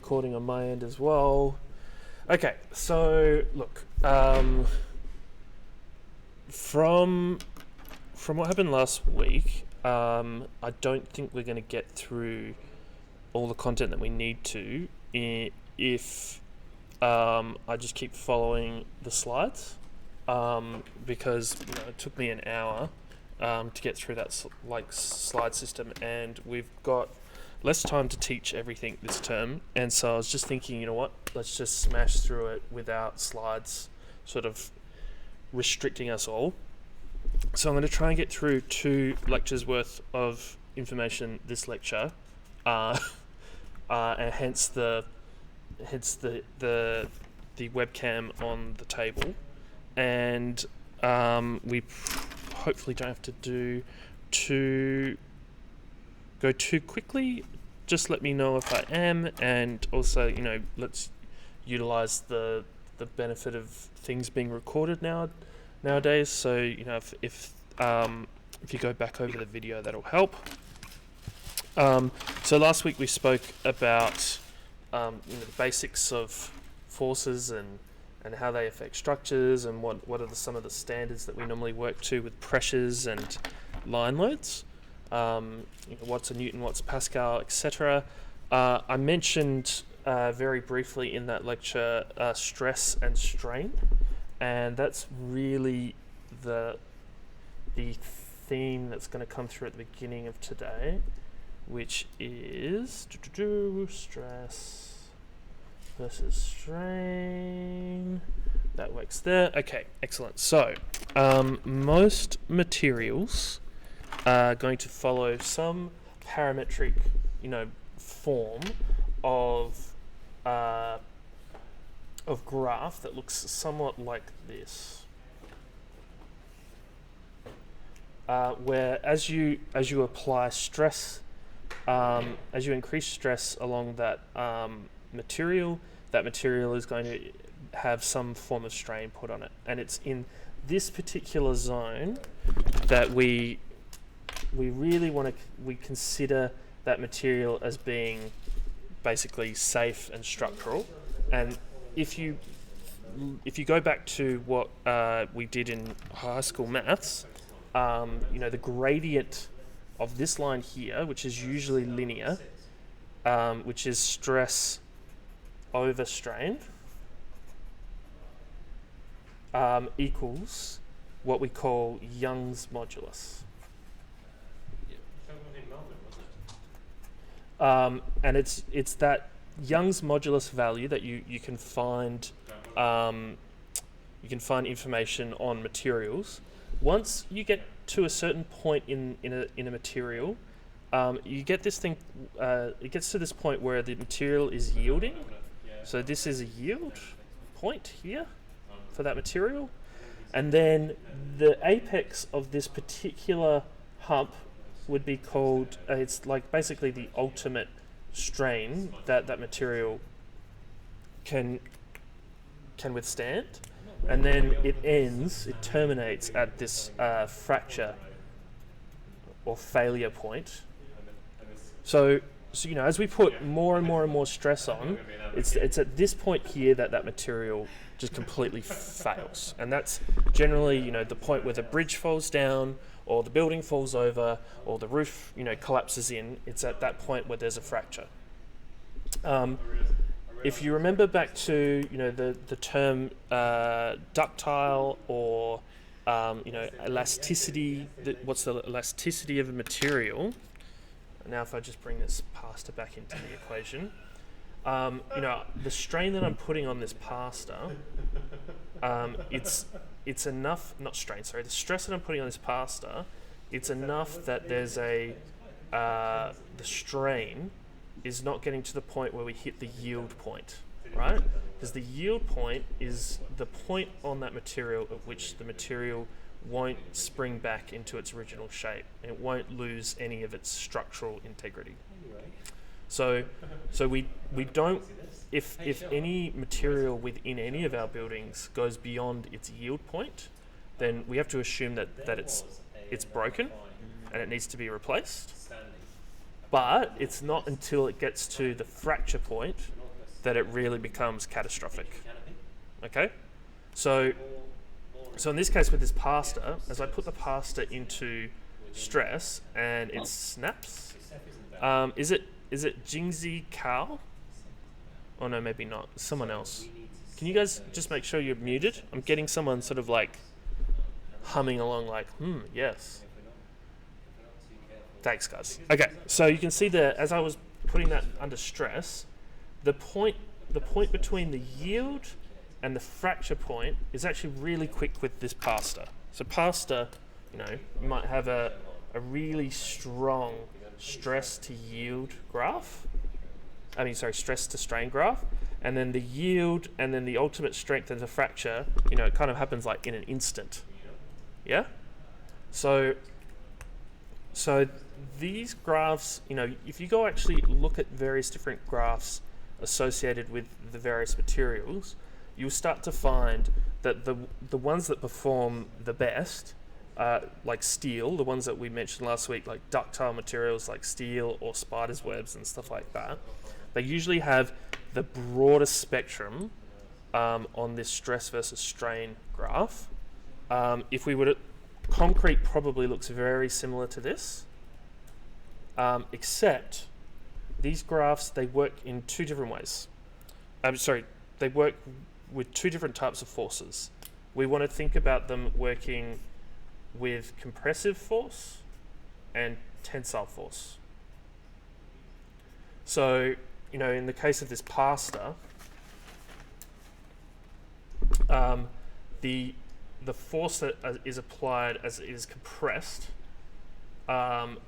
recording on my end as well. Okay, so look, from what happened last week, I don't think we're going to get through all the content that we need to if I just keep following the slides, because it took me an hour to get through that slide system, and we've got less time to teach everything this term. And so I was just thinking, you know what, let's just smash through it without slides sort of restricting us all. So I'm going to try and get through 2 lectures worth of information this lecture, and hence the webcam on the table, and we hopefully don't have to go too quickly. Just let me know if I am, and also, let's utilize the benefit of things being recorded nowadays. So, if you go back over the video, that'll help. So last week we spoke about the basics of forces and how they affect structures, and what are some of the standards that we normally work to with pressures and line loads. What's a Newton, what's Pascal, etc. I mentioned very briefly in that lecture stress and strain, and that's really the theme that's going to come through at the beginning of today, which is stress versus strain. That works there. Okay, excellent. So most materials are going to follow some parametric, form of graph that looks somewhat like this, where as you apply stress, as you increase stress along that material is going to have some form of strain put on it, and it's in this particular zone that we really we consider that material as being basically safe and structural. And if you go back to what we did in high school maths, the gradient of this line here, which is usually linear, which is stress over strain, equals what we call Young's modulus. And it's that Young's modulus value that you can find information on materials. Once you get to a certain point in a material, you get this thing. It gets to this point where the material is yielding. So this is a yield point here for that material, and then the apex of this particular hump would be called, it's like basically the ultimate strain that material can withstand, and then it terminates at this fracture or failure point. So as we put more and more stress on, it's at this point here that material just completely fails, and that's generally the point where the bridge falls down, or the building falls over, or the roof collapses in. It's at that point where there's a fracture. If you remember back to the term ductile or elasticity, what's the elasticity of a material? Now if I just bring this pasta back into the equation, the strain that I'm putting on this pasta, it's enough, not strain, sorry, the stress that I'm putting on this pasta, it's enough that there's the strain is not getting to the point where we hit the yield point, right? Because the yield point is the point on that material at which the material won't spring back into its original shape, and it won't lose any of its structural integrity. So we don't, if any material within any of our buildings goes beyond its yield point, then we have to assume that it's broken and it needs to be replaced. But it's not until it gets to the fracture point that it really becomes catastrophic. Okay? So in this case with this pasta, as I put the pasta into stress and it snaps, is it Jingzi Kao? Oh no, maybe not. Someone else. Can you guys just make sure you're muted? I'm getting someone sort of like humming along like, yes. Thanks, guys. Okay, so you can see that as I was putting that under stress, the point between the yield and the fracture point is actually really quick with this pasta. So pasta, you might have a really strong stress to yield graph. Stress to strain graph. And then the yield and then the ultimate strength of the fracture, it kind of happens like in an instant. Yeah? So these graphs, if you go actually look at various different graphs associated with the various materials, you'll start to find that the ones that perform the best, like steel, the ones that we mentioned last week, like ductile materials like steel or spiders' webs and stuff like that, they usually have the broadest spectrum on this stress versus strain graph. If we were to, concrete probably looks very similar to this, except these graphs, they work in two different ways. They work with two different types of forces. We want to think about them working with compressive force and tensile force. So, in the case of this pasta, the force that is applied as it is compressed, I'm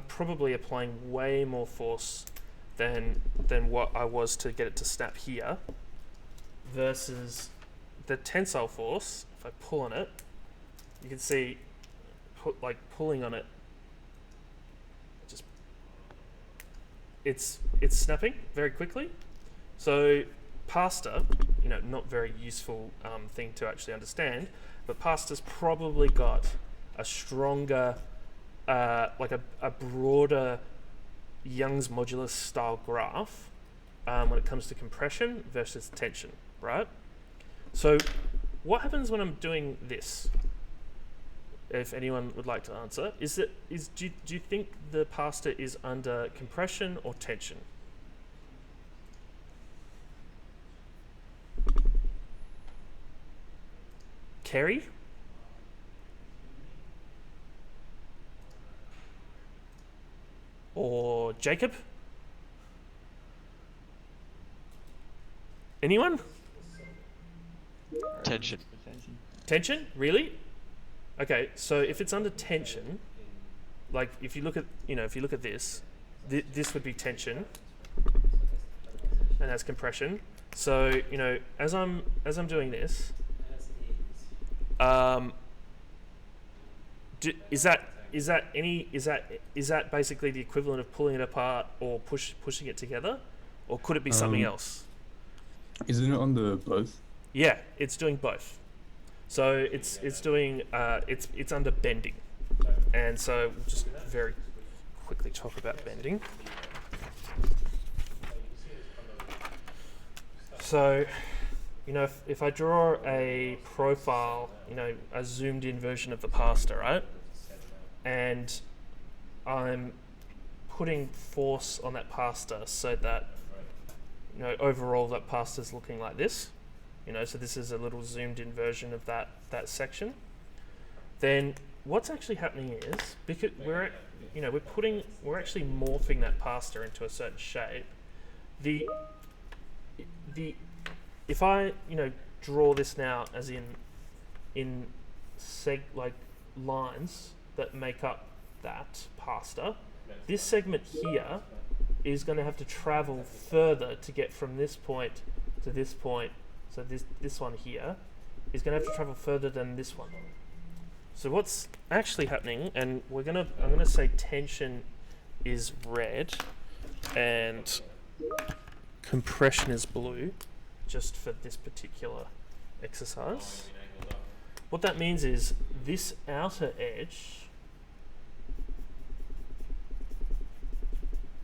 probably applying way more force than what I was to get it to snap here, versus the tensile force. If I pull on it, you can see, pulling on it, it's snapping very quickly. So pasta, not very useful thing to actually understand, but pasta's probably got a stronger, a broader Young's modulus style graph when it comes to compression versus tension, right? So what happens when I'm doing this? If anyone would like to answer, do you think the pasta is under compression or tension? Kerry? Or Jacob? Anyone? Tension. Tension? Really? Okay, so if it's under tension, like if you look at this, this would be tension, and that's compression. So as I'm doing this, is that basically the equivalent of pulling it apart or pushing it together, or could it be something else? Isn't it under both? Yeah, it's doing both. So it's doing it's under bending, and so we'll just very quickly talk about bending. So, if I draw a profile, a zoomed in version of the pasta, right, and I'm putting force on that pasta so that overall that pasta's looking like this. So this is a little zoomed in version of that section. Then what's actually happening is, because we're actually morphing that pasta into a certain shape. If I draw this now as in lines that make up that pasta, this segment here is going to have to travel further to get from this point to this point. So this one here is going to have to travel further than this one. So what's actually happening, and I'm going to say tension is red and compression is blue, just for this particular exercise. What that means is this outer edge,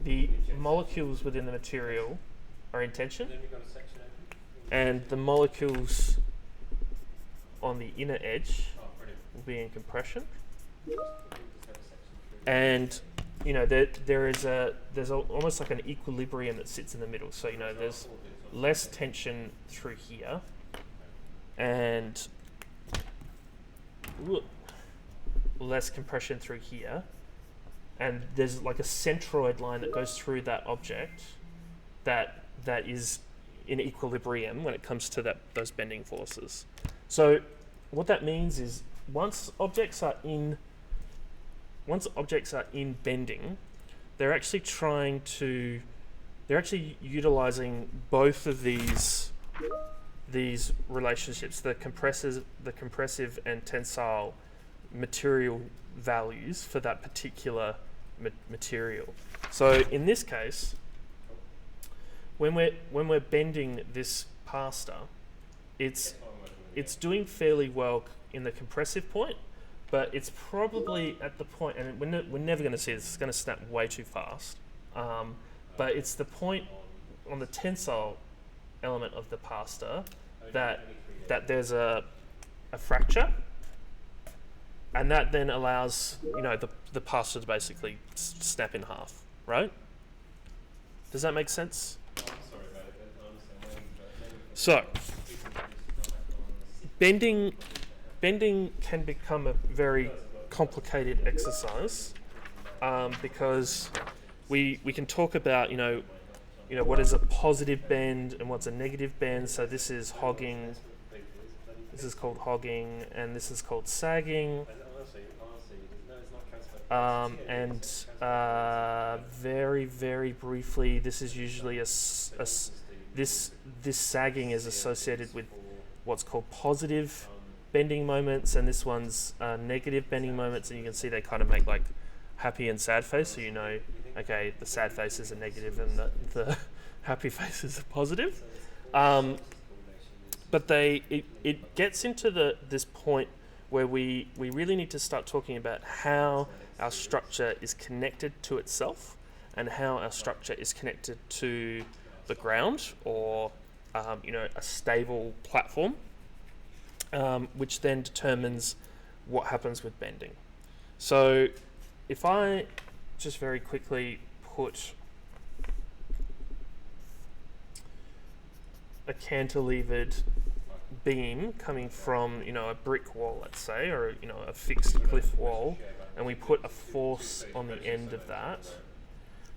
the molecules within the material are in tension, and the molecules on the inner edge will be in compression. And there's almost like an equilibrium that sits in the middle. So there's less tension through here, and less compression through here, and there's like a centroid line that goes through that object that is in equilibrium when it comes to those bending forces. So what that means is once objects are in bending, they're actually utilizing both of these relationships, the compressive and tensile material values for that particular material. So in this case, when we're bending this pasta, it's doing fairly well in the compressive point, but it's probably at the point, and we're never going to see this, it's going to snap way too fast, but it's the point on the tensile element of the pasta that there's a fracture, and that then allows the pasta to basically snap in half, right? Does that make sense? So bending can become a very complicated exercise because we can talk about what is a positive bend and what's a negative bend. So this is hogging, this is called hogging, and this is called sagging. And very, very briefly, this is usually this sagging is associated with what's called positive bending moments, and this one's negative bending moments, and you can see they kind of make like happy and sad face, so okay, the sad face is a negative and the happy face is a positive. But it gets into this point where we really need to start talking about how our structure is connected to itself and how our structure is connected to the ground or a stable platform, which then determines what happens with bending. So if I just very quickly put a cantilevered beam coming from a brick wall, let's say, or a fixed cliff wall, and we put a force on the end of that,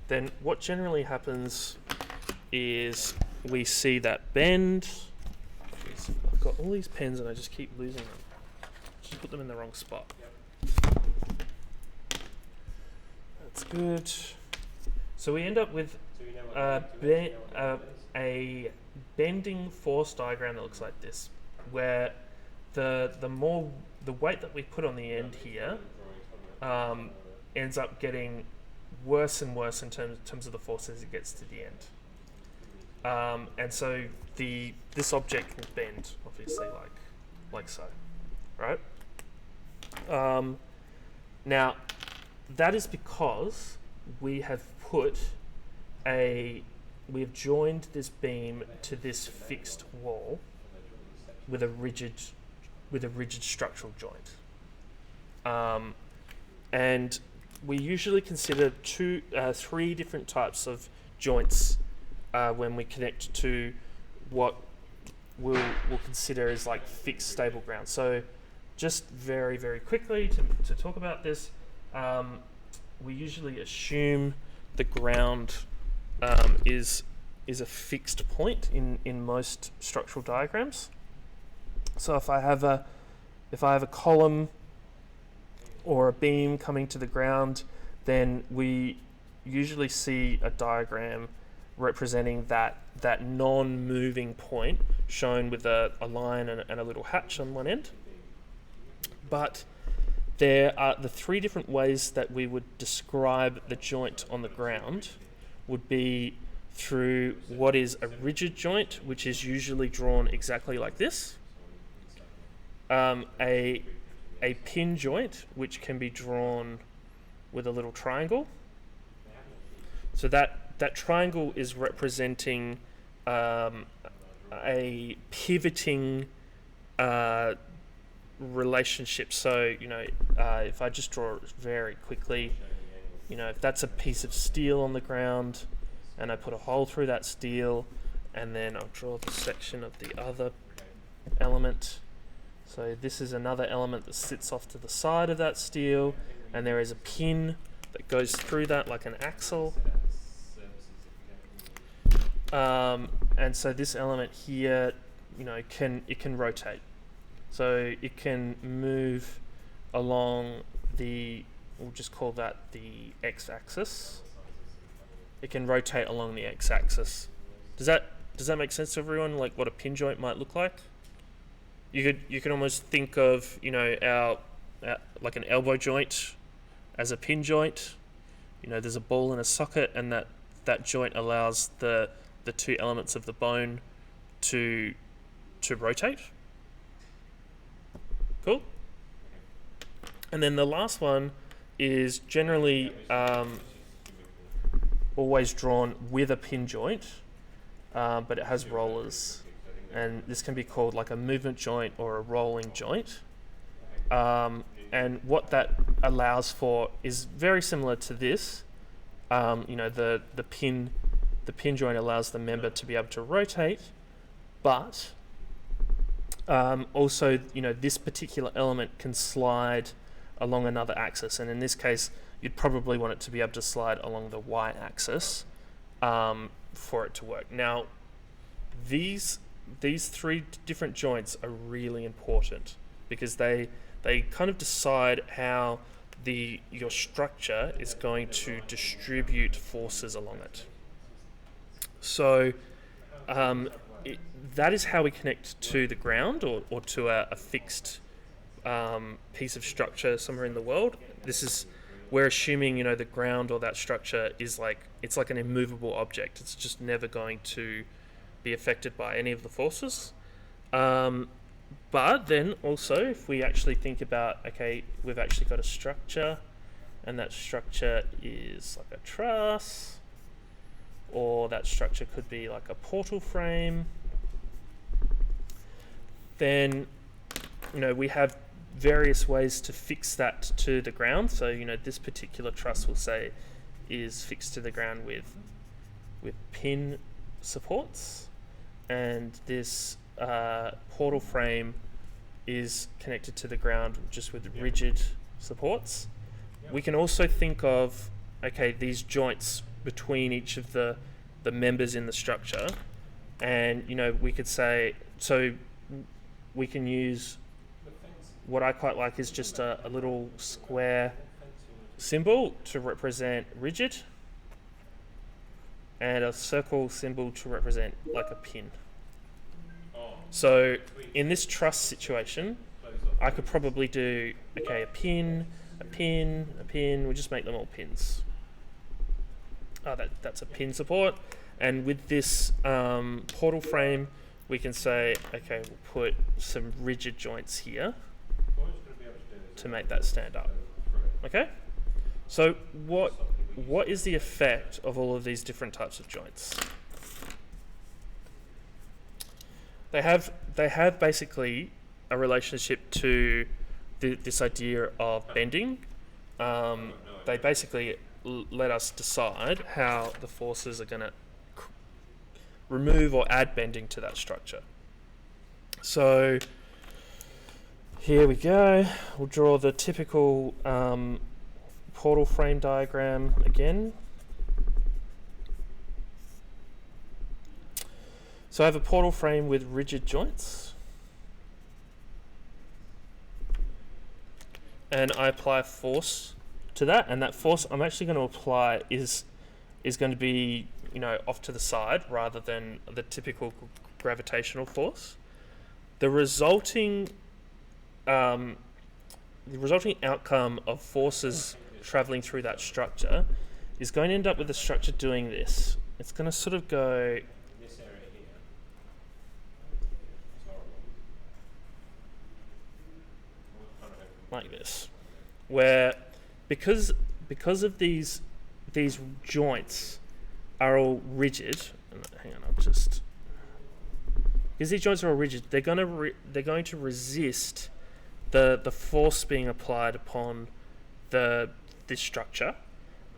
then what generally happens is we see that bend. I've got all these pens and I just keep losing them. Just put them in the wrong spot. That's good. So we end up with a bending force diagram that looks like this, where the weight that we put on the end here ends up getting worse and worse in terms of the force as it gets to the end. And so this object will bend, obviously, like so, right? Now, that is because we have joined this beam to this fixed wall with a rigid structural joint. And we usually consider three different types of joints when we connect to what we'll consider as like fixed stable ground. So just very, very quickly to talk about this, we usually assume the ground is a fixed point in most structural diagrams. So if I have a column or a beam coming to the ground, then we usually see a diagram representing that non-moving point shown with a line and a little hatch on one end. But there are the three different ways that we would describe the joint on the ground would be through what is a rigid joint, which is usually drawn exactly like this, a pin joint, which can be drawn with a little triangle. So that triangle is representing a pivoting relationship. So, if I just draw it very quickly, if that's a piece of steel on the ground and I put a hole through that steel, and then I'll draw the section of the other element. So this is another element that sits off to the side of that steel, and there is a pin that goes through that like an axle. And so this element here, can rotate. So it can move along we'll just call that the x-axis. It can rotate along the x-axis. Does that make sense to everyone? Like what a pin joint might look like? You could almost think of our like an elbow joint as a pin joint. There's a ball and a socket, and that joint allows the two elements of the bone to rotate. Cool. And then the last one is generally always drawn with a pin joint, but it has rollers, and this can be called like a movement joint or a rolling joint. And what that allows for is very similar to this. The pin joint allows the member to be able to rotate, but also this particular element can slide along another axis, and in this case you'd probably want it to be able to slide along the y-axis for it to work. Now these three different joints are really important because they kind of decide how your structure is going to distribute forces along it. So that is how we connect to the ground or to a fixed piece of structure somewhere in the world. We're assuming the ground or that structure is it's like an immovable object. It's just never going to be affected by any of the forces. But then also, if we actually think about, okay, we've actually got a structure, and that structure is like a truss, or that structure could be like a portal frame, then we have various ways to fix that to the ground. So this particular truss, we'll say, is fixed to the ground with pin supports, and this portal frame is connected to the ground just with rigid supports. We can also think of these joints between each of the members in the structure, and we could say, so we can use what I quite like is just a little square symbol to represent rigid, and a circle symbol to represent like a pin. So in this truss situation, I could probably do a pin, a pin, a pin. We just make them all pins. That's a pin support. And with this portal frame, we can say, we'll put some rigid joints here to make that stand up. Okay? So what is the effect of all of these different types of joints? They have basically a relationship to this idea of bending. They basically let us decide how the forces are going to remove or add bending to that structure. So here we go. We'll draw the typical portal frame diagram again. So I have a portal frame with rigid joints, and I apply force to that, and that force I'm actually going to apply is going to be off to the side rather than the typical gravitational force. The resulting outcome of forces traveling through that structure is going to end up with the structure doing this. It's going to sort of go like this, where because of these joints are all rigid. Hang on, I'll just because these joints are all rigid, they're going to resist the force being applied upon this structure,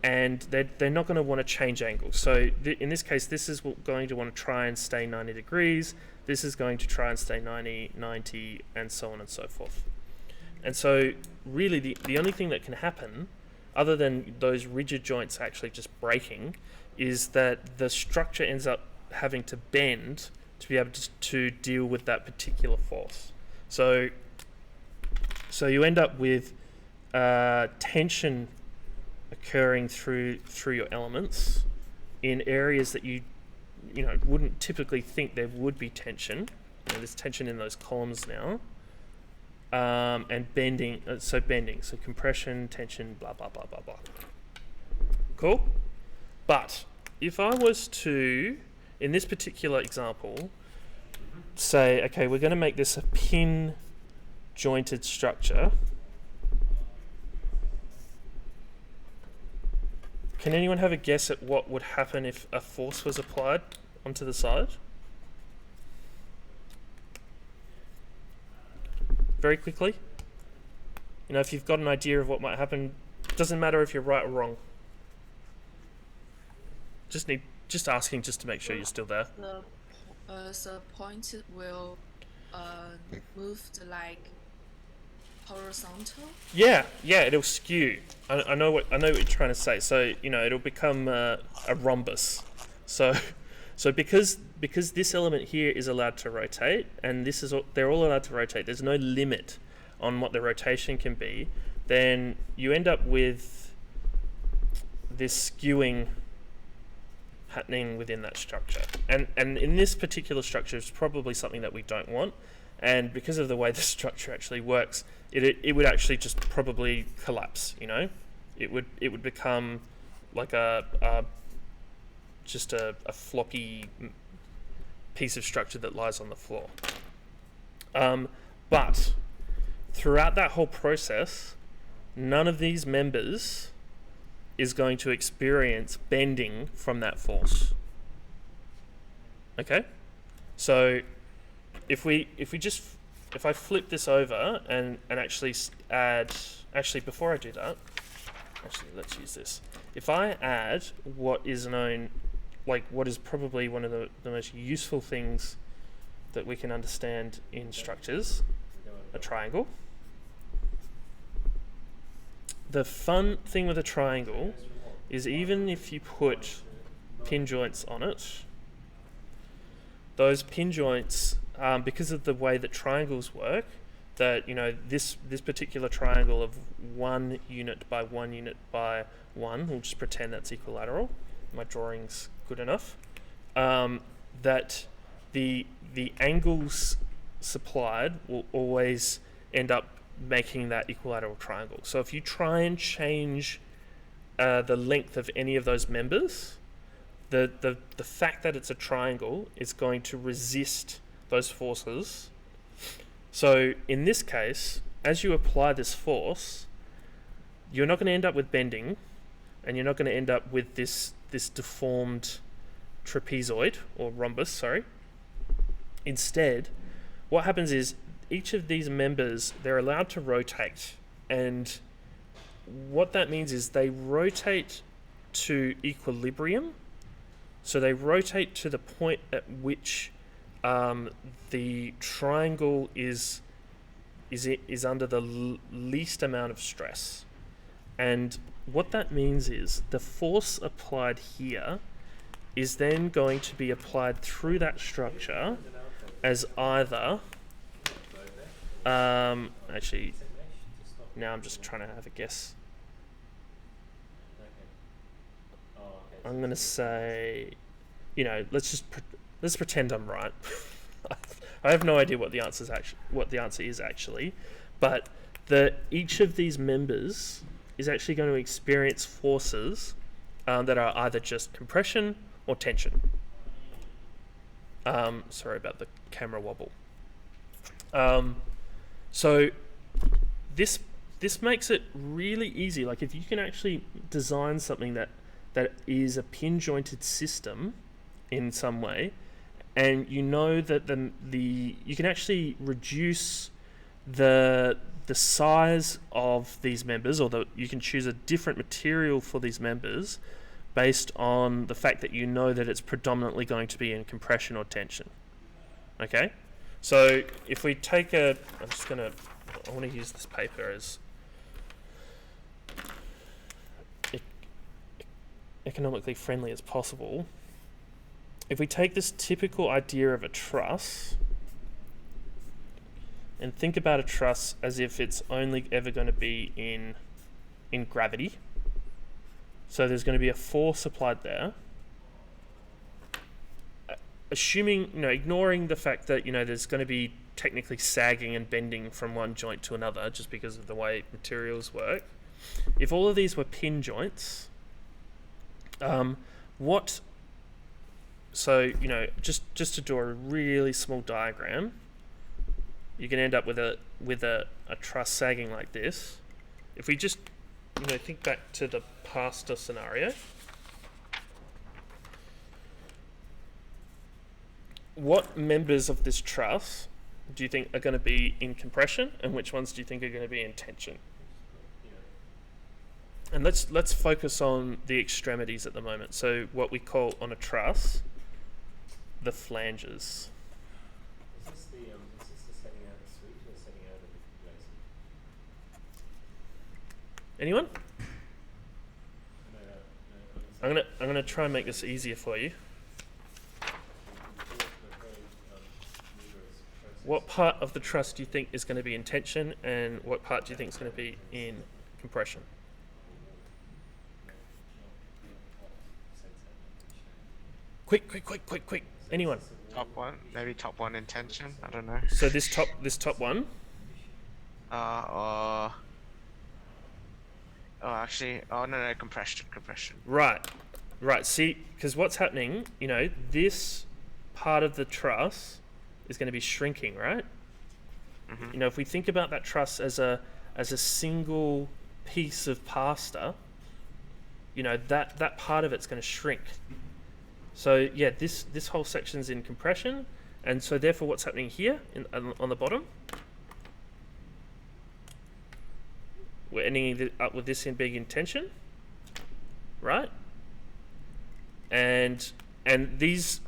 and they're not going to want to change angles. So in this case, this is going to want to try and stay 90 degrees. This is going to try and stay 90, and so on and so forth. And so really the only thing that can happen, other than those rigid joints actually just breaking, is that the structure ends up having to bend to be able to deal with that particular force. So you end up with tension occurring through your elements in areas that you wouldn't typically think there would be tension. There's tension in those columns now, and bending. So compression, tension, blah blah blah blah blah. Cool. But if I was to, in this particular example, say, okay, we're going to make this a pin jointed structure. Can anyone have a guess at what would happen if a force was applied onto the side? Very quickly. If you've got an idea of what might happen, doesn't matter if you're right or wrong. Just asking just to make sure you're still there. The point will move horizontal. Yeah, it'll skew. I know what you're trying to say. So it'll become a rhombus. So because this element here is allowed to rotate, and they're all allowed to rotate. There's no limit on what the rotation can be. Then you end up with this skewing happening within that structure. And in this particular structure, it's probably something that we don't want. And because of the way the structure actually works, it would actually just probably collapse. It would become like just a floppy piece of structure that lies on the floor. But throughout that whole process, none of these members is going to experience bending from that force. Okay? So if I flip this over and actually add, before I do that, let's use this. If I add what is known, what is probably one of the most useful things that we can understand in structures, a triangle. The fun thing with a triangle is even if you put pin joints on it, those pin joints, because of the way that triangles work, that this particular triangle of 1 unit by 1 unit by 1, we'll just pretend that's equilateral. My drawing's good enough. That the angles supplied will always end up making that equilateral triangle. So if you try and change the length of any of those members, the fact that it's a triangle is going to resist those forces. So in this case, as you apply this force, you're not going to end up with bending, and you're not going to end up with this deformed trapezoid or rhombus, sorry. Instead, what happens is each of these members, they're allowed to rotate, and what that means is they rotate to equilibrium. So they rotate to the point at which the triangle is under the least amount of stress. And what that means is the force applied here is then going to be applied through that structure as either actually, now I'm just trying to have a guess. I'm going to say, let's pretend I'm right. I have no idea what the answer is actually, but each of these members is actually going to experience forces that are either just compression or tension. Sorry about the camera wobble. So this makes it really easy. Like if you can actually design something that is a pin jointed system in some way, and you know that you can actually reduce the size of these members, or you can choose a different material for these members based on the fact that you know that it's predominantly going to be in compression or tension. Okay, so if we take I want to use this paper as economically friendly as possible. If we take this typical idea of a truss and think about a truss as if it's only ever going to be in gravity, so there's going to be a force applied there, assuming, ignoring the fact that, there's going to be technically sagging and bending from one joint to another just because of the way materials work. If all of these were pin joints, just to draw a really small diagram, you can end up with a truss sagging like this. If we just, think back to the pasta scenario, what members of this truss do you think are going to be in compression, and which ones do you think are going to be in tension? And let's focus on the extremities at the moment. So what we call on a truss, the flanges. Is this the setting out of the suite or setting out of the laser? Anyone? No, I'm gonna try and make this easier for you. What part of the truss do you think is going to be in tension, and what part do you think is going to be in compression? Quick. Anyone? Top one, maybe top one in tension. I don't know. So this top one. Oh, actually, no, compression. Right. See, because what's happening, this part of the truss is going to be shrinking, right? Mm-hmm. If we think about that truss as a single piece of pasta, that part of it's going to shrink. So yeah, this whole section's in compression, and so therefore what's happening here on the bottom? We're ending up with this in being in tension, right? And these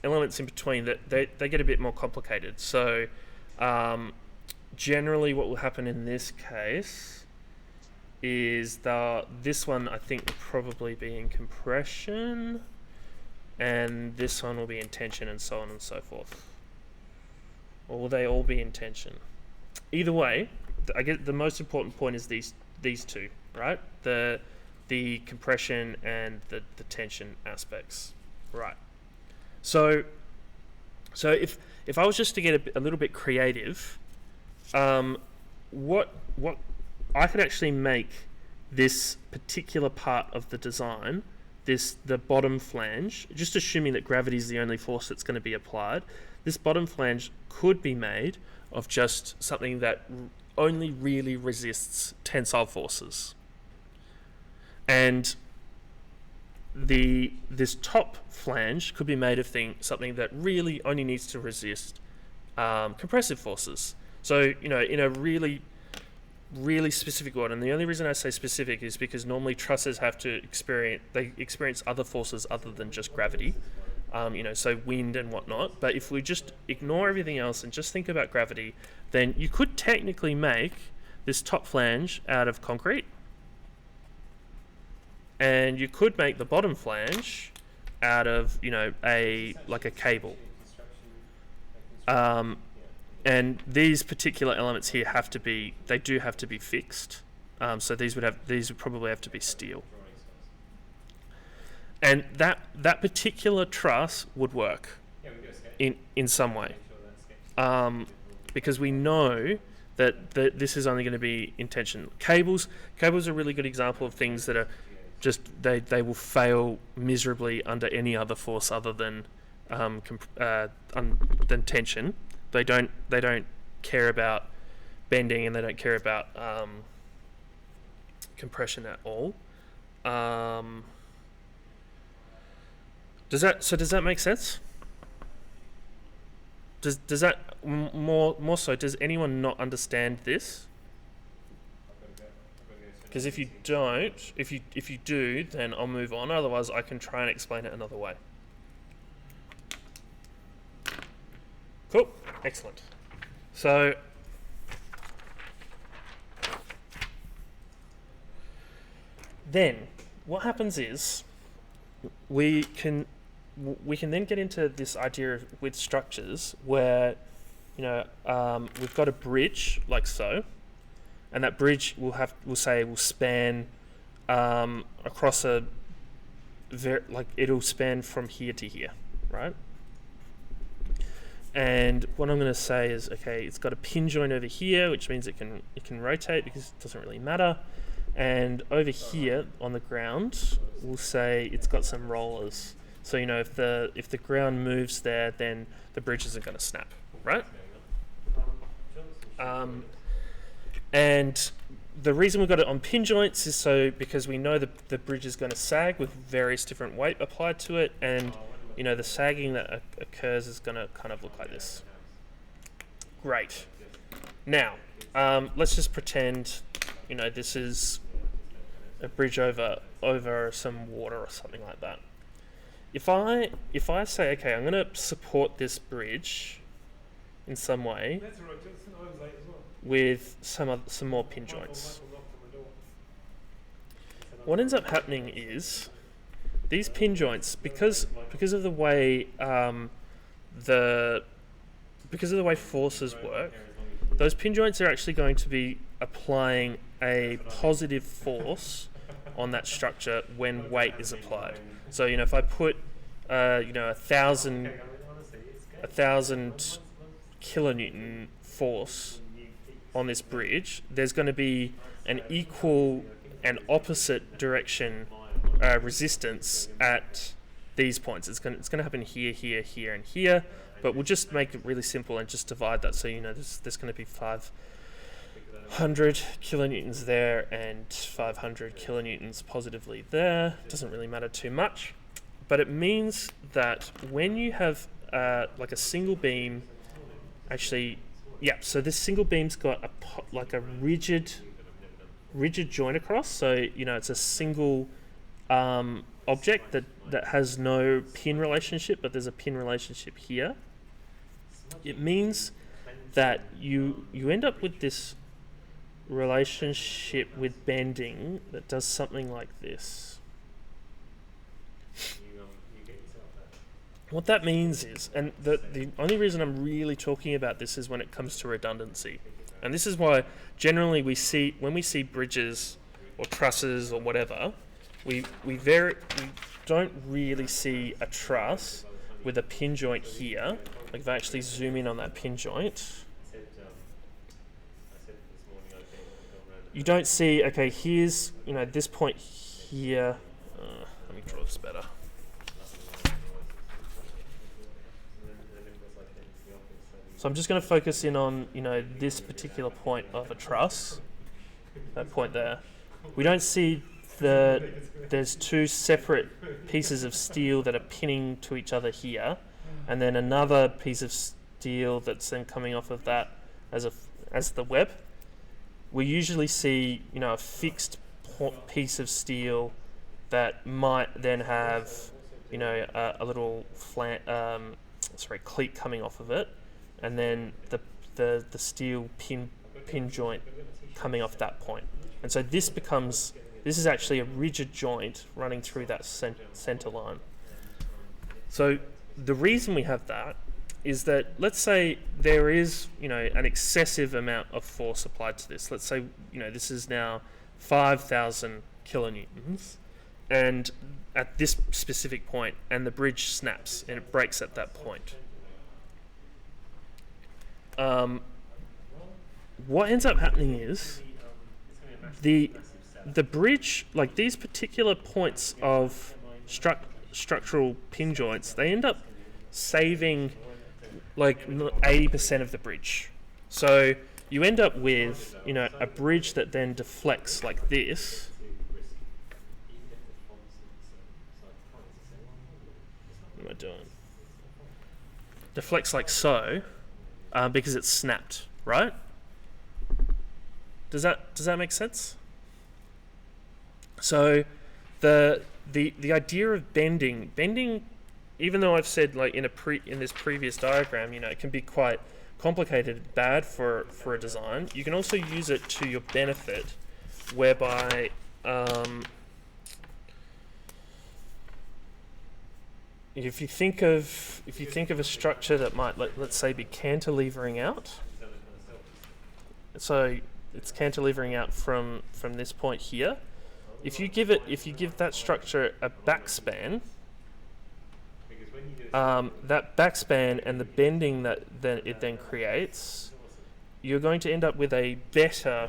elements in between, that they get a bit more complicated. So generally what will happen in this case is this one I think will probably be in compression, and this one will be in tension, and so on and so forth. Or will they all be in tension? Either way, I get the most important point is these two, right? The compression and the tension aspects, right? So if I was just to get a little bit creative, what I could actually make this particular part of the design, the bottom flange, just assuming that gravity is the only force that's going to be applied, this bottom flange could be made of just something that only really resists tensile forces. And this top flange could be made of something that really only needs to resist compressive forces. So, in a really specific one, and the only reason I say specific is because normally trusses have to experience other forces other than just gravity, so wind and whatnot. But if we just ignore everything else and just think about gravity, then you could technically make this top flange out of concrete, and you could make the bottom flange out of a cable. And these particular elements here have to be fixed. So these would probably have to be steel. And that particular truss would work in some way, because we know that this is only going to be in tension. Cables are a really good example of things that are just they will fail miserably under any other force other than tension. They don't care about bending, and they don't care about compression at all. Does that make sense? does that more so? Does anyone not understand this? Because if you don't, if you do, then I'll move on. Otherwise, I can try and explain it another way. Cool, excellent. So then, what happens is we can then get into this idea with structures where we've got a bridge like so. And that bridge will span across it'll span from here to here, right? And what I'm going to say is, okay, it's got a pin joint over here, which means it can rotate because it doesn't really matter. And over here on the ground, we'll say it's got some rollers. So if the ground moves there, then the bridge isn't going to snap, right? And the reason we've got it on pin joints is because we know the bridge is going to sag with various different weight applied to it, and the sagging that occurs is going to kind of look like this. Great. Now, let's just pretend, this is a bridge over some water or something like that. If I say, okay, I'm going to support this bridge in some way with some more pin joints. What ends up happening is these pin joints, because of the way forces work, those pin joints are actually going to be applying a positive force on that structure when weight is applied. So if I put 1,000 kilonewton force on this bridge, there's going to be an equal and opposite direction resistance at these points. It's going to happen here, here, here, and here, but we'll just make it really simple and just divide that. So there's going to be 500 kilonewtons there and 500 kilonewtons positively there. Doesn't really matter too much, but it means that when you have like a single beam, actually. Yeah, so this single beam's got a rigid joint across. So it's a single object that has no pin relationship, but there's a pin relationship here. It means that you end up with this relationship with bending that does something like this. What that means is, and the only reason I'm really talking about this is when it comes to redundancy. And this is why generally when we see bridges or trusses or whatever, we don't really see a truss with a pin joint here. Like if I actually zoom in on that pin joint, you don't see, okay, here's, this point here. Let me draw this better. So I'm just going to focus in on, this particular point of a truss, that point there. We don't see there's two separate pieces of steel that are pinning to each other here, and then another piece of steel that's then coming off of that as the web. We usually see, a fixed piece of steel that might then have, a little cleat coming off of it. And then the steel pin joint coming off that point. And so this is actually a rigid joint running through that center line. So the reason we have that is that, let's say there is, an excessive amount of force applied to this. Let's say, this is now 5,000 kilonewtons, and at this specific point, and the bridge snaps and it breaks at that point. What ends up happening is the bridge, like these particular points of structural pin joints, they end up saving like 80% of the bridge. So you end up with, a bridge that then deflects like this. What am I doing? deflects like so, because it's snapped, right? Does that make sense? So the idea of bending, even though I've said like in this previous diagram, it can be quite complicated and bad for a design. You can also use it to your benefit, whereby if you think of a structure that might let's say be cantilevering out, so it's cantilevering out from this point here. If you give that structure a backspan, that backspan and the bending that it then creates, you're going to end up with a better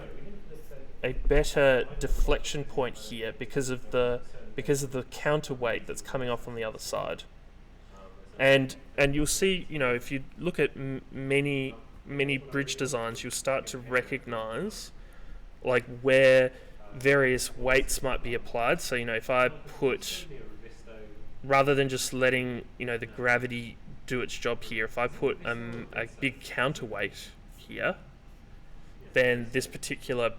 deflection point here because of the counterweight that's coming off on the other side. And you'll see, if you look at many bridge designs, you'll start to recognize like where various weights might be applied. So if I put, rather than just letting the gravity do its job here, if I put a big counterweight here, then this particular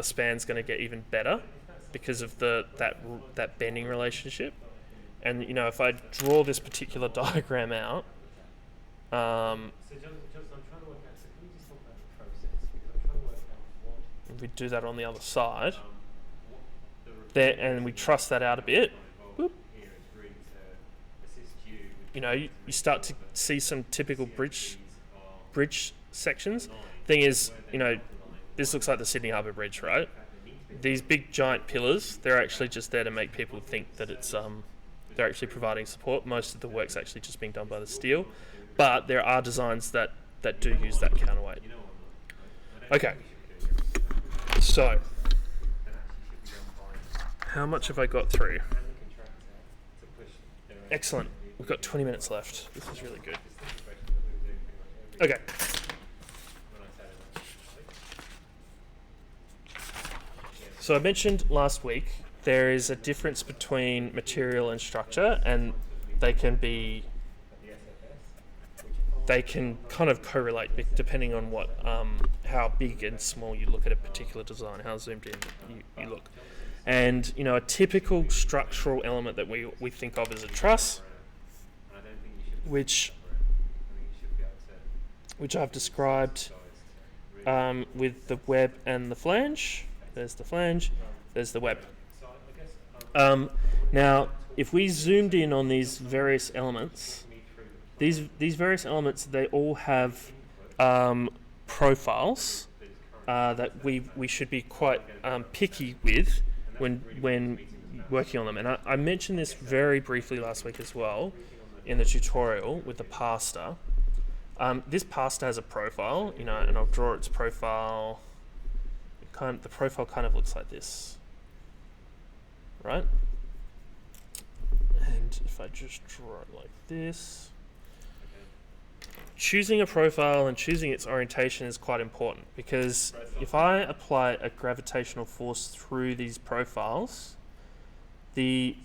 span's going to get even better because of that bending relationship. And if I draw this particular diagram out, So Johnson, I'm trying to work out. So can we just talk about the process? Because I'm trying to work out what if we do that on the other side, what the there, and we truss that out a bit, here is really to assist you. you start to see some typical bridge sections. Thing is, this looks like the Sydney Harbour Bridge, right? These big giant pillars, they're actually just there to make people think that it's they're actually providing support. Most of the work's actually just being done by the steel, but there are designs that do use that counterweight. Okay, so how much have I got through? Excellent. We've got 20 minutes left. This is really good. Okay. So I mentioned last week there is a difference between material and structure, and they can kind of correlate depending on what how big and small you look at a particular design, how zoomed in you look. And a typical structural element that we think of as a truss, which I've described with the web and the flange. There's the flange, there's the web. Now, if we zoomed in on these various elements, these various elements, they all have profiles that we should be quite picky with when working on them. And I mentioned this very briefly last week as well in the tutorial with the pasta. This pasta has a profile, and I'll draw its profile. The profile kind of looks like this, right? And if I just draw it like this, choosing a profile and choosing its orientation is quite important, because if I apply a gravitational force through these profiles, the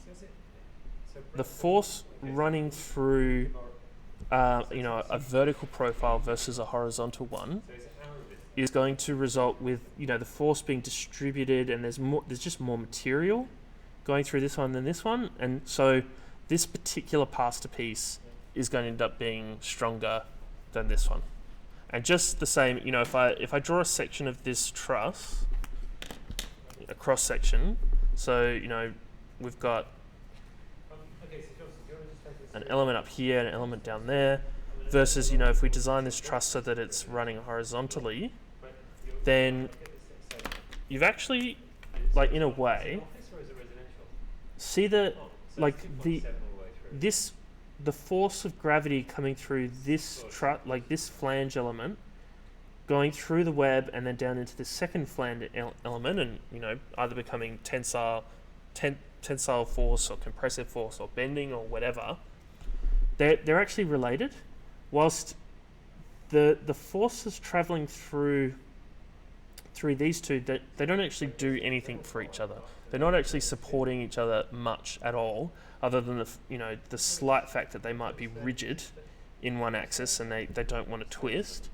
force running through a vertical profile versus a horizontal one is going to result with the force being distributed, and there's just more material going through this one than this one, and so this particular pasta piece is going to end up being stronger than this one. And just the same, if I draw a section of this truss, a cross section, so we've got an element up here and an element down there, versus if we design this truss so that it's running horizontally, then you've actually, in a way, see the force of gravity coming through this this flange element, going through the web and then down into the second flange element, and either becoming tensile force or compressive force or bending or whatever. They're actually related, whilst the forces traveling through these two, they don't actually do anything for each other. they're not actually supporting each other much at all, other than the slight fact that they might be rigid in one axis and they don't want to twist.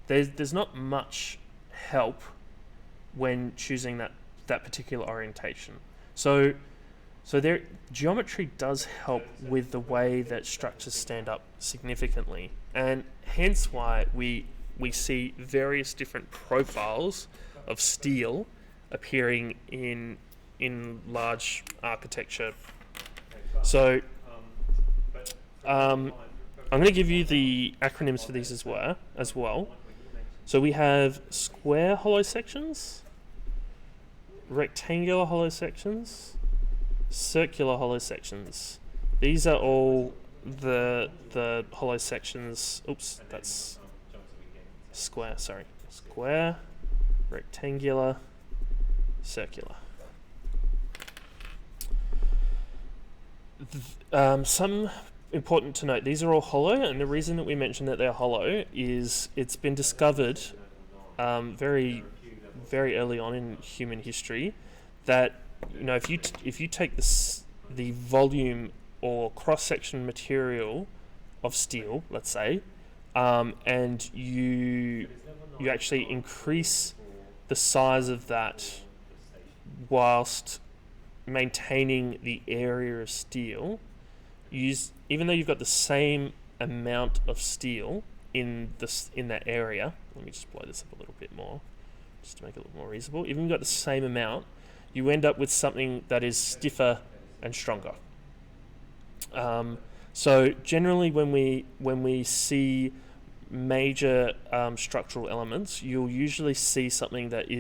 There's not much help when choosing that particular orientation. So their geometry does help with the way that structures stand up significantly, and hence why we see various different profiles of steel appearing in large architecture. So I'm going to give you the acronyms for these as well. So we have square hollow sections, rectangular hollow sections, circular hollow sections. These are all the hollow sections. Oops, that's square. Sorry, square, rectangular, circular. Some important to note, these are all hollow, and the reason that we mention that they're hollow is it's been discovered very early on in human history that if you take the volume or cross-section material of steel, let's say, and you actually increase the size of that whilst maintaining the area of steel, even though you've got the same amount of steel in that area. Let me just blow this up a little bit more, just to make it look more reasonable. Even if you've got the same amount, you end up with something that is stiffer and stronger. So generally, when we see major structural elements, you'll usually see something that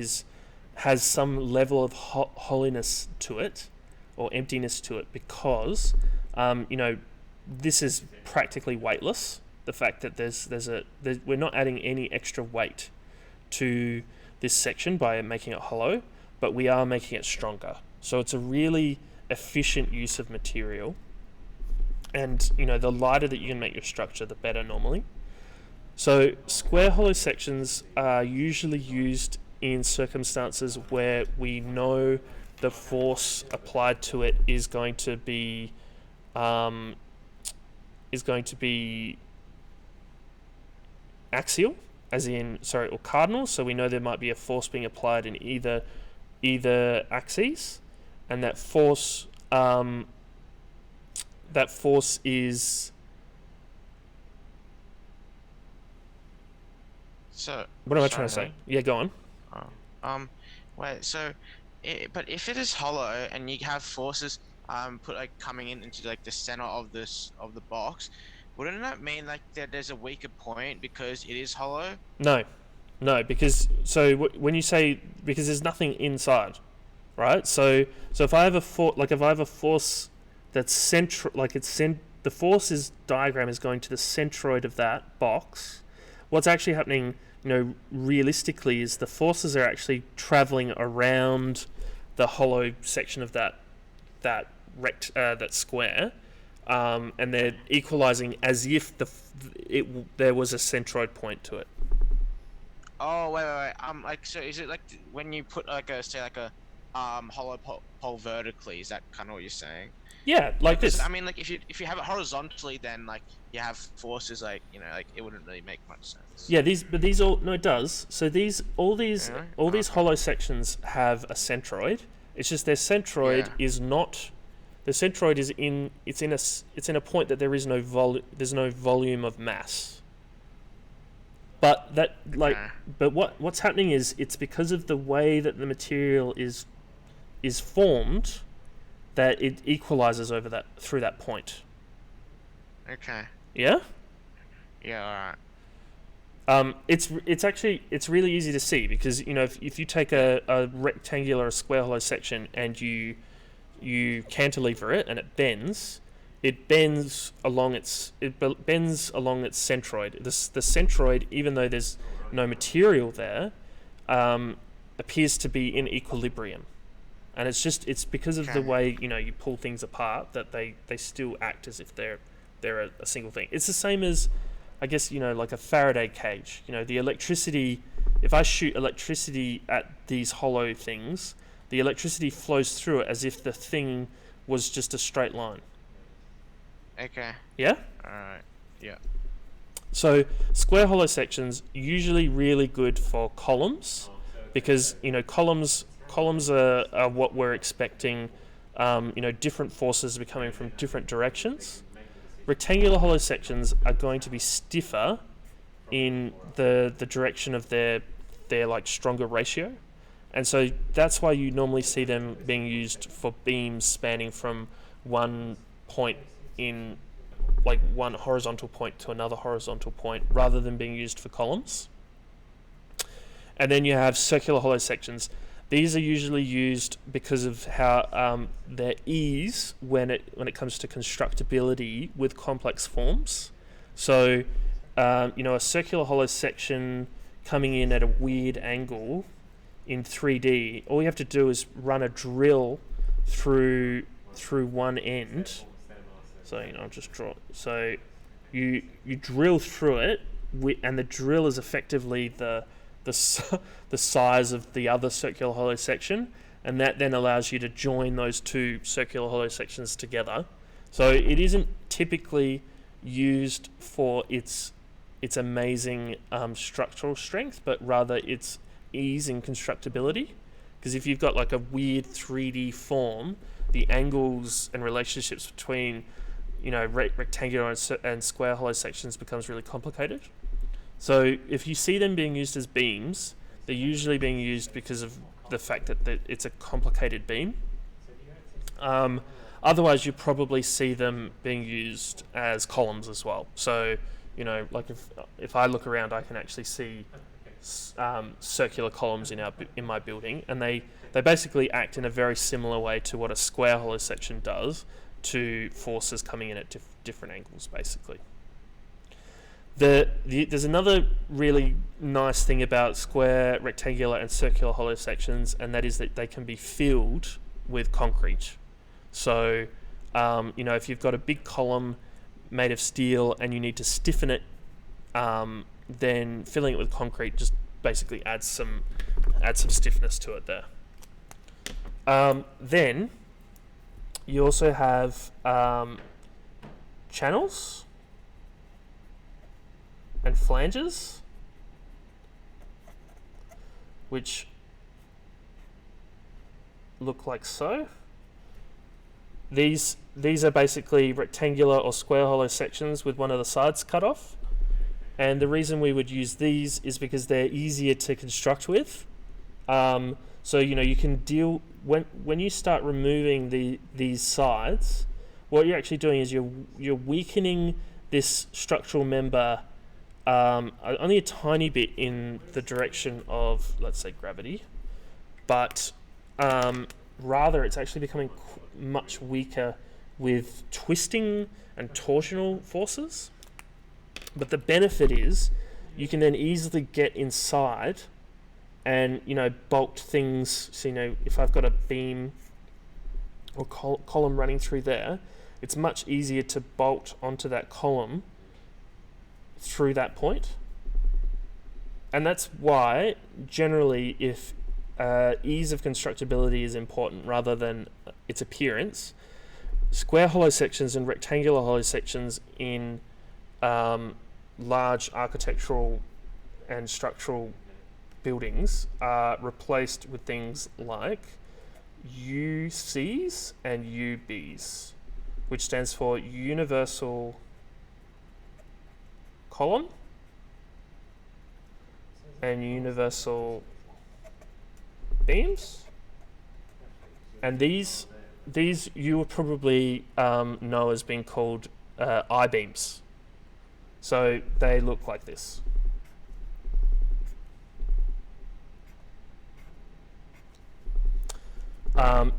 has some level of hollowness to it or emptiness to it, because this is practically weightless. The fact that we're not adding any extra weight to this section by making it hollow, but we are making it stronger. So it's a really efficient use of material, and the lighter that you can make your structure, the better normally. So square hollow sections are usually used in circumstances where we know the force applied to it is going to be axial, or cardinal. So we know there might be a force being applied in either axes, and that force is. So What am I trying to say? Yeah, go on. Wait. So, but if it is hollow and you have forces coming into like the center of the box, wouldn't that mean like that there's a weaker point because it is hollow? No, because when you say, because there's nothing inside, right? So if I have a force that's central, the forces diagram is going to the centroid of that box. What's actually happening, realistically, is the forces are actually traveling around the hollow section of that square, and they're equalizing as if there was a centroid point to it. Oh wait. So is it like when you put a hollow pole vertically? Is that kind of what you're saying? Yeah, like this. I mean, like if you have it horizontally, then like you have forces it wouldn't really make much sense. Yeah, it does. So these hollow sections have a centroid. It's just their centroid is not. The centroid is in a point that there is no there's no volume of mass. But what's happening is it's because of the way that the material is formed that it equalizes through that point. Okay. Yeah? Yeah, alright. It's really easy to see, because if you take a rectangular or square hollow section and you cantilever it and it bends along its centroid. The centroid, even though there's no material there, appears to be in equilibrium, and it's because of the way you pull things apart that they still act as if they're a single thing. It's the same as, I guess, like a Faraday cage. The electricity. If I shoot electricity at these hollow things, the electricity flows through it as if the thing was just a straight line. Okay. Yeah? Alright. So square hollow sections usually really good for columns, because columns are what we're expecting. Different forces are coming from different directions. Rectangular hollow sections are going to be stiffer in the direction of their like stronger ratio, and so that's why you normally see them being used for beams spanning from one point in like one horizontal point to another horizontal point, rather than being used for columns. And then you have circular hollow sections. These are usually used because of how their ease when it comes to constructability with complex forms. So, a circular hollow section coming in at a weird angle in 3D, all you have to do is run a drill through one end. So I'll just draw. So you drill through it, and the drill is effectively the size of the other circular hollow section, and that then allows you to join those two circular hollow sections together. So it isn't typically used for its amazing structural strength, but rather its ease in constructability. Because if you've got like a weird 3D form, the angles and relationships between rectangular and square hollow sections becomes really complicated. So if you see them being used as beams, they're usually being used because of the fact that it's a complicated beam. Otherwise, you probably see them being used as columns as well. So, like if I look around, I can actually see circular columns in my building, and they basically act in a very similar way to what a square hollow section does to forces coming in at different angles, basically. There's another really nice thing about square, rectangular, and circular hollow sections, and that is that they can be filled with concrete. So, if you've got a big column made of steel and you need to stiffen it, then filling it with concrete just basically adds some stiffness to it there. Then you also have channels and flanges, which look like so. These are basically rectangular or square hollow sections with one of the sides cut off. And the reason we would use these is because they're easier to construct with. So you can deal when you start removing these sides. What you're actually doing is you're weakening this structural member only a tiny bit in the direction of, let's say, gravity, but rather it's actually becoming much weaker with twisting and torsional forces. But the benefit is you can then easily get inside and bolt things. So if I've got a beam or column running through there, it's much easier to bolt onto that column through that point. And that's why generally if ease of constructability is important rather than its appearance, square hollow sections and rectangular hollow sections in large architectural and structural buildings are replaced with things like UCs and UBs, which stands for universal column and universal beams. And these you would probably know as being called I-beams. So they look like this.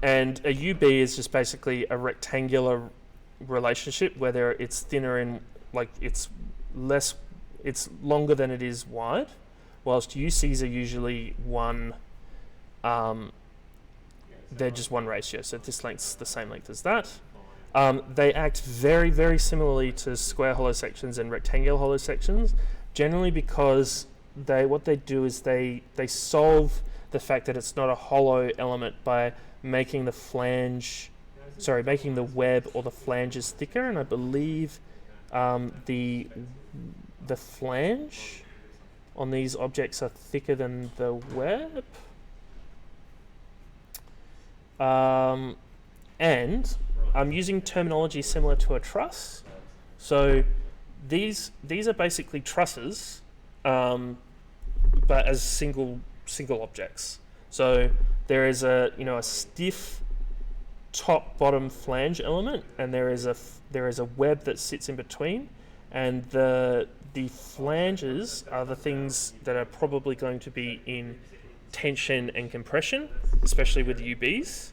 And a UB is just basically a rectangular relationship, whether it's thinner in, like it's longer than it is wide, whilst UCs are usually one, they're just one ratio, so this length's the same length as that. They act very, very similarly to square hollow sections and rectangular hollow sections, generally because what they do is they solve the fact that it's not a hollow element by making the making the web or the flanges thicker, and I believe the flange on these objects are thicker than the web. And I'm using terminology similar to a truss. So these are basically trusses, but as single objects. So there is a stiff top bottom flange element, and there is a web that sits in between, and the flanges are the things that are probably going to be in tension and compression, especially with UBs.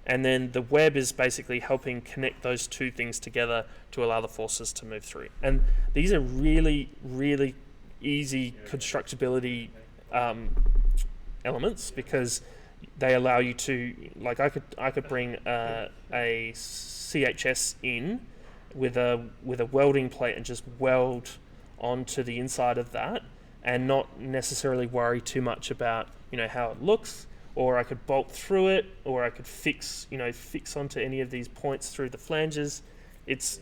And then the web is basically helping connect those two things together to allow the forces to move through. And these are really, really easy constructability elements, because they allow you to, like, I could bring a CHS in with a welding plate and just weld onto the inside of that, and not necessarily worry too much about how it looks. Or I could bolt through it, or I could fix onto any of these points through the flanges. It's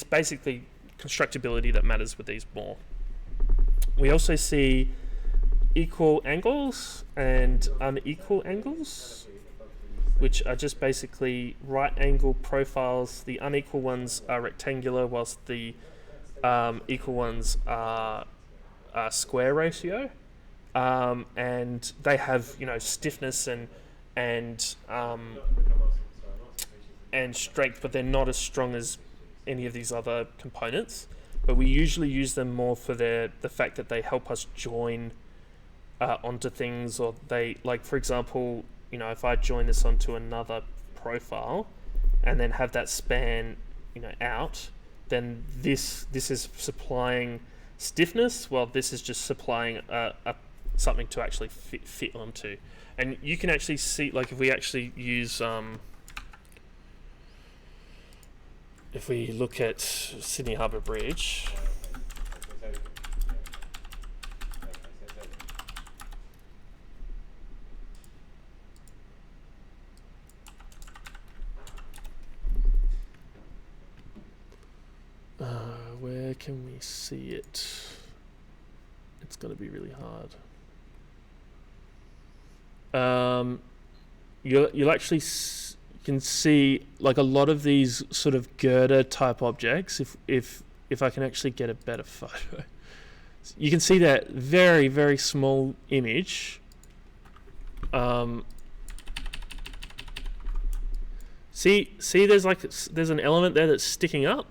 basically constructability that matters with these more. We also see equal angles and unequal angles, which are just basically right angle profiles. The unequal ones are rectangular, whilst the equal ones are square ratio. And they have stiffness and strength, but they're not as strong as any of these other components. But we usually use them more for the fact that they help us join onto things, or they, like, for example, if I join this onto another profile and then have that span out, then this is supplying stiffness, while this is just supplying something to actually fit onto. And you can actually see, like, if we actually use if we look at Sydney Harbour Bridge, where can we see it? It's going to be really hard. You'll actually can see, like, a lot of these sort of girder type objects. If I can actually get a better photo, you can see that very, very small image. See, there's an element there that's sticking up.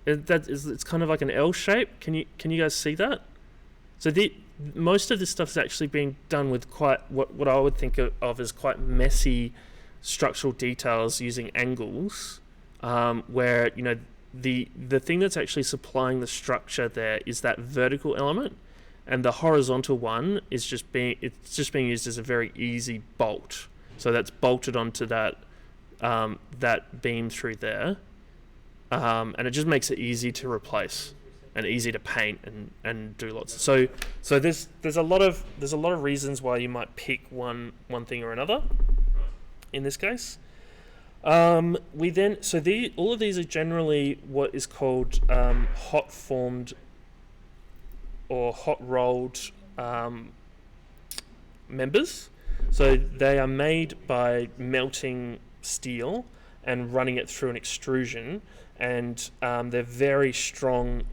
It's kind of like an L shape. Can you guys see that? So most of this stuff is actually being done with quite what I would think of as quite messy structural details using angles, where the thing that's actually supplying the structure there is that vertical element, and the horizontal one is just being used as a very easy bolt. So that's bolted onto that beam through there, and it just makes it easy to replace and easy to paint and do lots. So there's a lot of reasons why you might pick one thing or another. In this case, all of these are generally what is called hot formed or hot rolled members. So they are made by melting steel and running it through an extrusion, and they're very strong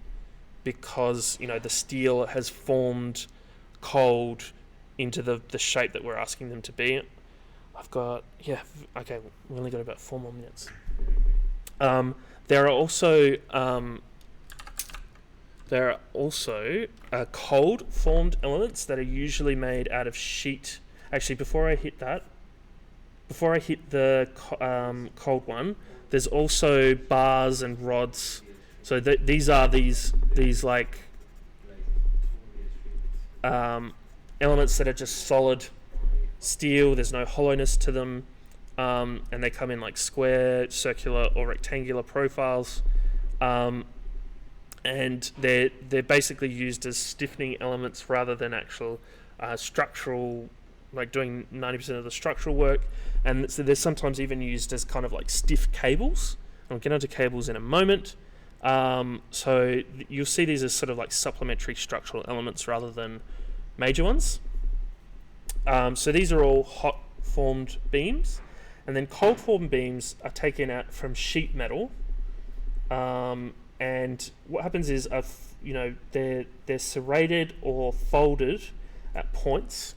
because the steel has formed cold into the shape that we're asking them to be. Okay, we've only got about 4 more minutes. There are also cold formed elements that are usually made out of sheet. Actually, before I hit the cold one, there's also bars and rods. So these are these like elements that are just solid steel. There's no hollowness to them, and they come in like square, circular, or rectangular profiles, and they're basically used as stiffening elements rather than actual structural like doing 90% of the structural work, and so they're sometimes even used as kind of like stiff cables. I'll get onto cables in a moment. So you'll see these as sort of like supplementary structural elements rather than major ones. So these are all hot formed beams, and then cold formed beams are taken out from sheet metal. And what happens is, they're serrated or folded at points,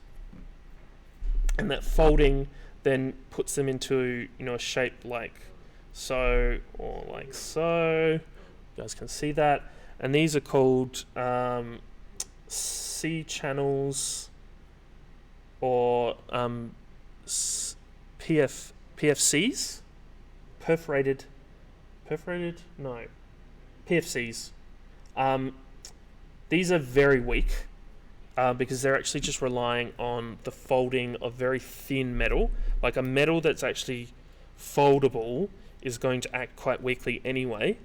and that folding then puts them into a shape like so or like so. You guys can see that, and these are called C channels or PFCs, perforated no PFCs. These are very weak because they're actually just relying on the folding of very thin metal. Like a metal that's actually foldable is going to act quite weakly anyway.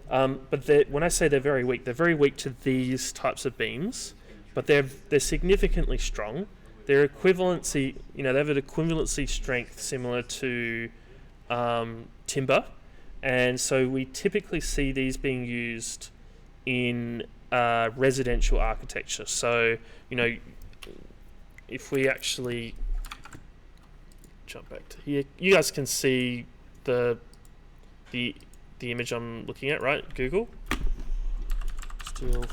But when I say they're very weak to these types of beams, but they're significantly strong. Their equivalency, they have an equivalency strength similar to timber, and so we typically see these being used in residential architecture. So, if we actually jump back to here, you guys can see the image I'm looking at, right? Google. Steel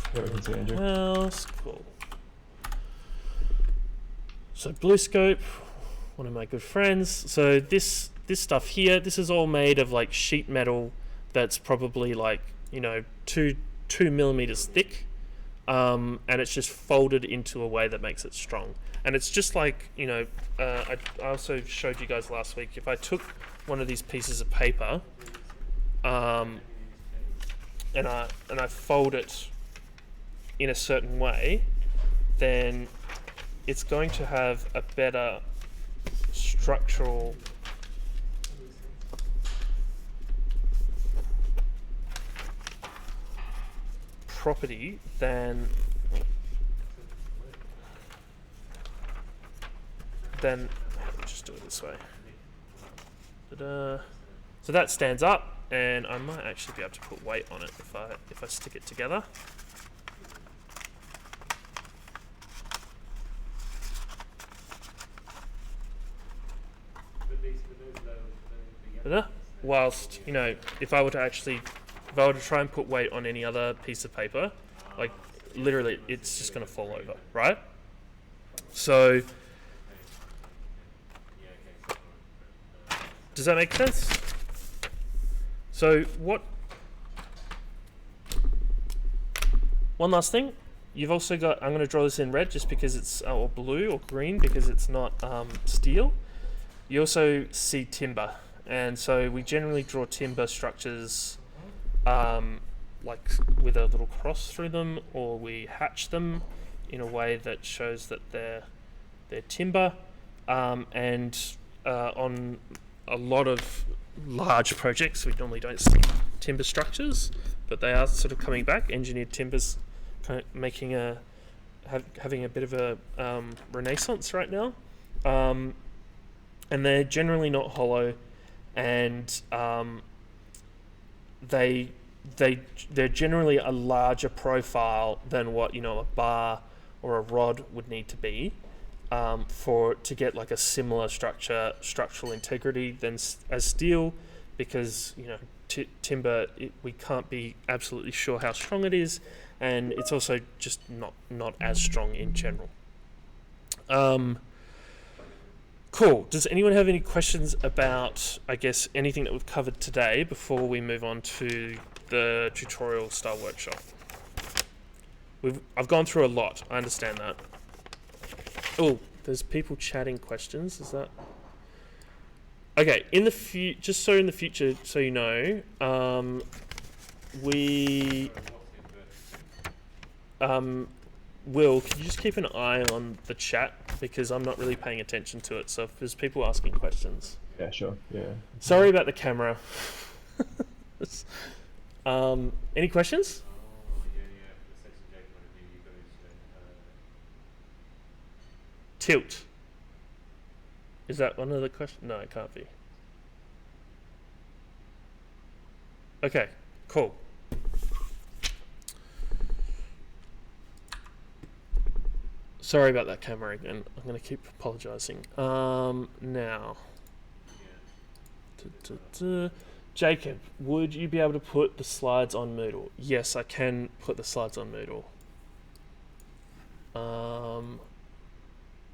house. Cool. So BlueScope, one of my good friends. So this stuff here, this is all made of like sheet metal that's probably like 2 millimeters thick, and it's just folded into a way that makes it strong. And it's just like I also showed you guys last week. If I took one of these pieces of paper, and I fold it in a certain way, then it's going to have a better structural property than just do it this way. Ta-da. So that stands up, and I might actually be able to put weight on it if I stick it together. Whilst if I were to try and put weight on any other piece of paper, like literally it's just going to fall over, right? So does that make sense? So one last thing, you've also got, I'm going to draw this in red just because it's, or blue or green because it's not steel. You also see timber, and so we generally draw timber structures like with a little cross through them, or we hatch them in a way that shows that they're timber, and on a lot of large projects we normally don't see timber structures, but they are sort of coming back. Engineered timbers kind of making having a bit of a renaissance right now, and they're generally not hollow, and they're generally a larger profile than what a bar or a rod would need to be to get like a similar structural integrity than as steel, because timber, we can't be absolutely sure how strong it is, and it's also just not as strong in general. Cool. Does anyone have any questions about, I guess, anything that we've covered today before we move on to the tutorial style workshop? I've gone through a lot. I understand that. Oh, there's people chatting questions. Is that okay? In the future, so you know, we Will, could you just keep an eye on the chat, because I'm not really paying attention to it. So if there's people asking questions. Yeah, sure. Yeah. Sorry about the camera. Any questions? Tilt. Is that one of the questions? No, it can't be. Okay, cool. Sorry about that camera again. I'm going to keep apologising. Now. Jacob, would you be able to put the slides on Moodle? Yes, I can put the slides on Moodle.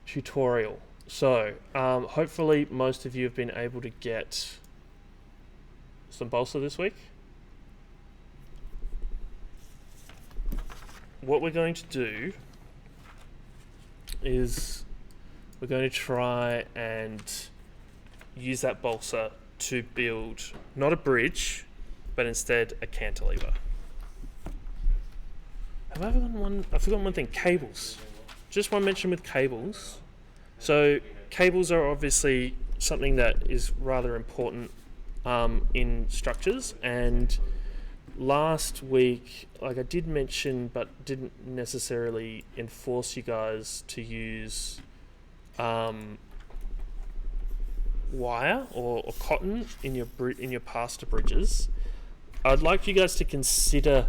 Tutorial. So, hopefully most of you have been able to get some balsa this week. What we're going to do is we're going to try and use that balsa to build not a bridge, but instead a cantilever. Have I forgotten one? I've forgotten one thing. Cables. Just one mention with cables. So cables are obviously something that is rather important in structures, and last week, like I did mention, but didn't necessarily enforce you guys to use wire or cotton in your pasta bridges. I'd like you guys to consider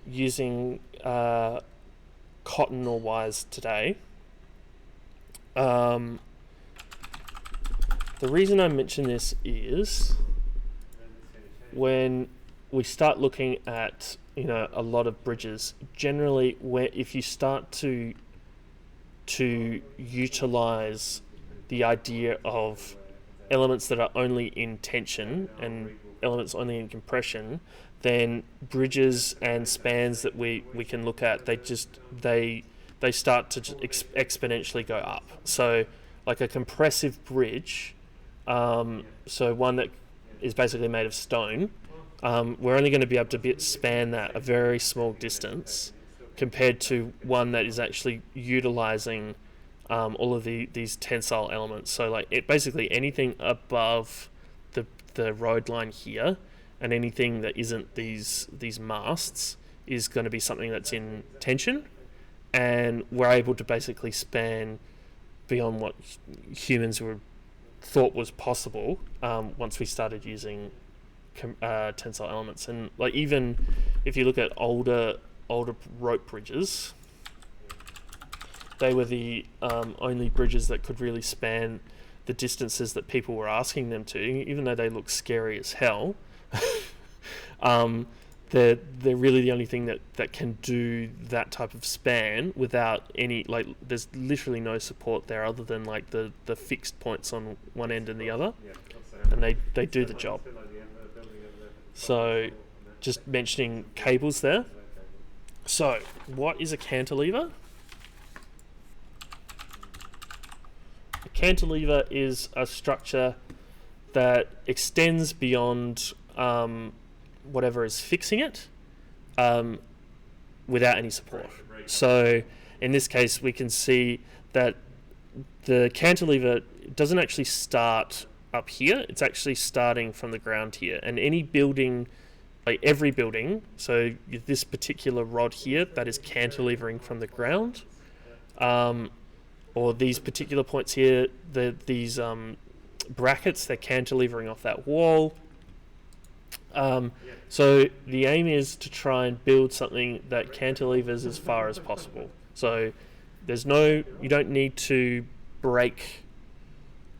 using cotton or wires today. The reason I mention this is when we start looking at a lot of bridges, generally where if you start to utilize the idea of elements that are only in tension and elements only in compression, then bridges and spans that we can look at, they start to exponentially go up. So like a compressive bridge, so one that is basically made of stone, we're only going to be able to span that a very small distance compared to one that is actually utilizing all of these tensile elements. So like basically anything above the road line here and anything that isn't these masts is going to be something that's in tension, and we're able to basically span beyond what humans thought was possible once we started using tensile elements. And like even if you look at older rope bridges, they were the only bridges that could really span the distances that people were asking them to, even though they look scary as hell. They're really the only thing that can do that type of span without any, like, there's literally no support there other than like the fixed points on one end and the other, and they do the job. So just mentioning cables there. So what is a cantilever? A cantilever is a structure that extends beyond whatever is fixing it without any support. So in this case, we can see that the cantilever doesn't actually start up here. It's actually starting from the ground here. And any building, like every building, so this particular rod here, that is cantilevering from the ground. Or these particular points here, these brackets, they're cantilevering off that wall. So the aim is to try and build something that cantilevers as far as possible. So you don't need to break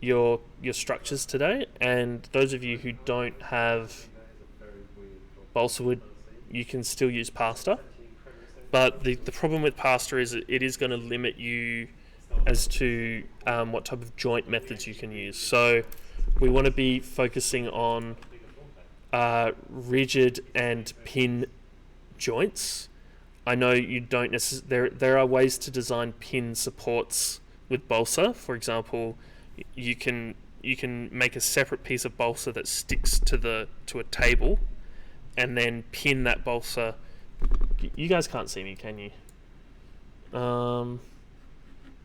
your structures today, and those of you who don't have balsa wood, you can still use pasta. But the problem with pasta is it is going to limit you as to what type of joint methods you can use. So we want to be focusing on rigid and pin joints. I know you don't necessarily. There are ways to design pin supports with balsa. For example, you can make a separate piece of balsa that sticks to a table, and then pin that balsa. You guys can't see me, can you?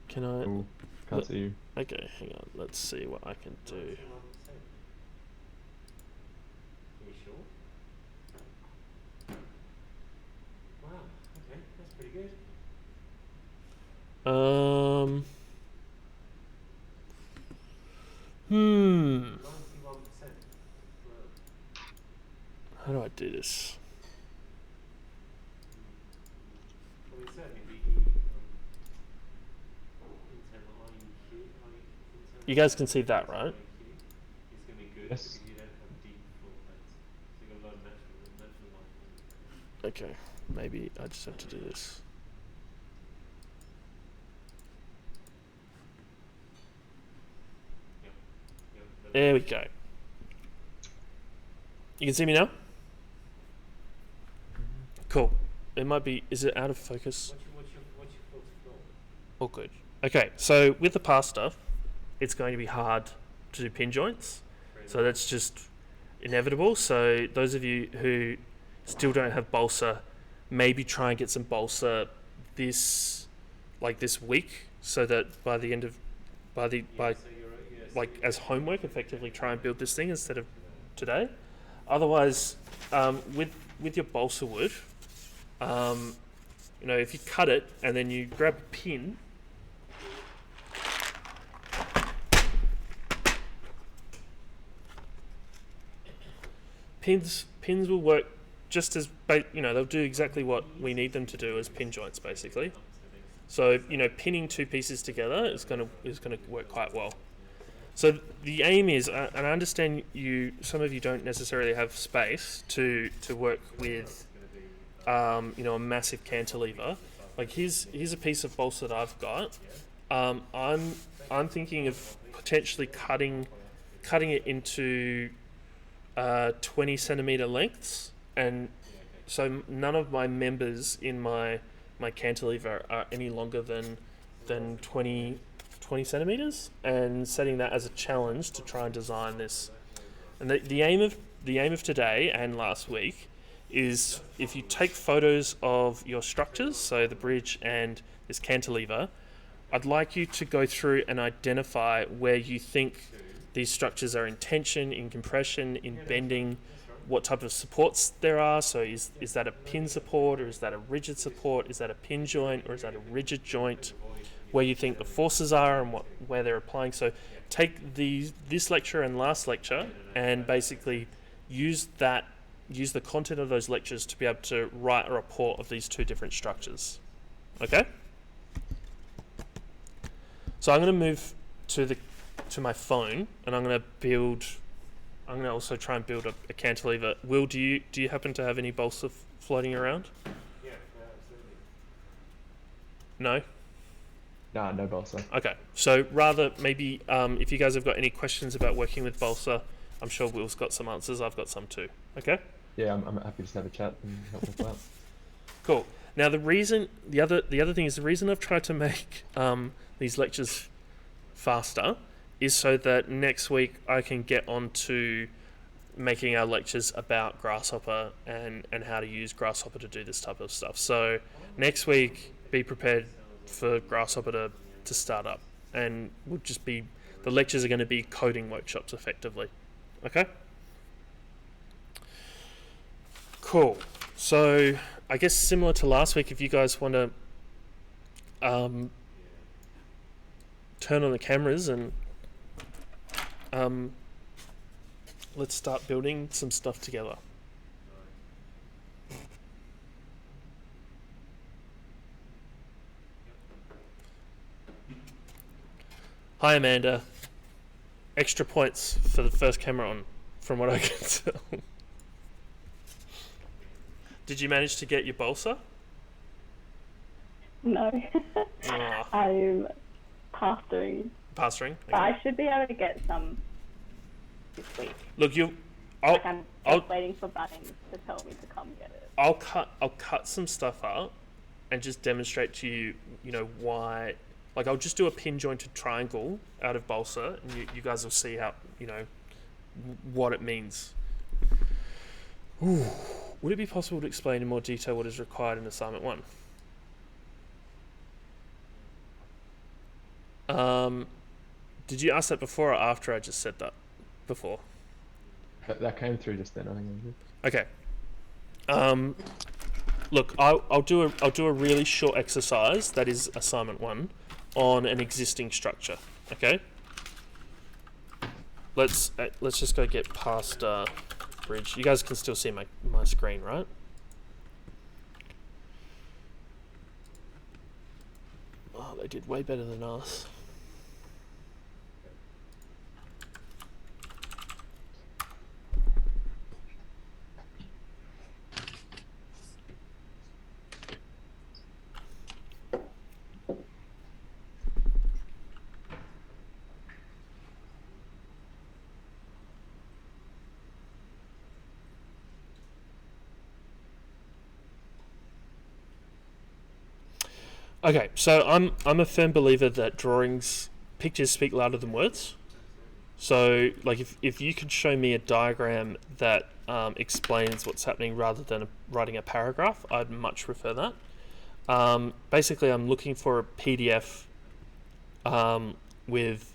Can I? Ooh, can't see you. Okay, hang on. Let's see what I can do. Are you sure? Wow, okay, that's pretty good. Hmm. 91%. Wow. How do I do this? I mean, certainly the internal IEQ, internal You guys can see that, right? IEQ is going to be good Yes. because you don't have deep floor plates. So you've got a lot of natural light. Okay, maybe I just have to do this. Yep. There we go. You can see me now? Cool. It might be, is it out of focus? What's your filter floor? All good. Okay, so with the pasta, it's going to be hard to do pin joints. So that's just inevitable. So those of you who still don't have balsa, maybe try and get some balsa this week, so that by the end of as homework, effectively try and build this thing instead of today. Otherwise, with your balsa wood, if you cut it and then you grab a pin. Pins will work just as they'll do exactly what we need them to do as pin joints, basically. So pinning two pieces together is going to work quite well. So the aim is, and I understand some of you don't necessarily have space to work with a massive cantilever. Like here's a piece of balsa that I've got. I'm thinking of potentially cutting it into 20 centimeter lengths, and so none of my members in my cantilever are any longer than 20 centimeters, and setting that as a challenge to try and design this. And the aim of today and last week is, if you take photos of your structures, so the bridge and this cantilever, I'd like you to go through and identify where you think these structures are in tension, in compression, in bending, what type of supports there are. So is that a pin support, or is that a rigid support? Is that a pin joint, or is that a rigid joint? Where you think the forces are and where they're applying. So take this lecture and last lecture and basically use the content of those lectures to be able to write a report of these two different structures. Okay? So I'm going to move to my phone, and I'm going to also try and build a cantilever. Will, do you happen to have any balsa floating around? Yeah, absolutely. No? Nah, no balsa. Okay, so rather maybe if you guys have got any questions about working with balsa, I'm sure Will's got some answers. I've got some too. Okay? Yeah, I'm happy to have a chat and help with that. Cool. Now the other thing is, the reason I've tried to make these lectures faster is so that next week I can get on to making our lectures about Grasshopper and how to use Grasshopper to do this type of stuff. So next week, be prepared for Grasshopper to start up, and the lectures are going to be coding workshops effectively. Okay? Cool. So I guess similar to last week, if you guys want to turn on the cameras and let's start building some stuff together. Hi Amanda. Extra points for the first camera on, from what I can tell. Did you manage to get your balsa? No. Ah, I'm pastoring. pastoring. But I should be able to get some this week. Look, Like I'm I'll- just waiting for Bunnings to tell me to come get it. I'll cut some stuff up and just demonstrate to you, why. Like, I'll just do a pin jointed triangle out of balsa, and you guys will see how, what it means. Ooh. Would it be possible to explain in more detail what is required in assignment 1? Did you ask that before or after I just said that? Before. That came through just then, I think. Okay. Look, I'll do a really short exercise that is assignment 1 on an existing structure. Okay. let's just go get past bridge. You guys can still see my screen, right? Oh, they did way better than us. Okay, so I'm a firm believer that pictures speak louder than words. So, like, if you could show me a diagram that explains what's happening rather than writing a paragraph, I'd much prefer that. Basically, I'm looking for a PDF with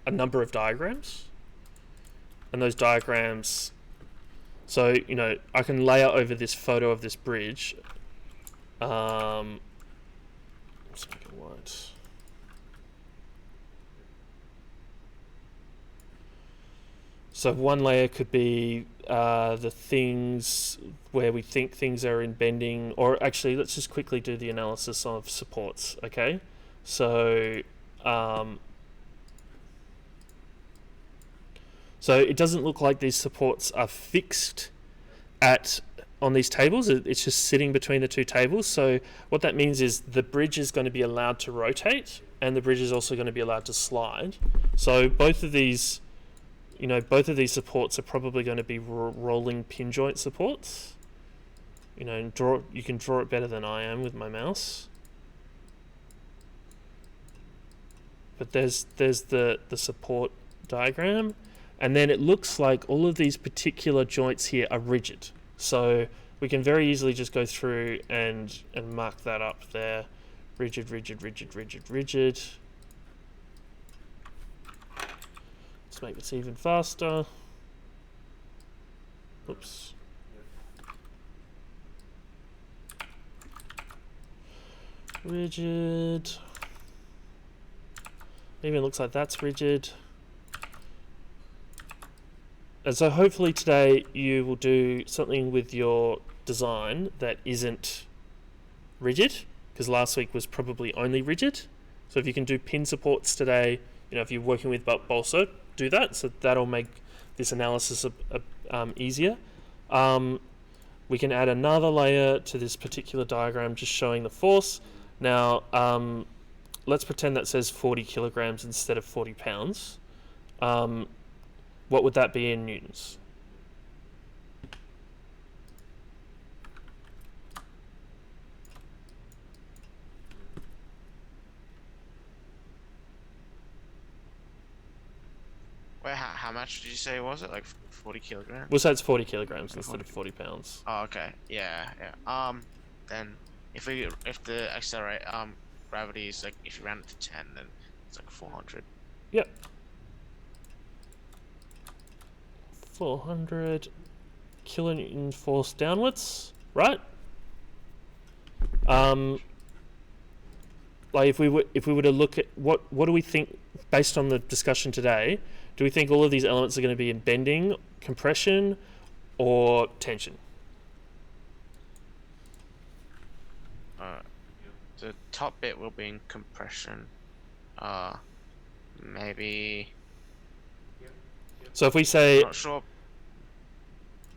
a number of diagrams, and those diagrams. So, I can layer over this photo of this bridge. Let's make it white. So one layer could be the things where we think things are in bending, or actually, let's just quickly do the analysis of supports. Okay, so it doesn't look like these supports are fixed on these tables. It's just sitting between the two tables. So what that means is the bridge is going to be allowed to rotate, and the bridge is also going to be allowed to slide. So both of these supports are probably going to be rolling pin joint supports. You can draw it better than I am with my mouse. But there's the support diagram, and then it looks like all of these particular joints here are rigid. So we can very easily just go through and mark that up there. Rigid, rigid, rigid, rigid, rigid. Let's make this even faster. Oops. Rigid. Even looks like that's rigid. And so hopefully today you will do something with your design that isn't rigid, because last week was probably only rigid. So if you can do pin supports today, if you're working with balsa, do that. So that'll make this analysis easier. We can add another layer to this particular diagram just showing the force. Now, let's pretend that says 40 kilograms instead of 40 pounds. What would that be in newtons? Wait, how much did you say was it? Like 40 kilograms? We'll say it's 40 kilograms instead of 40 pounds. Oh, okay. Yeah. Then if the gravity is like, if you round it to 10, then it's like 400. Yep. 400 kilonewton force downwards, right? Like if we were to look at what do we think based on the discussion today? Do we think all of these elements are going to be in bending, compression, or tension? The top bit will be in compression. Maybe. So if we say, Not sure.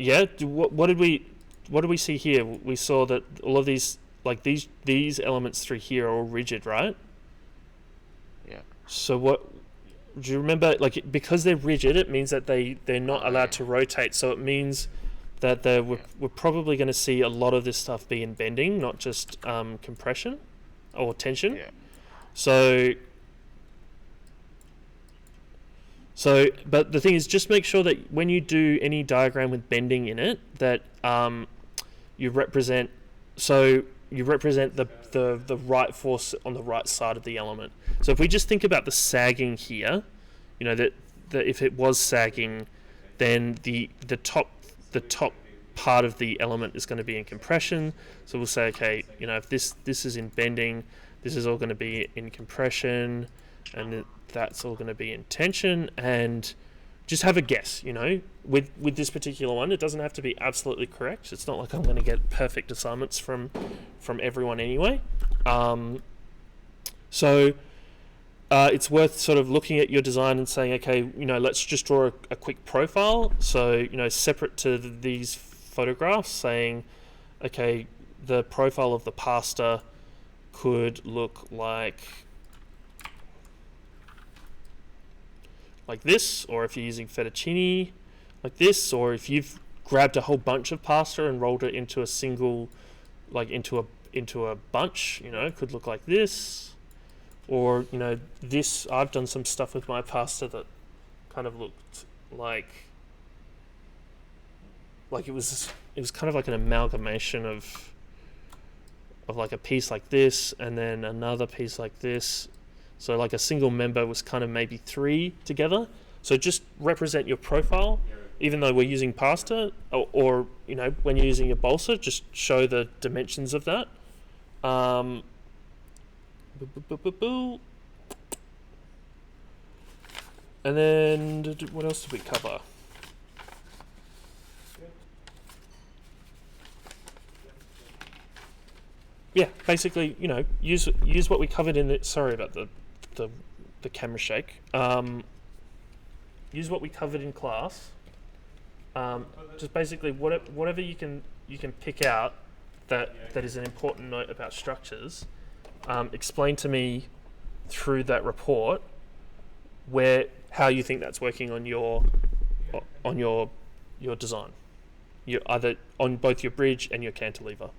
yeah, what did we see here? We saw that all of these, like these elements through here are all rigid, right? Yeah. So what do you remember? Like, because they're rigid, it means that they're not allowed to rotate. So it means that we're probably going to see a lot of this stuff be in bending, not just compression or tension. Yeah. So, but the thing is, just make sure that when you do any diagram with bending in it, that you represent the right force on the right side of the element. So if we just think about the sagging here, that if it was sagging, then the top part of the element is going to be in compression. So we'll say, okay, if this is in bending, this is all going to be in compression. and that's all going to be in tension, and just have a guess, you know. With this particular one, it doesn't have to be absolutely correct. It's not like I'm going to get perfect assignments from everyone anyway. So it's worth sort of looking at your design and saying, okay, you know, let's just draw a quick profile. So, you know, separate to these photographs, saying, okay, the profile of the pasta could look like this, or if you're using fettuccine, like this, or if you've grabbed a whole bunch of pasta and rolled it into a single, like into a bunch, you know, it could look like this. Or, you know, this, I've done some stuff with my pasta that kind of looked like it was kind of like an amalgamation of like a piece like this and then another piece like this. So like a single member was kind of maybe 3 together. So just represent your profile, even though we're using pasta, or you know, when you're using a balsa, just show the dimensions of that. And then what else did we cover? Yeah, basically, you know, use what we covered in the. Sorry about the camera shake. Use what we covered in class. Just basically whatever you can pick out that is an important note about structures. Explain to me through that report how you think that's working on your design. Either on both your bridge and your cantilever.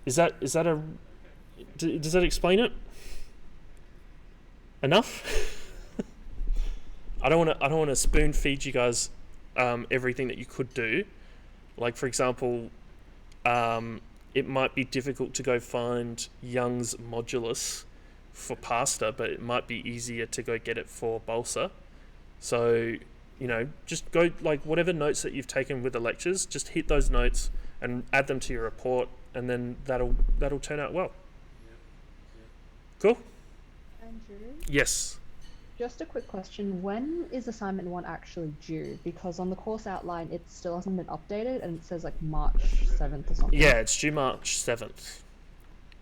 Does that explain it? Enough? I don't want to spoon feed you guys everything that you could do. Like, for example, it might be difficult to go find Young's modulus for pasta, but it might be easier to go get it for balsa. So, you know, just go, like, whatever notes that you've taken with the lectures, just hit those notes and add them to your report, and then that'll turn out well. Cool? Andrew? Yes. Just a quick question. When is assignment 1 actually due? Because on the course outline, it still hasn't been updated, and it says like March 7th or something. Yeah, it's due March 7th.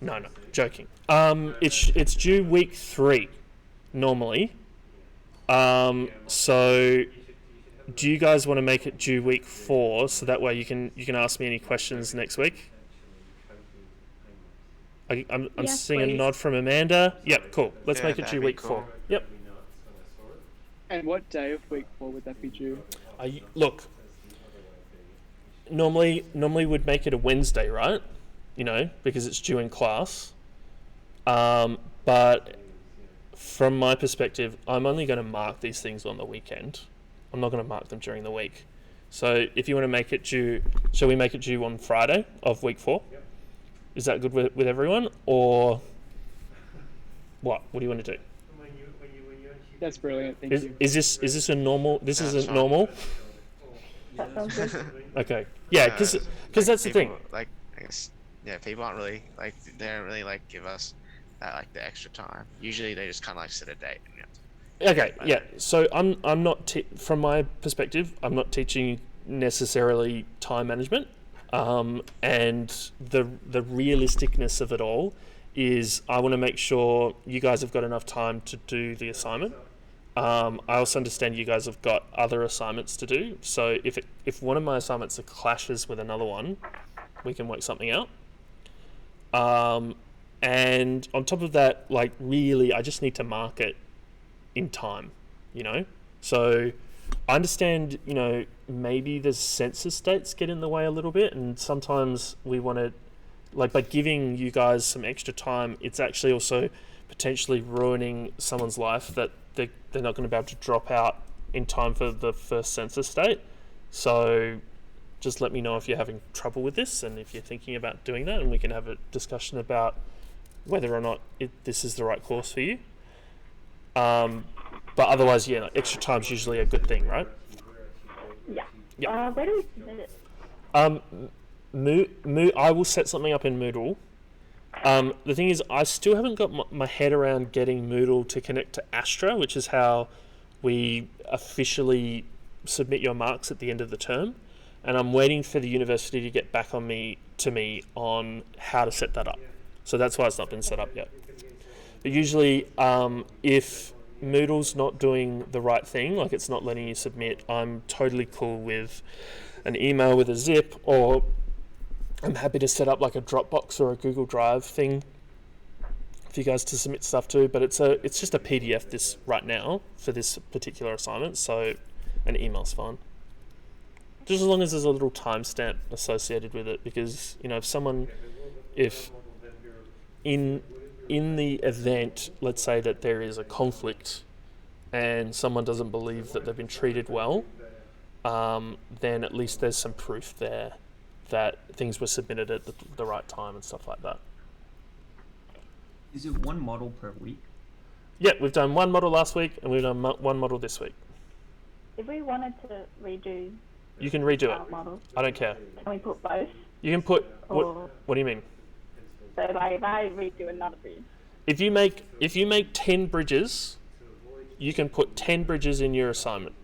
No, joking. It's due week 3, normally. So do you guys want to make it due week 4, so that way you can ask me any questions next week? I'm Yes, seeing please. a nod from Amanda. Yep, cool. Let's make it that'd due be week cool. 4. Yep. And what day of week 4 would that be due? Look, normally we'd make it a Wednesday, right? You know, because it's due in class. But from my perspective, I'm only going to mark these things on the weekend. I'm not going to mark them during the week. So if you want to make it due, shall we make it due on Friday of week 4? Yep. Is that good with everyone? Or what? What do you want to do? That's brilliant. Thank you. Is this a normal? This Yeah, isn't that's normal. That sounds good. Okay. Yeah, because that's the thing. People, like, I guess, yeah, people aren't really like, they don't really like give us that, like, the extra time. Usually they just kind of like set a date. And, Okay, yeah. So I'm not from my perspective, I'm not teaching necessarily time management, and the realisticness of it all is I want to make sure you guys have got enough time to do the assignment. I also understand you guys have got other assignments to do. So if one of my assignments clashes with another one, we can work something out. And on top of that, like, really, I just need to mark it in time, you know? So I understand, you know, maybe the census dates get in the way a little bit, and sometimes we want to, like, by giving you guys some extra time, it's actually also potentially ruining someone's life that they're not going to be able to drop out in time for the first census date. So just let me know if you're having trouble with this and if you're thinking about doing that, and we can have a discussion about whether or not this is the right course for you. But otherwise, yeah, like, extra time's usually a good thing, right? Yeah. Yeah. Where do we submit it? I will set something up in Moodle, The thing is, I still haven't got my head around getting Moodle to connect to Astra, which is how we officially submit your marks at the end of the term. And I'm waiting for the university to get back to me on how to set that up. So that's why it's not been set up yet. But usually, if Moodle's not doing the right thing, like it's not letting you submit, I'm totally cool with an email with a zip, or I'm happy to set up like a Dropbox or a Google Drive thing for you guys to submit stuff to. But it's just a PDF this right now for this particular assignment, so an email's fine. Just as long as there's a little timestamp associated with it, because if in the event, let's say that there is a conflict and someone doesn't believe that they've been treated well, then at least there's some proof there that things were submitted at the right time and stuff like that. Is it one model per week? Yeah, we've done one model last week and we've done one model this week. If we wanted to redo You can redo our it. models, I don't care. can we put both? You can put Or, what do you mean? so like if I redo another bridge, If you make 10 bridges, you can put 10 bridges in your assignment.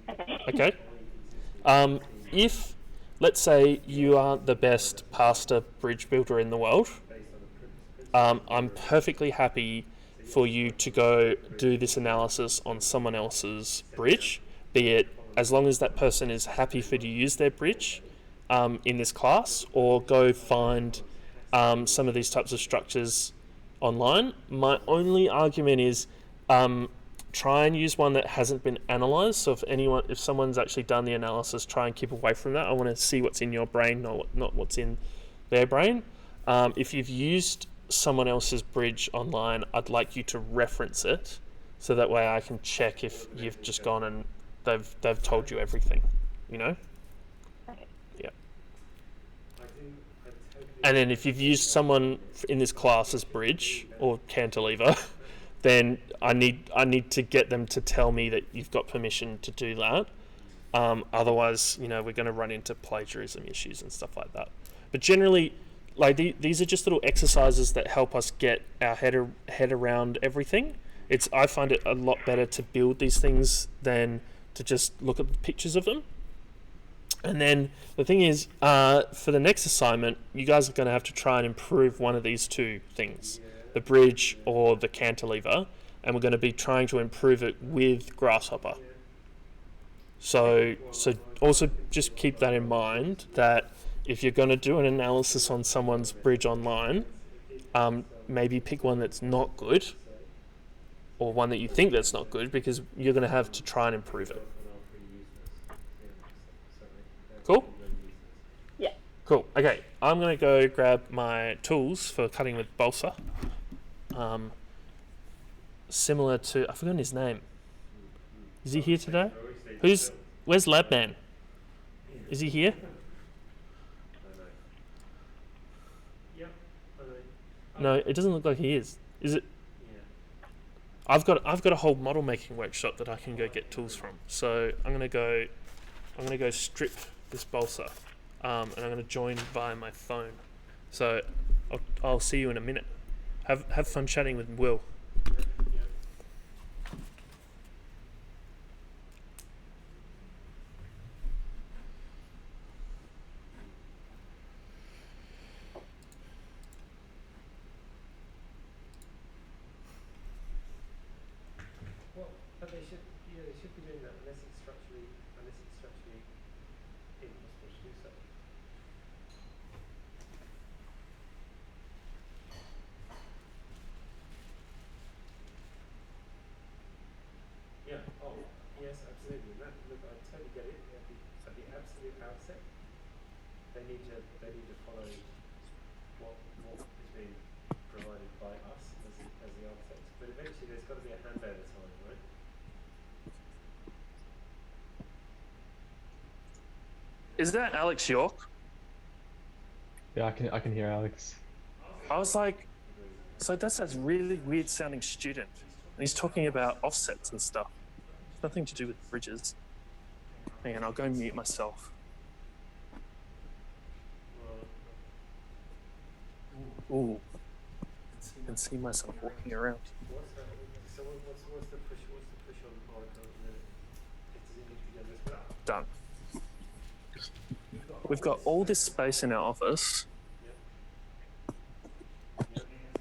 okay. Okay? If, let's say, you aren't the best pasta bridge builder in the world, I'm perfectly happy for you to go do this analysis on someone else's bridge, be it as long as that person is happy for you to use their bridge in this class, or go find some of these types of structures online. My only argument is try and use one that hasn't been analysed. So if someone's actually done the analysis, try and keep away from that. I want to see what's in your brain, not what's in their brain. If you've used someone else's bridge online, I'd like you to reference it, so that way I can check if you've just gone and they've told you everything, you know? Okay. Yeah. And then if you've used someone in this class's bridge or cantilever, then I need to get them to tell me that you've got permission to do that. Otherwise, we're going to run into plagiarism issues and stuff like that. But generally, like these are just little exercises that help us get our head around everything. I find it a lot better to build these things than to just look at the pictures of them. And then the thing is, for the next assignment, you guys are going to have to try and improve one of these two things, the bridge or the cantilever, and we're going to be trying to improve it with Grasshopper. So also just keep that in mind, that if you're going to do an analysis on someone's bridge online, maybe pick one that's not good, or one that you think that's not good, because you're going to have to try and improve it. Cool? Yeah. Cool. Okay, I'm going to go grab my tools for cutting with balsa. Similar to, I've forgotten his name. Is he here today? Where's Labman? Is he here? No, it doesn't look like he is. Is it? I've got a whole model making workshop that I can go get tools from. So I'm gonna go strip this balsa, and I'm gonna join via my phone. So I'll see you in a minute. Have fun chatting with Will. But they should be doing that unless it's structurally impossible to do so. Yeah. Oh, yes, absolutely. And look, I totally get it. At the absolute outset, they need to follow what is being provided by us as the architects. But eventually, there's got to be a handover time, right? Is that Alex York? Yeah, I can hear Alex. I was like, so that's a really weird sounding student. And he's talking about offsets and stuff. Nothing to do with bridges. Hang on, I'll go mute myself. Ooh. can see myself walking around. What's that? So what's the push on Oracle at the minute? Does it need to get this back? Done. We've got all this space in our office,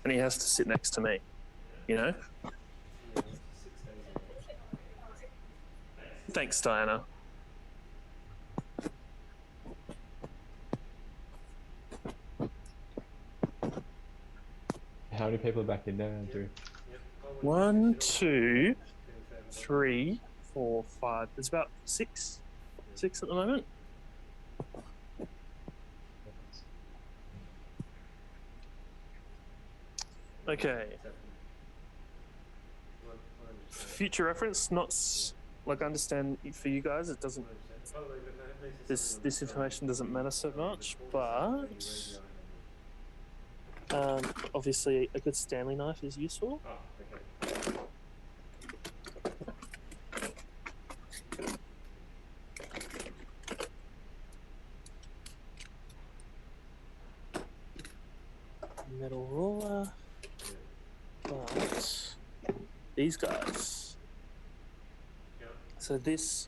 and he has to sit next to me, you know? Yeah, 6 days a week. Thanks, Diana. How many people are back in there, Andrew? 1, 2, 3, 4, 5. There's about 6 at the moment. Okay. Future reference, not like I understand for you guys, it doesn't. This information doesn't matter so much, but obviously a good Stanley knife is useful. Metal ruler, but these guys. So this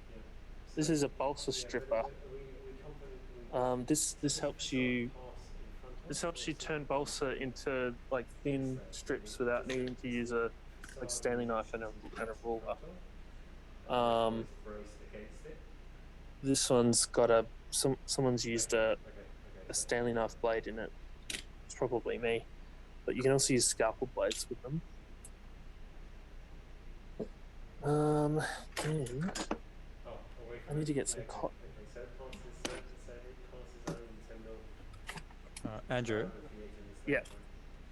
is a balsa stripper. This helps you. This helps you turn balsa into like thin strips without needing to use a like Stanley knife and a ruler. This one's got someone's used a Stanley knife blade in it. It's probably me, but you can also use scalpel blades with them. Then I need to get some cotton. Andrew? Yeah.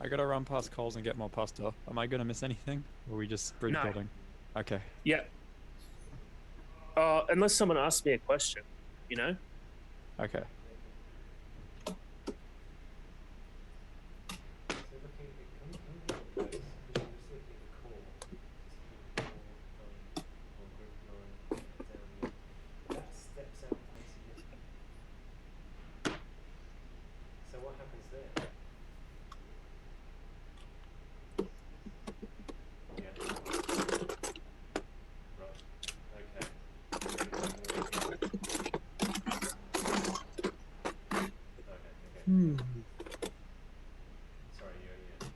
I gotta run past Coles and get more pasta. Am I gonna miss anything? Or are we just bridge No. building? Okay. Yeah. Unless someone asks me a question, you know? Okay. So what happens there? Sorry, yeah.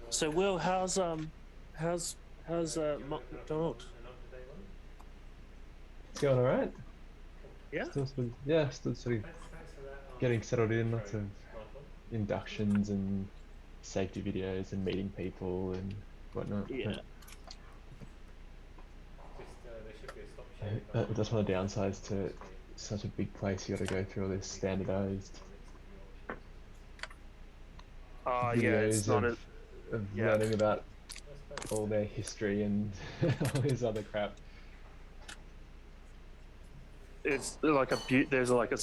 So Will, how's McDonald? It's going alright. Yeah. Still sort of getting settled in. Lots of inductions and safety videos and meeting people and whatnot. Yeah. That's one of the downsides to such a big place. You got to go through all this standardized it's videos not of learning about all their history and all this other crap. It's like there's like a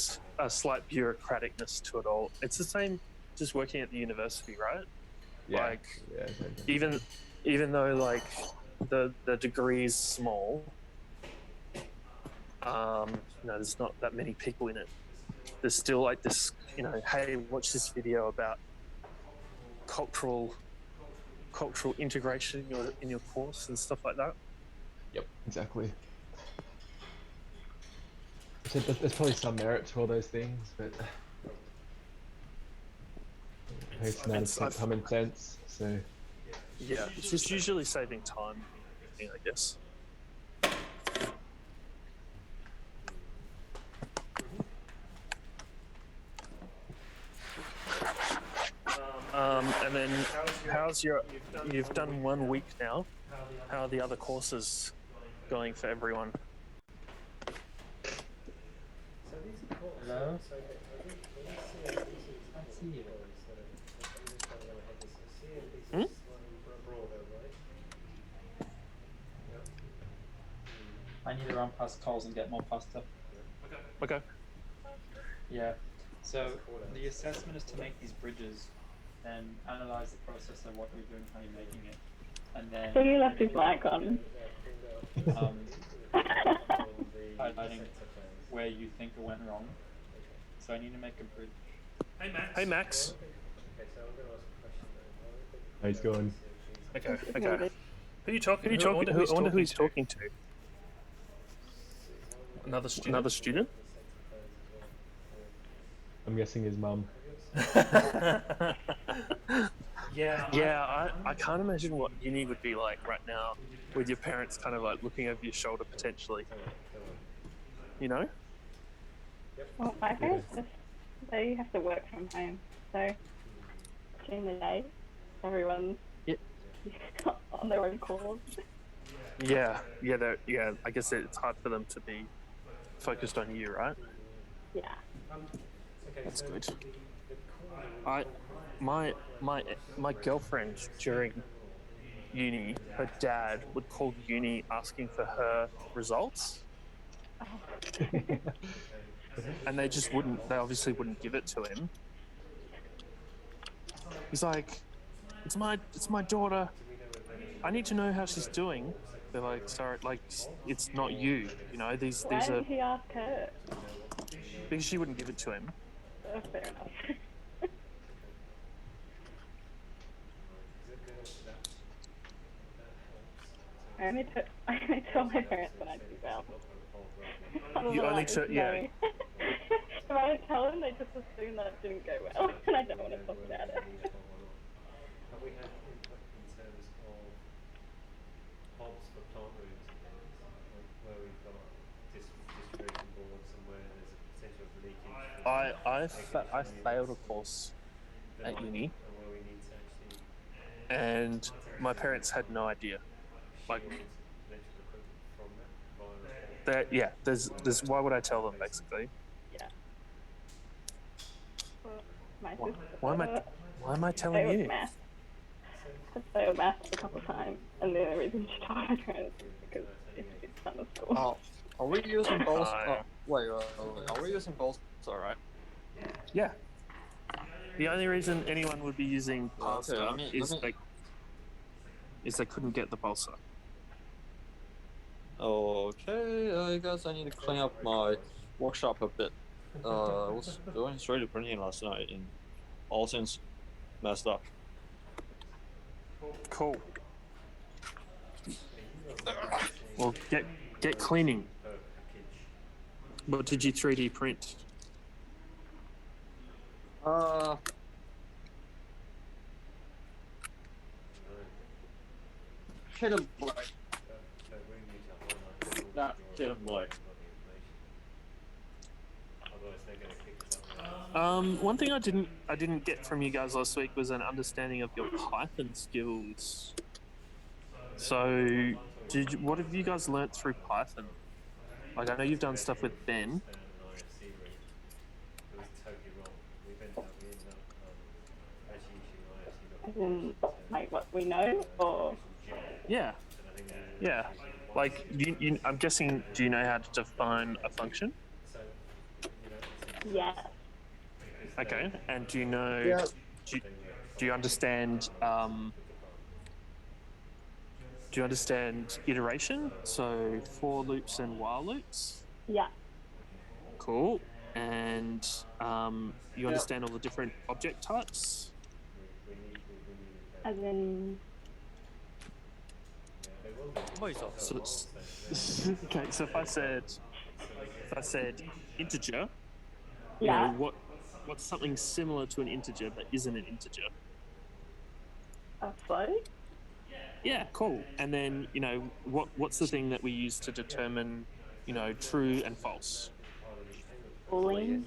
slight bureaucraticness to it all. It's the same just working at the university, right? Yeah. Like Yeah, exactly. even though like the degree is small, there's not that many people in it. There's still like this, hey, watch this video about cultural integration in your course and stuff like that. Yep, exactly. So there's probably some merit to all those things, but it's not common sense. So yeah, it's just usually saving time, I guess. And then you've done 1 week now. How are the other courses going for everyone? Hello? I need to run past Coles and get more pasta. Okay. Yeah. So the assessment is to make these bridges and analyze the process of what you're doing, how you're making it. and then So you left his mic on. um, highlighting where you think it went wrong. So I need to make a bridge. Hey Max. How's it going? Okay. Who are you talking? I wonder who he's talking to. Another student. I'm guessing his mum. Yeah, I can't imagine what uni would be like right now, with your parents kind of like looking over your shoulder potentially. You know? Well, my parents they have to work from home, so during the day, everyone's on their own calls. Yeah. I guess it's hard for them to be focused on you, right? Yeah. That's good. My girlfriend during uni, her dad would call uni asking for her results, and they obviously wouldn't give it to him. He's like, it's my daughter. I need to know how she's doing. They're like, sorry, like it's not you. You know, these Why are did he ask her? because she wouldn't give it to him. Fair enough. I only told my parents when I do well. You only took, yeah. If I don't tell them, they just assume that it didn't go well, and I don't want to talk about it. Have we had input in terms of hobs for plant rooms and things, like where we've got distribution boards and where there's a potential of leakage? I failed a course at uni, where we need to actually and my parents had no idea. Like shield electrical equipment from that via there's why would I tell them basically? Yeah. Well, my sister Why am I telling you? Math. I failed math a couple of times, and the only reason she told my parents is because it's summer school. Oh, are we using both? Wait, are we using both? Alright. Yeah. The only reason anyone would be using pasta is they couldn't get the balsa. Okay, I guess I need to clean up my workshop a bit. I was doing 3D printing last night and all things messed up. Cool. Well, get cleaning. What did you 3D print? Hidden Blade. Not Hidden Blade. One thing I didn't get from you guys last week was an understanding of your Python skills. So, what have you guys learnt through Python? Like, I know you've done stuff with Ben. As in, like, what we know, or? Yeah. Like, I'm guessing, do you know how to define a function? Yeah. Okay, and do you know? Yeah. Do you understand? Do you understand iteration? So for loops and while loops. Yeah. Cool. And you understand all the different object types? As in. So, okay, so if I said integer, Yeah. you know, what's something similar to an integer but isn't an integer? A float? Yeah, cool. And then, you know, what's the thing that we use to determine, you know, true and false? Boolean?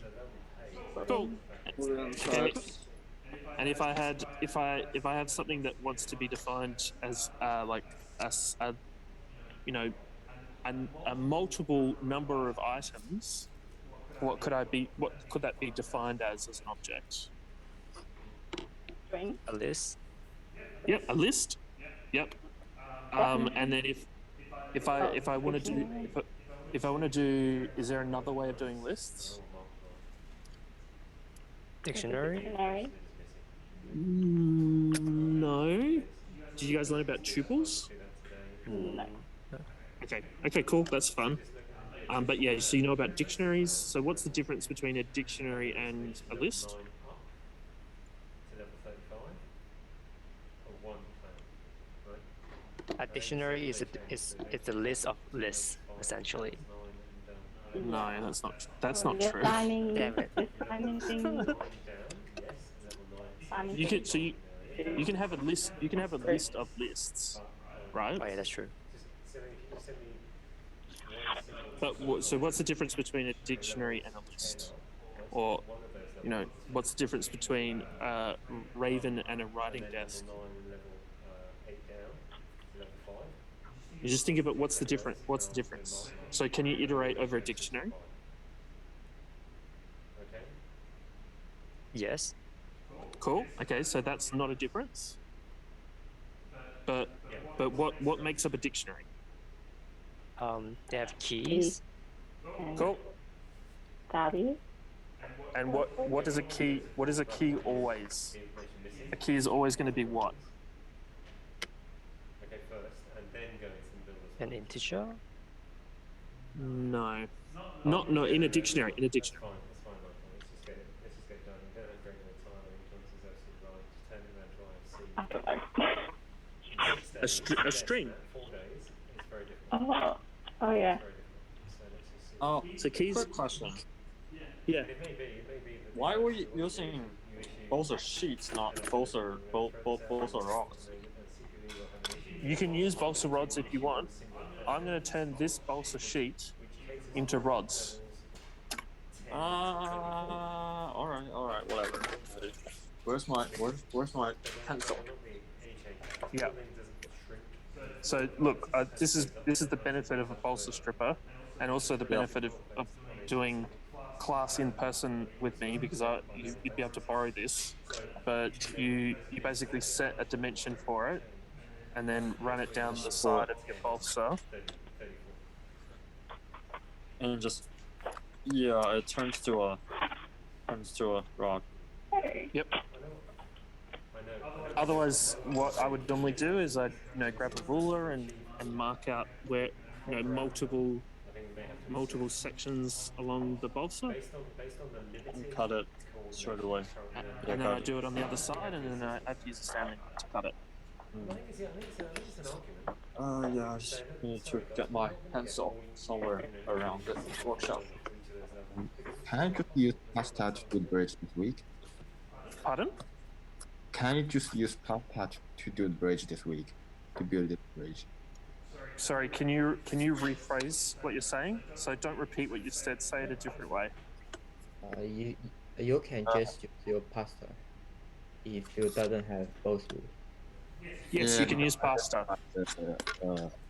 Cool. And if I have something that wants to be defined as like a you know, a multiple number of items, what could that be defined as an object? String? A list. Yep, a list. Yep. And then if I want to do, is there another way of doing lists? Dictionary? No. did you guys learn about tuples? No. Okay. Okay. Cool. That's fun. But yeah, so you know about dictionaries. So what's the difference between a dictionary and a list? To level 35 or one plan, right? A dictionary is it's a list of lists essentially. No, that's not You're true. Damn it. You're signing things. Signing You can things. so you can have a list. You can have a list of lists, right? Oh yeah, that's true. But so what's the difference between a dictionary and a list? Or, you know, what's the difference between a raven and a writing desk? You just think of it. What's the difference? What's the difference? So can you iterate over a dictionary? Yes. Cool. Okay, so that's not a difference. But what makes up a dictionary? They have keys. Cool. Daddy. And what is a key? What is a key always? A key is always going to be what? Okay, first, and then go into the middle of An integer. No. Not no in a dictionary. In a dictionary. Fine, that's fine, Michael. Let's just get done. You don't have great no time. John's is absolutely right. Just turn it around, drive, see. A string. 4 days is very different. Oh. Oh yeah. Very different. So let's just see. Oh, So keys. quick question. Yeah. It may be that Why were you using both are sheets, not both are rocks? You can use balsa rods if you want. I'm going to turn this balsa sheet into rods. All right, whatever. Where's my pencil? Yeah. So look, this is the benefit of a balsa stripper, and also the benefit of doing class in person with me, because you'd be able to borrow this, but you basically set a dimension for it, and then run it down the side of your balsa. And just it turns to a rock. Yep. Otherwise, what I would normally do is I'd grab a ruler and mark out where multiple sections along the balsa, And cut it straight away. and then I do it on the other side, and then I have to use a Stanley knife to cut it. Yeah, I just need to get my pencil somewhere around the workshop. Can I just use pasta to do the bridge this week? Pardon? Can you just use pasta to do the bridge this week, to build the bridge? Sorry, can you rephrase what you're saying? So don't repeat what you said. Say it a different way. You can just use your pasta if you doesn't have both rules. Yes, you can use pasta.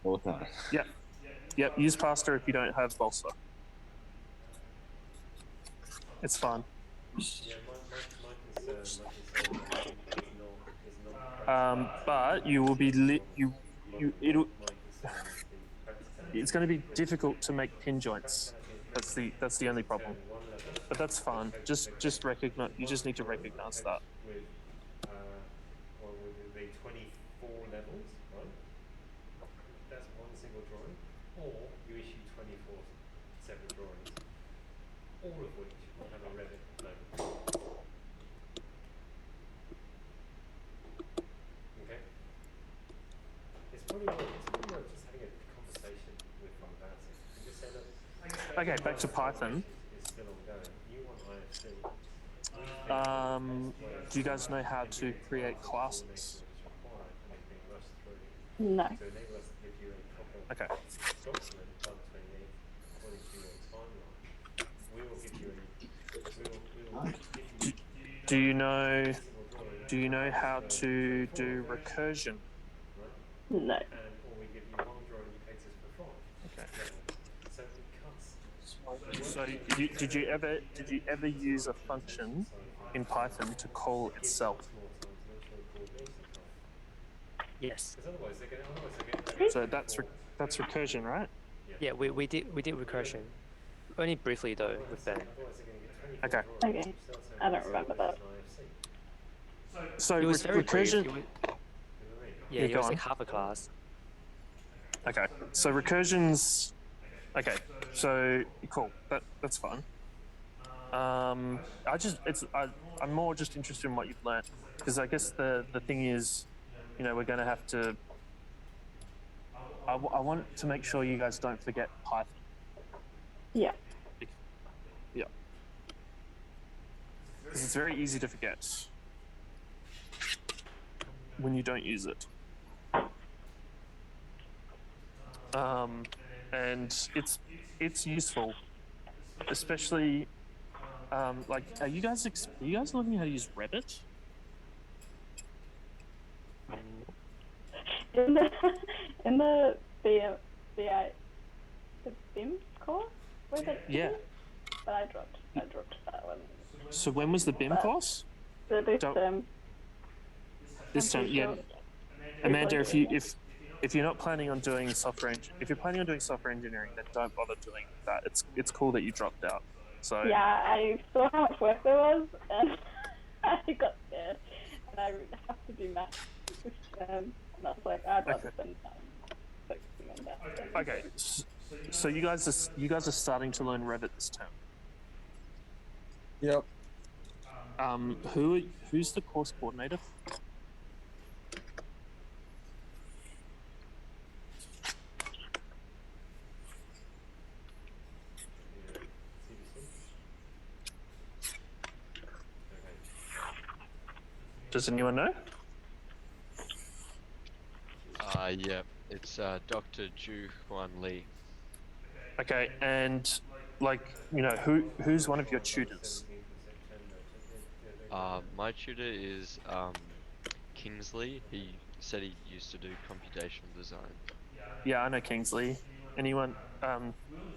Both are. Yep. Use pasta if you don't have balsa. It's fine. But you will be it's going to be difficult to make pin joints. That's the only problem. But that's fine. Just recognize. You just need to recognize that. With the 24 levels, right? That's one single drawing, or you issue 24 separate drawings, all of which will have a Revit logo. Okay. It's probably worth just having a conversation with them about it. And just say, look, Okay, back to Python. is still ongoing. You want IFC. Do you guys know how to create classes? No. Okay. Do you know how to do recursion? No. Okay. So did you ever use a function in Python to call itself? Yes. So that's recursion, right? Yeah, we did recursion. Only briefly though with Ben. Okay. Okay. I don't remember that. So It was very brief. recursion. Yeah, Yeah, it go was on. like half a class. Okay, so recursions. Okay, so cool. That's fine. I'm more just interested in what you've learned, because I guess the thing is, we're going to have to. I want to make sure you guys don't forget Python. Yeah. Yeah. Because it's very easy to forget when you don't use it. And it's useful, especially like are you guys learning how to use Revit? In the BIM course, was it? Yeah. But I dropped that one. So when was the BIM But course? this term. This I'm term, pretty yeah. sure Amanda, people are doing it. if you're not planning on doing if you're planning on doing software engineering, then don't bother doing that. It's cool that you dropped out. So Yeah, I saw how much work there was, and I got scared. And I have to do math this term, and I was like, I'd rather spend time focusing on that. okay, so you guys are starting to learn Revit this term. Yep. Who's the course coordinator? Does anyone know? Yeah, it's Dr. Ju Huan Lee. Okay, and who's one of your tutors? My tutor is Kingsley. He said he used to do computational design. Yeah, I know Kingsley. Anyone?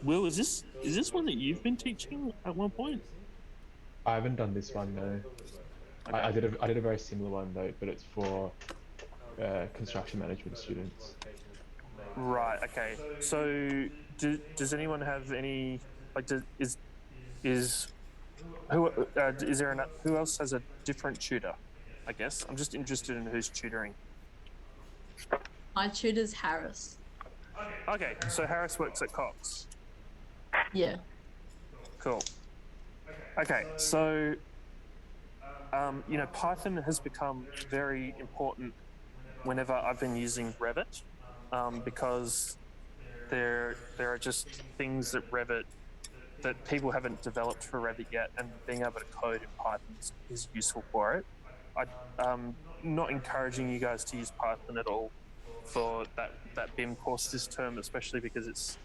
Will, is this one that you've been teaching at one point? I haven't done this one, no. Okay. I did a very similar one though, but it's for construction management students. Right. Okay. So, does anyone have any who else has a different tutor? I guess I'm just interested in who's tutoring. My tutor's Harris. Okay, so Harris works at Cox. Yeah. Cool. Okay, so Python has become very important whenever I've been using Revit, because there are just things that people haven't developed for Revit yet, and being able to code in Python is useful for it. I'm not encouraging you guys to use Python at all for that BIM course this term, especially because it's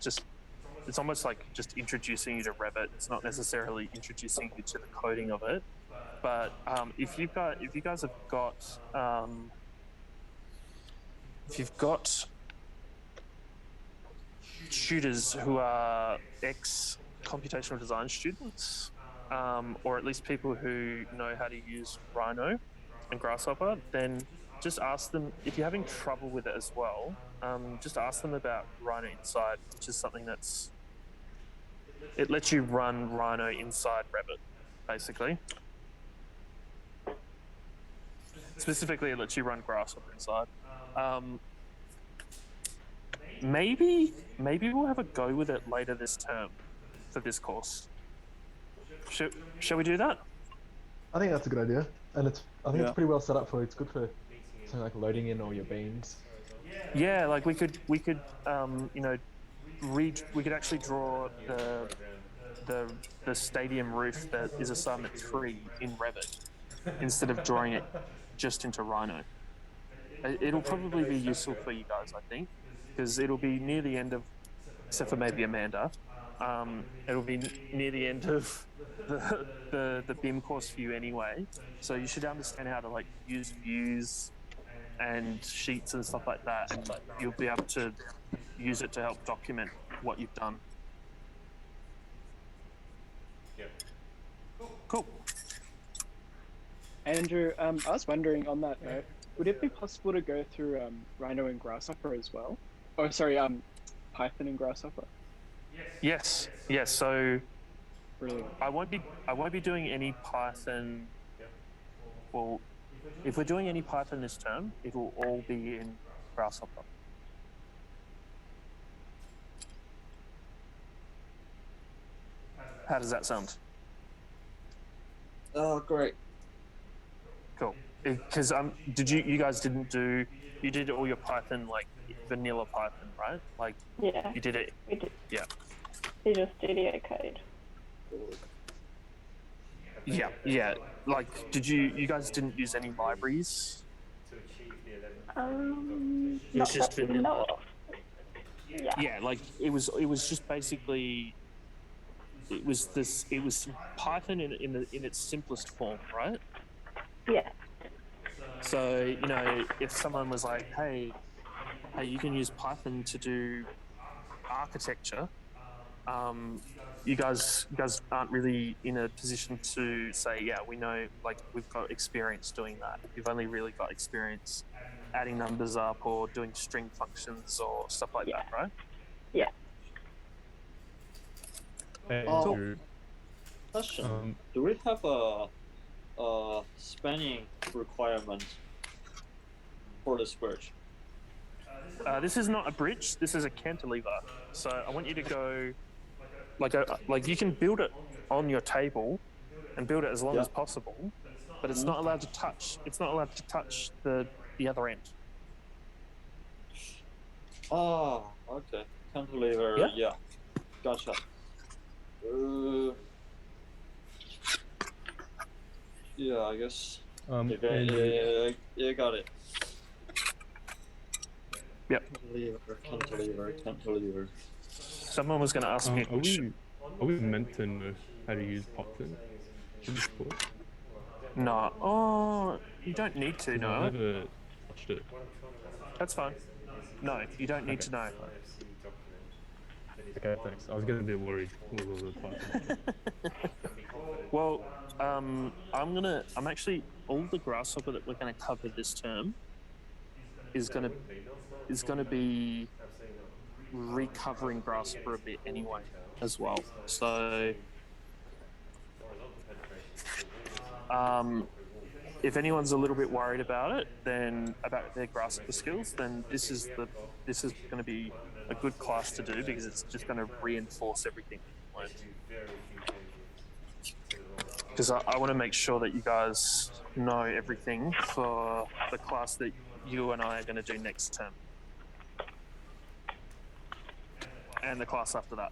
almost like just introducing you to Revit. It's not necessarily introducing you to the coding of it. But if you guys have got tutors who are ex-computational design students, or at least people who know how to use Rhino and Grasshopper, then just ask them, if you're having trouble with it as well, just ask them about Rhino Inside, which is something it lets you run Rhino inside Revit, basically. Specifically, it lets you run Grasshopper inside. Maybe we'll have a go with it later this term for this course. Shall we do that? I think that's a good idea, and I think it's pretty well set up for. It's good for something like loading in all your beams. Yeah, like we could we could actually draw the stadium roof that is assignment 3 in Revit instead of drawing it just into Rhino. It'll probably be useful for you guys, I think, because it'll be near the end of, except for maybe Amanda, it'll be near the end of the BIM course for you anyway. So you should understand how to use views and sheets and stuff like that, and you'll be able to use it to help document what you've done. Yeah. Cool. Andrew, I was wondering on that note, would it be possible to go through Rhino and Grasshopper as well? Oh, sorry, Python and Grasshopper. Yes. So brilliant. I won't be doing any Python. Well, If we're doing any Python this term, it will all be in Grasshopper. How does that sound? Oh, great. Cool. Because you guys didn't do, you did all your Python like vanilla Python, right? Like Yeah. you did it. We did. Yeah. Visual Studio Code. Yeah, yeah. Like, you guys didn't use any libraries? To achieve the 11. Not just that we vanilla. know of. Yeah. Yeah, like it was just basically, it was Python in its simplest form, right? Yeah. So, you know, if someone was like, hey, you can use Python to do architecture, you guys aren't really in a position to say, yeah, we know, like, we've got experience doing that. You've only really got experience adding numbers up or doing string functions or stuff like that, right? Yeah. Andrew, question. Do we have a spanning requirement for this bridge? This is not a bridge. This is a cantilever. So I want you to go, like you can build it on your table, and build it as long as possible, but it's not allowed to touch. It's not allowed to touch the other end. Oh, okay. Cantilever. Yeah. Gotcha. Yeah, I guess. Yeah, got it. Yep. Cantilever. Someone was going to ask me a question. Are we meant to know how to use Python in this course? No. Oh, you don't need to know. I've never touched it. That's fine. No, you don't need to know. Okay, thanks. I was getting a bit worried with all the Python. Well, I'm actually, all the Grasshopper that we're going to cover this term is going to be recovering Grasshopper a bit anyway as well. So if anyone's a little bit worried about it, then about their Grasshopper skills, then this is going to be a good class to do, because it's just going to reinforce everything you learned. Because I want to make sure that you guys know everything for the class that you and I are going to do next term. And the class after that.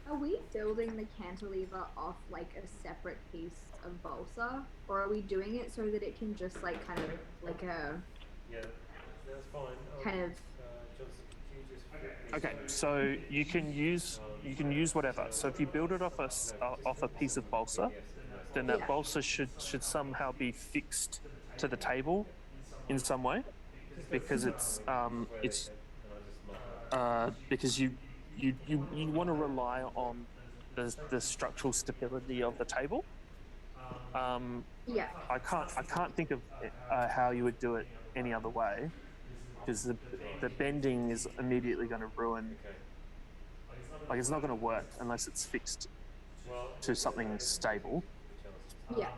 Are we building the cantilever off like a separate piece of balsa, or are we doing it so that it can just like kind of like a that's fine. kind of Johnson, could you just flip me Okay, through? so you can use whatever. So if you build it off a piece of balsa, then that balsa should somehow be fixed to the table in some way, because because you want to rely on the structural stability of the table. yeah. I can't think of how you would do it any other way, because the bending is immediately going to ruin. Like, it's not going to work unless it's fixed to something stable. Yeah.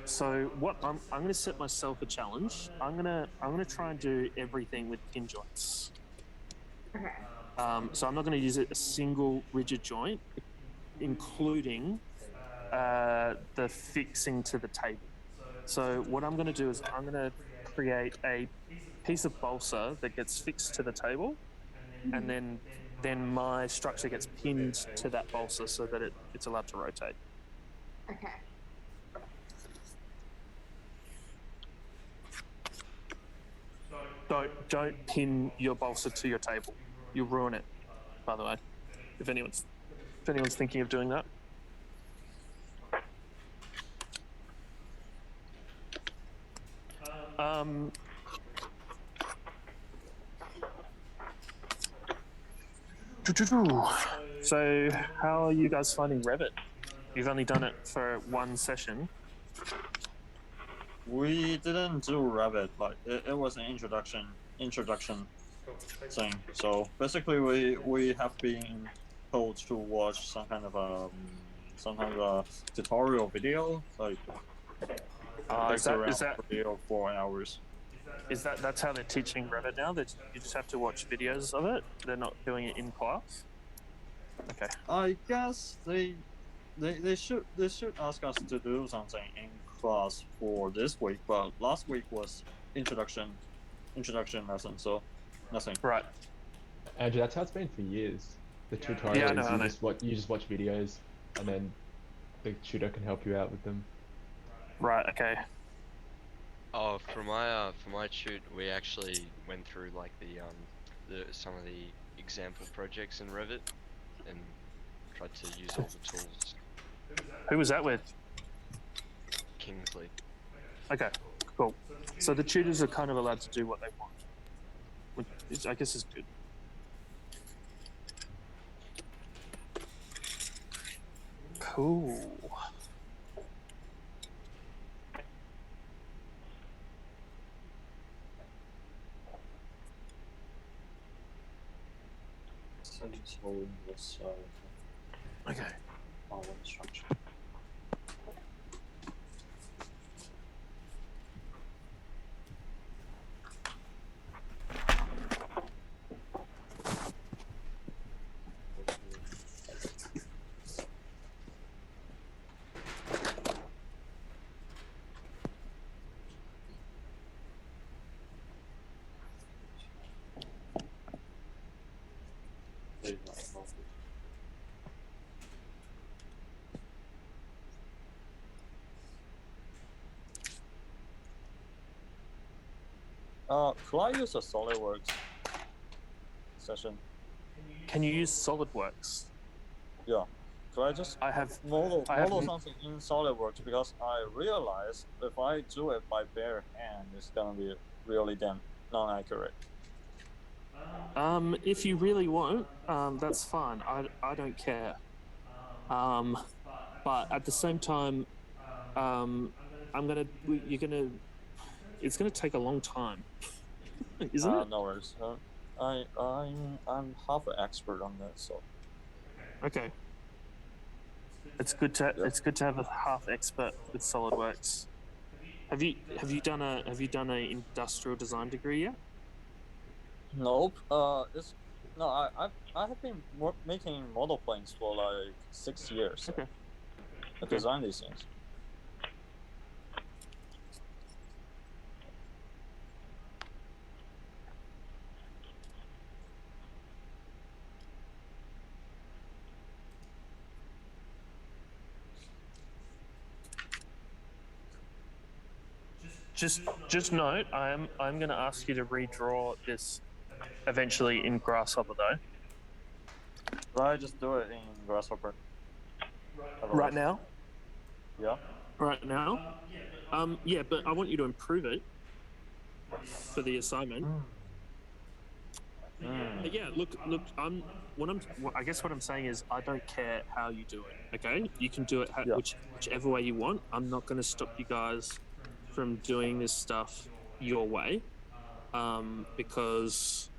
So what I'm going to set myself a challenge. I'm going to try and do everything with pin joints. Okay. So I'm not going to use a single rigid joint, including the fixing to the table. So what I'm going to do is I'm going to create a piece of balsa that gets fixed to the table, and then my structure gets pinned to that balsa so that it's allowed to rotate. Okay. Don't pin your balsa to your table. You'll ruin it, by the way, if anyone's thinking of doing that. So how are you guys finding Revit? You've only done it for one session. We didn't do Rabbit, but it was an introduction thing. So basically, we have been told to watch some kind of a tutorial video, like Is takes that around 3 or 4 hours. that's how they're teaching Revit now? That you just have to watch videos of it. They're not doing it in class. Okay. I guess they should ask us to do something in class for this week, but last week was introduction lesson, so nothing. Right. Andrew, that's how it's been for years. The tutorial Yeah, I is know, I know. you just watch videos, and then the tutor can help you out with them. Right. Okay. Oh, for my shoot, we actually went through like the some of the example projects in Revit, and tried to use all the tools. Who was that with? Kingsley. Okay. Cool. So the tutors are kind of allowed to do what they want, which I guess is good. Cool. So just holding this Okay. power instruction. Could I use a SolidWorks session? Can you use SolidWorks? Yeah. Could I just model something in SolidWorks, because I realize if I do it by bare hand, it's gonna be really damn non-accurate. If you really want, that's fine. I don't care. But at the same time, it's gonna take a long time, isn't it? No worries. I'm half an expert on that, so. Okay. It's good to have a half expert with SolidWorks. Have you done a industrial design degree yet? Nope. I have been making model planes for like 6 years. So Okay. I design these things. Just note, I'm going to ask you to redraw this eventually in Grasshopper though. Should I just do it in Grasshopper? Right now? Yeah. Right now? Yeah, but I want you to improve it for the assignment. But yeah, look. I guess what I'm saying is I don't care how you do it. Okay, you can do it whichever way you want. I'm not going to stop you guys from doing this stuff your way, because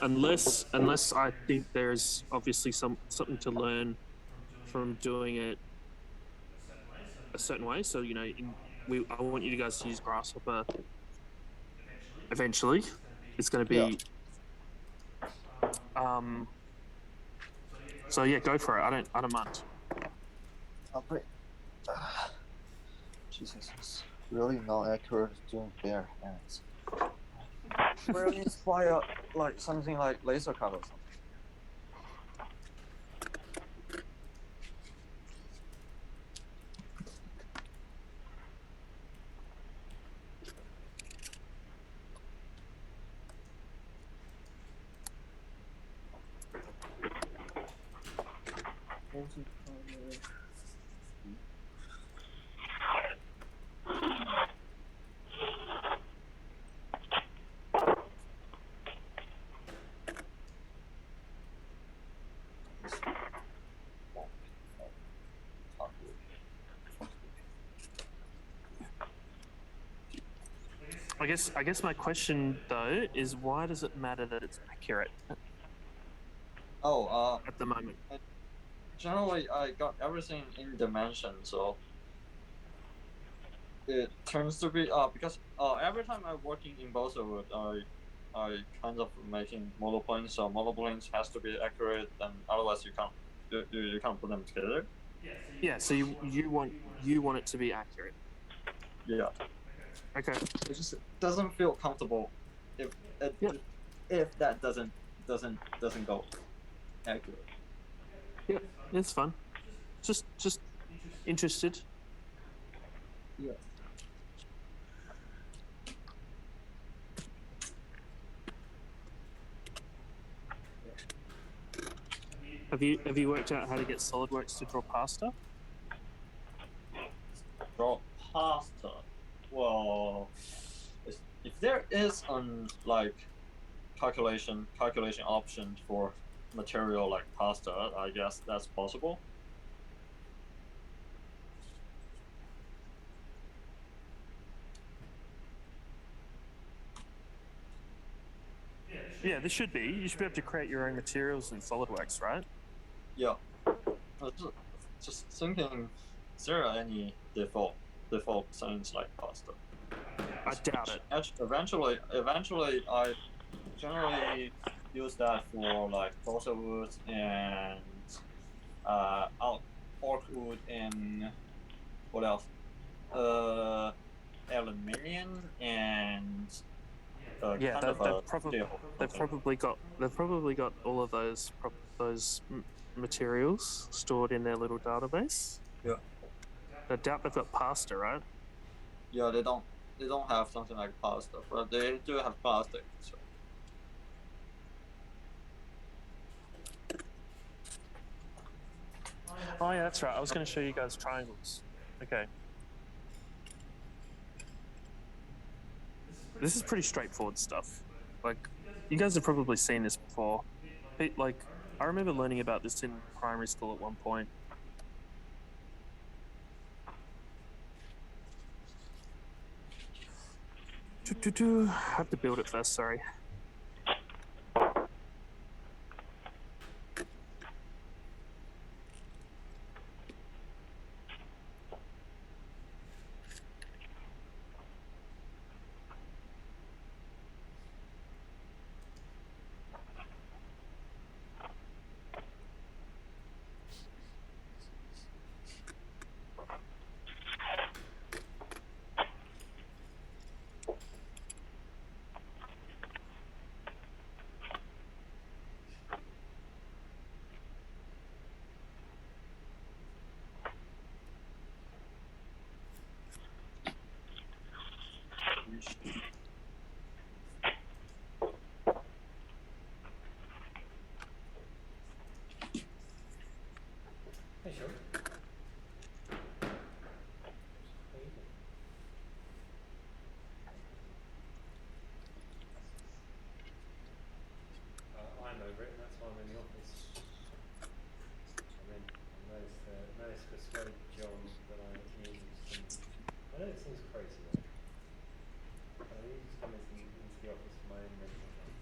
unless I think there's obviously something to learn from doing it a certain way. So I want you guys to use Grasshopper eventually. It's going to be so yeah, go for it. I don't mind. Wait. Jesus, it's really not accurate doing bare hands. Really inspire like something like laser cut or something. I guess my question though is why does it matter that it's accurate Oh, at the moment? generally I got everything in dimension, so it turns to be because every time I'm working in both of it, I kind of making model planes, so model planes has to be accurate, and otherwise you can't put them together. Yeah, so you want it to be accurate. Yeah. Okay. It just doesn't feel comfortable if if that doesn't go accurate. Yeah, it's fun. Just interested. Yeah. Have you worked out how to get SolidWorks to draw pasta? Draw pasta. Well, if there is an like calculation option for material like pasta, I guess that's possible. Yeah, there should be. You should be able to create your own materials in SolidWorks, right? Yeah. Just thinking, is there any default things like pasta? I doubt it. Eventually, I generally use that for like balsa wood and orc wood and what else? Aluminium and Yeah, kind of they've probably got all of those materials stored in their little database. Yeah. I doubt they've got pasta, right? Yeah, they don't have something like pasta, but they do have plastic. So. Oh yeah, that's right. I was going to show you guys triangles. Okay. This is pretty straightforward stuff. Like, you guys have probably seen this before. Like, I remember learning about this in primary school at one point. I have to build it first, sorry. Hey, sure. I'm over it, and that's why I'm in the office. And then I managed to persuade John that I needed some. I know it seems crazy, right? But I needed to come into the office for my own mental health.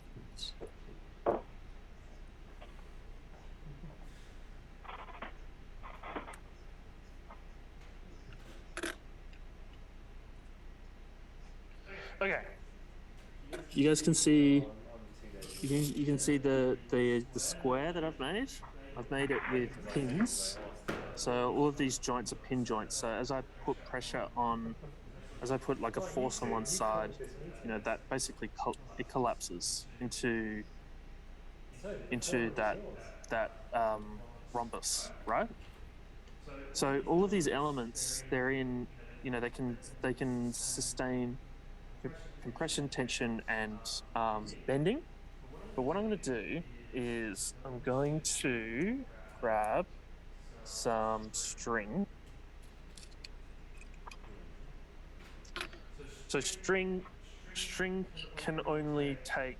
Okay. You guys can see. You can see the square that I've made. I've made it with pins. So all of these joints are pin joints. So as I put pressure on, as I put like a force on one side, you know, that basically it collapses into that rhombus, right? So all of these elements, they're in, you know, they can sustain compression, tension, and bending. But what I'm going to do is I'm going to grab some string. So string can only take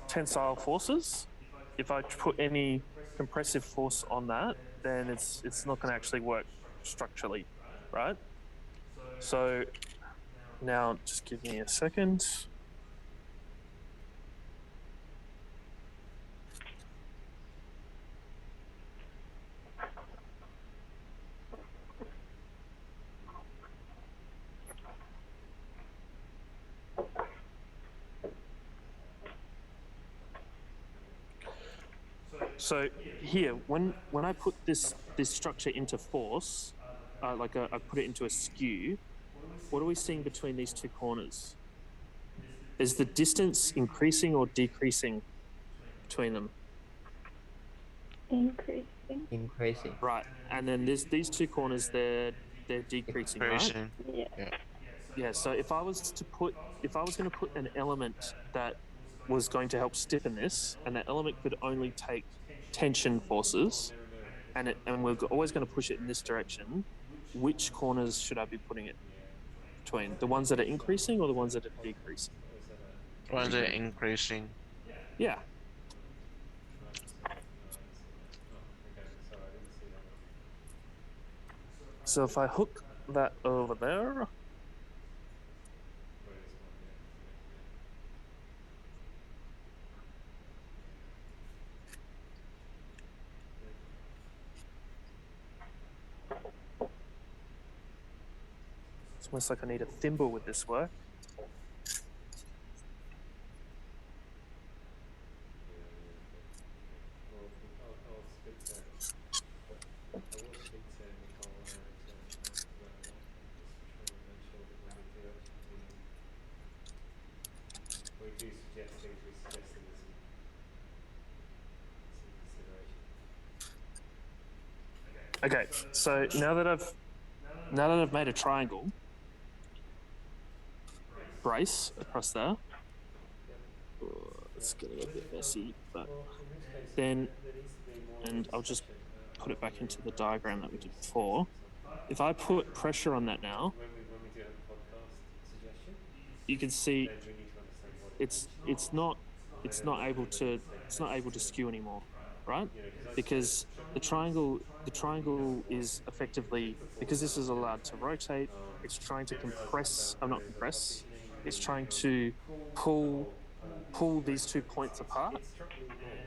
tensile forces. If I put any compressive force on that, then it's not going to actually work structurally, right? So Now, just give me a second. So here, when I put this structure into force, I put it into a skew. What are we seeing between these two corners? Is the distance increasing or decreasing between them? Increasing. Increasing. Right, and then there's these two corners. They're decreasing, right? Yeah. Yeah. So if I was going to put an element that was going to help stiffen this, and that element could only take tension forces, and we're always going to push it in this direction, which corners should I be putting it between? The ones that are increasing or the ones that are decreasing? Ones are increasing. Yeah. Okay, sorry, I didn't see that one. So if I hook that over there, Where is one? Yeah. it's almost like I need a thimble with this work. Well, I'll speak to. I will speak to Nicole and Aaron to answer that one. Just trying to make sure that when we do actually we do suggest things, we suggest them as some consideration. Okay, so now that I've made a triangle brace across there, it's getting a bit messy, but then, and I'll just put it back into the diagram that we did before. If I put pressure on that now, When we do have a podcast suggestion, you can see then we need to understand what it's not able to skew anymore, right? Because the triangle is effectively, because this is allowed to rotate, it's trying to compress, not compress, it's trying to pull these 2 points apart,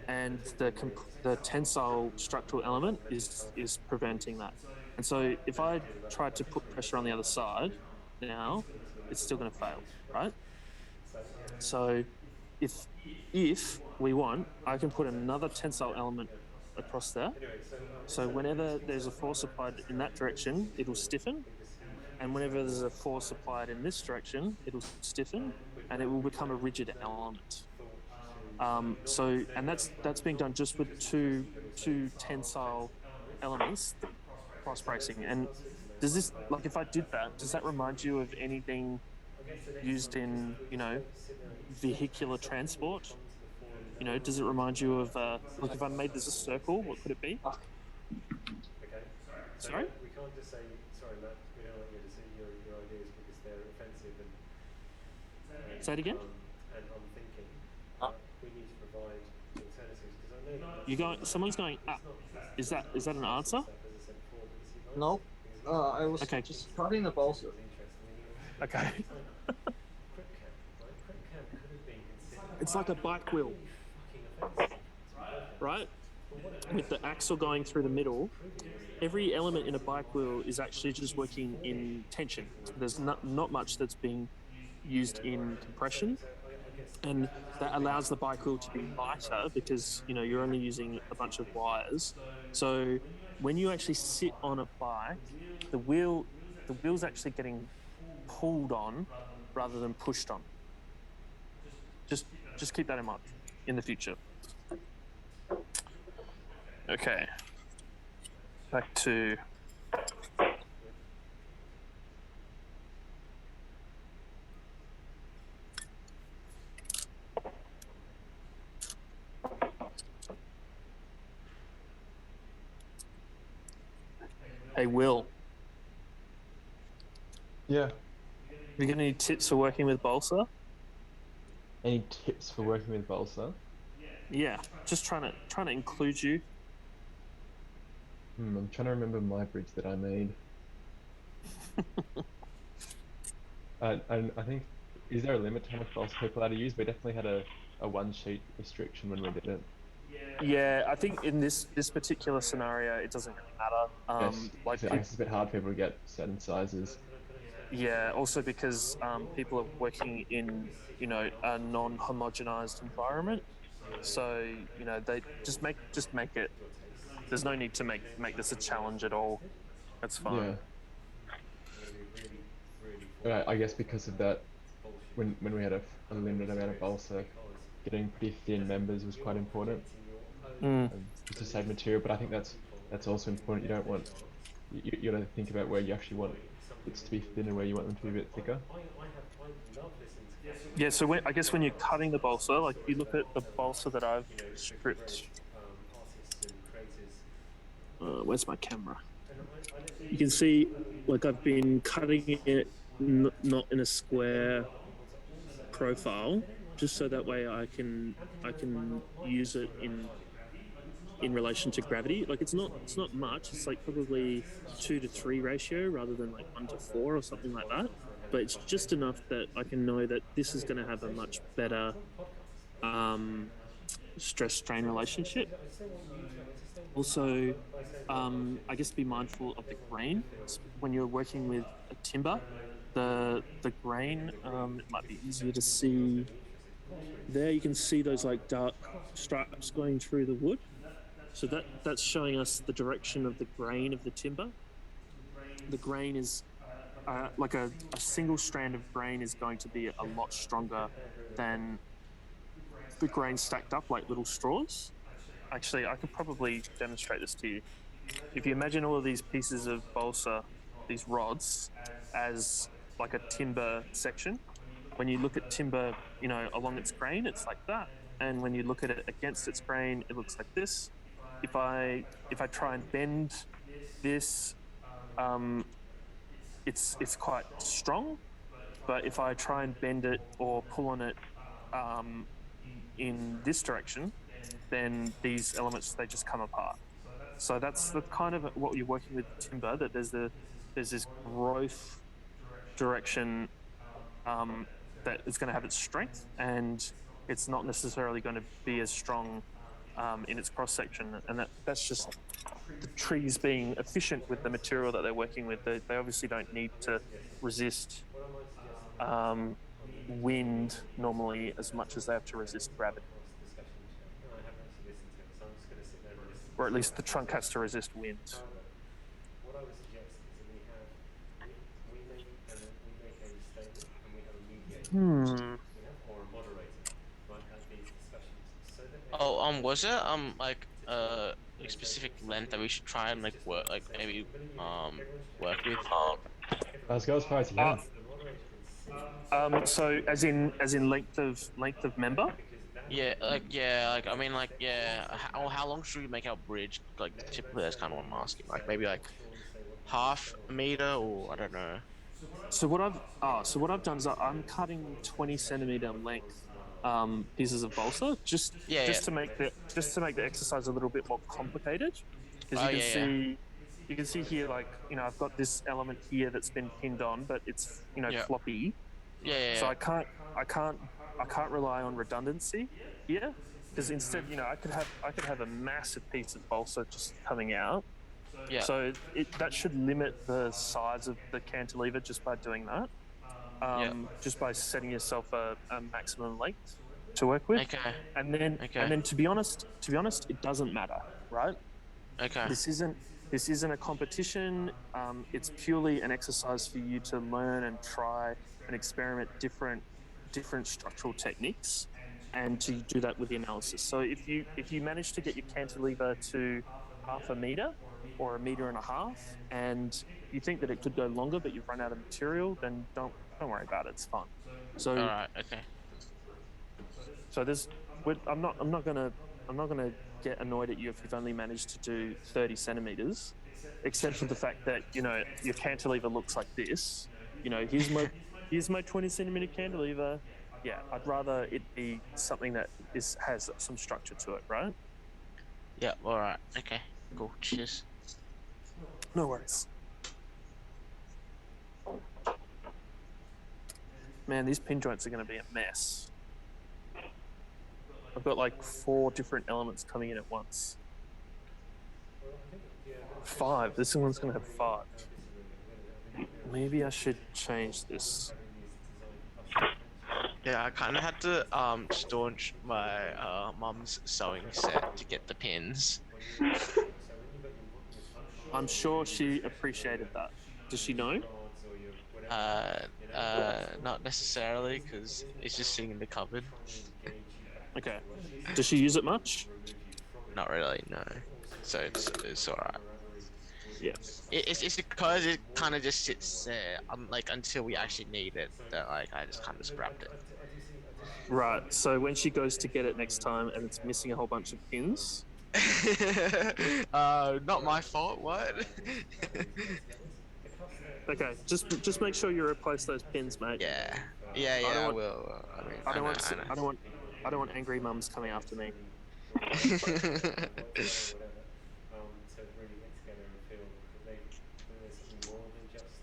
and the tensile structural element is preventing that. And so if I tried to put pressure on the other side now, it's still going to fail, right? So if we want, I can put another tensile element across there. So whenever there's a force applied in that direction, it'll stiffen. And whenever there's a force applied in this direction, it'll stiffen, and it will become a rigid element. And that's being done just with two tensile elements, cross bracing. And does this, like, if I did that, does that remind you of anything used in, vehicular transport? Does it remind you of, like, if I made this a circle, what could it be? Okay. So Sorry? we can't just say, sorry, Matt, we don't like you to say your ideas because they're offensive and Say it again? And unthinking. We need to provide alternatives because I know that You going? Someone's going up. Is that an answer? No, I was just starting the browser. Okay. It's like a bike wheel, right? With the axle going through the middle, every element in a bike wheel is actually just working in tension. There's not much that's being used in compression, and that allows the bike wheel to be lighter because you're only using a bunch of wires. So when you actually sit on a bike, the wheel's actually getting pulled on rather than pushed on. Just keep that in mind in the future. Okay. Back to Hey, Will. Yeah. You got any tips for working with balsa? Any tips for working with balsa? Yeah, just trying to include you. I'm trying to remember my bridge that I made. And I think, is there a limit to how much balsa people are allowed to use? We definitely had a one sheet restriction when we did it. Yeah, I think in this particular scenario, it doesn't really matter. Yes, Like I guess it's a bit hard for people to get certain sizes. yeah, also because people are working in a non-homogenized environment, so they just make it. There's no need to make this a challenge at all. That's fine. Yeah. I'm going to be really, really I guess because of that, when we had a limited amount of balsa, getting pretty thin members was quite important. Just to save material, but I think that's also important. You don't want you got to think about where you actually want bits to be thin and where you want them to be a bit thicker. I love listening to Yeah, so I guess when you're cutting the balsa, like you look at the balsa that I've stripped. artists and creators. Where's my camera? You can see, like I've been cutting it not in a square profile, just so that way I can use it in relation to gravity. Like it's not much. It's like probably 2 to 3 ratio rather than like 1 to 4 or something like that. But it's just enough that I can know that this is going to have a much better stress strain relationship. Also, I guess be mindful of the grain when you're working with a timber. The grain, it might be easier to see. There you can see those like dark stripes going through the wood. So that's showing us the direction of the grain of the timber. The grain is like a single strand of grain is going to be a lot stronger than the grain stacked up like little straws. Actually, I could probably demonstrate this to you. If you imagine all of these pieces of balsa, these rods, as like a timber section, when you look at timber, along its grain, it's like that. And when you look at it against its grain, it looks like this. If I try and bend this, it's quite strong. But if I try and bend it or pull on it in this direction, then these elements they just come apart. So that's the kind of what you're working with timber. That there's this growth direction that is going to have its strength, and it's not necessarily going to be as strong in its cross section. And that's just the trees being efficient with the material that they're working with. They obviously don't need to resist wind normally as much as they have to resist gravity. No, I haven't actually listened to it, so I'm just going to sit there and listen. Or at least the trunk has to resist wind. What I would suggest is that we make a statement and we have a mediator, or a moderator, right, at these discussions, so that Was there like a specific length that we should try and like work, like maybe work with? Let's go as far as you can. So as in length of member. I mean, how long should we make our bridge? Like typically, that's kind of what I'm asking. Like maybe like half a meter, or I don't know. So what I've done is I'm cutting 20 centimeter length pieces of balsa just to make the exercise a little bit more complicated, because you can see here, like I've got this element here that's been pinned on, but it's floppy. So I can't rely on redundancy here, because instead I could have a massive piece of balsa just coming out. So that should limit the size of the cantilever just by doing that. Just by setting yourself a maximum length to work with. And then to be honest, it doesn't matter, right? This isn't a competition. It's purely an exercise for you to learn and try and experiment different structural techniques, and to do that with the analysis. So if you manage to get your cantilever to half a meter or a meter and a half, and you think that it could go longer, but you've run out of material, then don't worry about it. It's fun. So all right, okay. So I'm not gonna get annoyed at you if you've only managed to do 30 centimeters, except for the fact that your cantilever looks like this. Here's my 20 centimeter cantilever. Yeah, I'd rather it be something that has some structure to it, right? Yeah. All right. Okay. Cool. Cheers. No worries. Man, these pin joints are going to be a mess. I've got like 4 different elements coming in at once. 5. This one's going to have 5. Maybe I should change this. Yeah, I kind of had to staunch my mum's sewing set to get the pins. I'm sure she appreciated that. Does she know? Not necessarily, because it's just sitting in the cupboard. Okay. Does she use it much? Not really, no. So it's alright. Yeah. It's because it kind of just sits there, like until we actually need it. That like I just kind of scrapped it. Right. So when she goes to get it next time and it's missing a whole bunch of pins. Not my fault. What? Okay. Just make sure you replace those pins, mate. Yeah. I will. I don't want angry mums coming after me. To really get together and feel that there's something more than just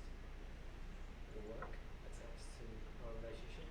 the work attached to our relationship.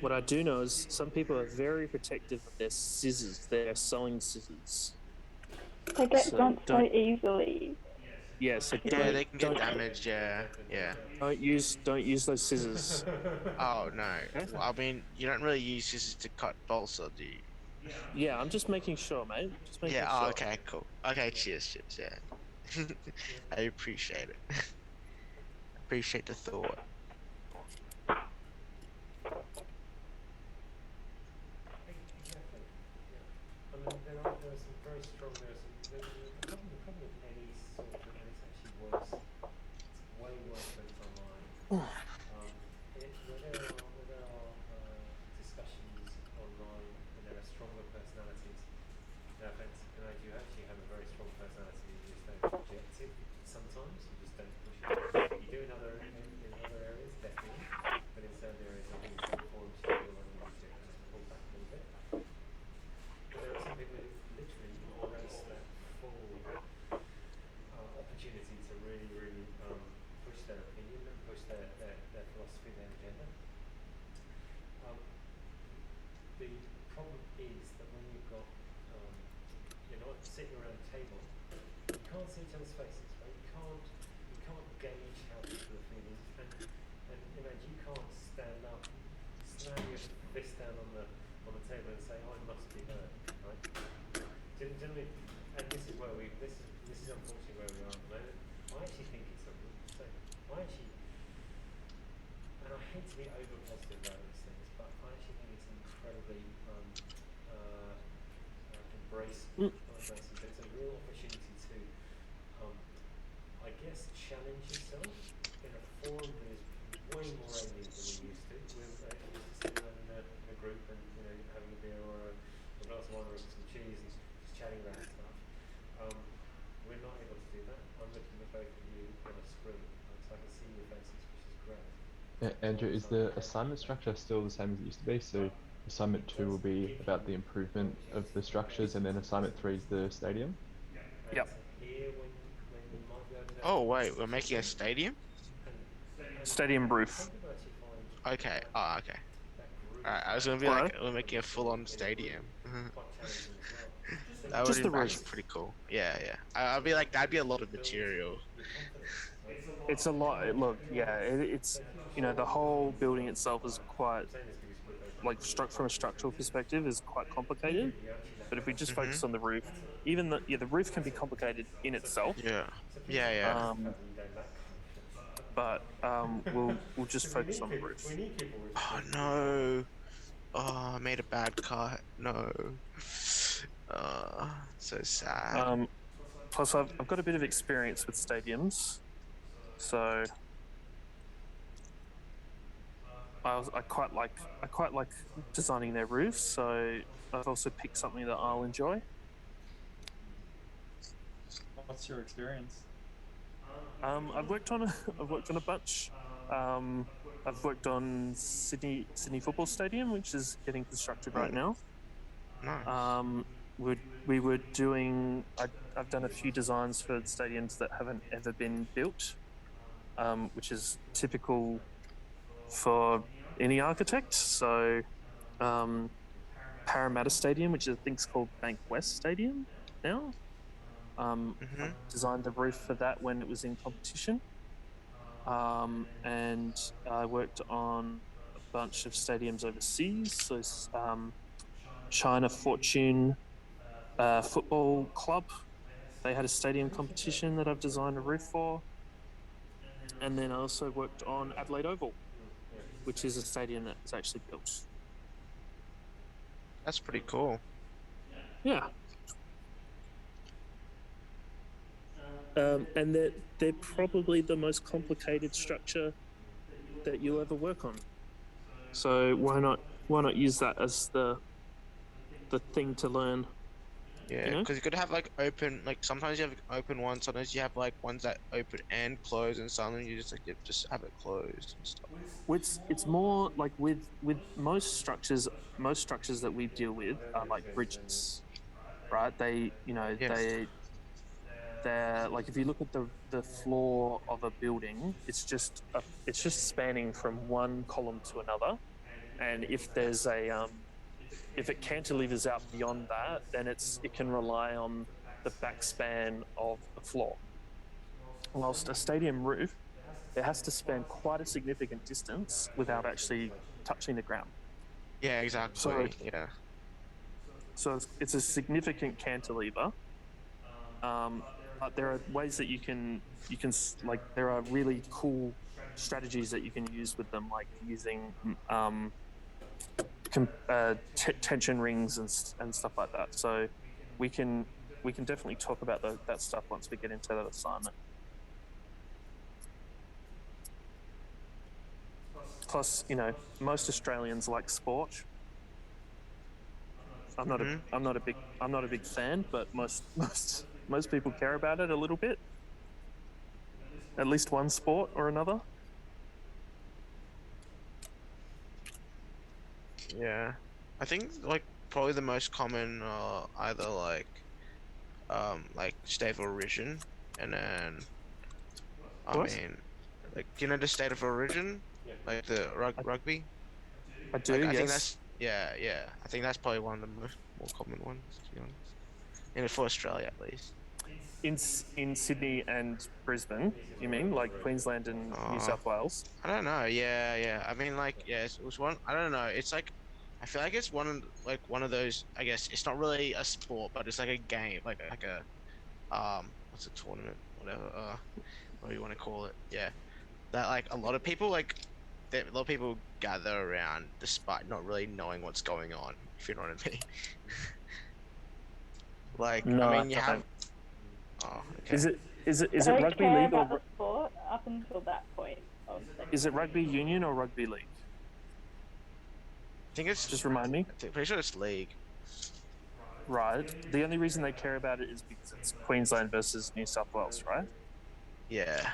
What I do know is some people are very protective of their scissors, their sewing scissors. They get blunt so easily. Yeah, so they can get damaged. Yeah. Don't use those scissors. Oh no. Well, I mean, you don't really use scissors to cut balsa, do you? Yeah, I'm just making sure, mate. Just making sure. Oh, okay, cool. Okay, cheers. Yeah. I appreciate it. Appreciate the thought. Exactly. Yeah. I mean, there are some very strong. There's a problem with any sort of, and it's actually worse. It's way worse when it's online. Where there are discussions online and there are stronger personalities. No offense, and I do actually have a very strong personality. You just don't project it sometimes. You just don't push it. You do in other areas, definitely, but in certain areas, I think some forums you feel like you need to kind of pull back a little bit. But there are some people who literally embrace that full opportunity to really push their opinion and push their philosophy, their agenda. The problem is that when you've got you're not sitting around a table, you can't see each other's faces, right? You can't gauge how people are feeling, and you know you can't stand up, slam your fist down on the table and say, "Oh, it must be her," right? Generally, and this is unfortunately where we are at the moment. I actually think it's and I hate to be over positive about these things, but I actually think it's incredibly embracing. It's a real opportunity to, I guess, challenge yourself in a forum that is way more alien than we used to. We're just sitting around in a group and having a beer or a glass of wine or some cheese and just chatting about stuff. We're not able to do that. I'm looking at both of you on a screen, so I can see your faces, which is great. Andrew, is the assignment structure still the same as it used to be? So assignment 2 will be about the improvement of the structures, and then assignment 3 is the stadium? Yep. Oh wait, we're making a stadium? Stadium roof. Okay. Oh, okay. Alright, I was gonna be like, we're making a full-on stadium. That would be actually pretty cool. Yeah. I'll be like, that'd be a lot of material. It's a lot. Look, yeah, it's the whole building itself is quite from a structural perspective is quite complicated. But if we just focus on the roof, even the roof can be complicated in itself. Yeah. But we'll just focus on the roof. Oh no! Oh, I made a bad cut. No. So sad. Plus, I've got a bit of experience with stadiums, so I quite like designing their roofs, so I've also picked something that I'll enjoy. What's your experience? I've worked on I've worked on a bunch. I've worked on Sydney Football Stadium, which is getting constructed right now. Nice. We were doing. I've done a few designs for stadiums that haven't ever been built, which is typical for any architect. So, Parramatta Stadium, which I think is called Bank West Stadium now. I designed the roof for that when it was in competition. And I worked on a bunch of stadiums overseas. So, China Fortune Football Club, they had a stadium competition that I've designed a roof for. And then I also worked on Adelaide Oval, which is a stadium that was actually built. That's pretty cool. Yeah. And they're probably the most complicated structure that you'll ever work on. So why not use that as the thing to learn? Yeah, because you could have like open, like sometimes you have open ones, sometimes you have like ones that open and close, and sometimes you just have it closed and stuff. It's more like with most structures that we deal with are like bridges, right? They're like, if you look at the floor of a building, it's just spanning from one column to another, and if there's if it cantilevers out beyond that, then it can rely on the backspan of the floor. Whilst a stadium roof, it has to span quite a significant distance without actually touching the ground. Yeah, exactly. So it's a significant cantilever. But there are ways that you can like, there are really cool strategies that you can use with them, like using tension rings and stuff like that. So we can definitely talk about that stuff once we get into that assignment. Plus, most Australians like sport. I'm not a big fan, but most people care about it a little bit. At least one sport or another. Yeah, I think like probably the most common either like state of origin, and then like, do you know the state of origin, like the rugby? I do. Like, I yes. think that's yeah. I think that's probably one of the more common ones, to be honest. For Australia at least. In Sydney and Brisbane, you mean, like Queensland and New South Wales? I don't know. Yeah. I mean, like, yeah, it was one. I don't know. It's like, I feel like it's one of those. I guess it's not really a sport, but it's like a game, like a what's a tournament, whatever. What do you want to call it? Yeah, that like a lot of people a lot of people gather around despite not really knowing what's going on. If you know what I mean. Like, no, I mean, you have. Oh, okay. Is it I rugby care league about or the sport up until that point. is it rugby union or rugby league? I think it's just remind me. I'm pretty sure it's league. Right. The only reason they care about it is because it's Queensland versus New South Wales, right? Yeah.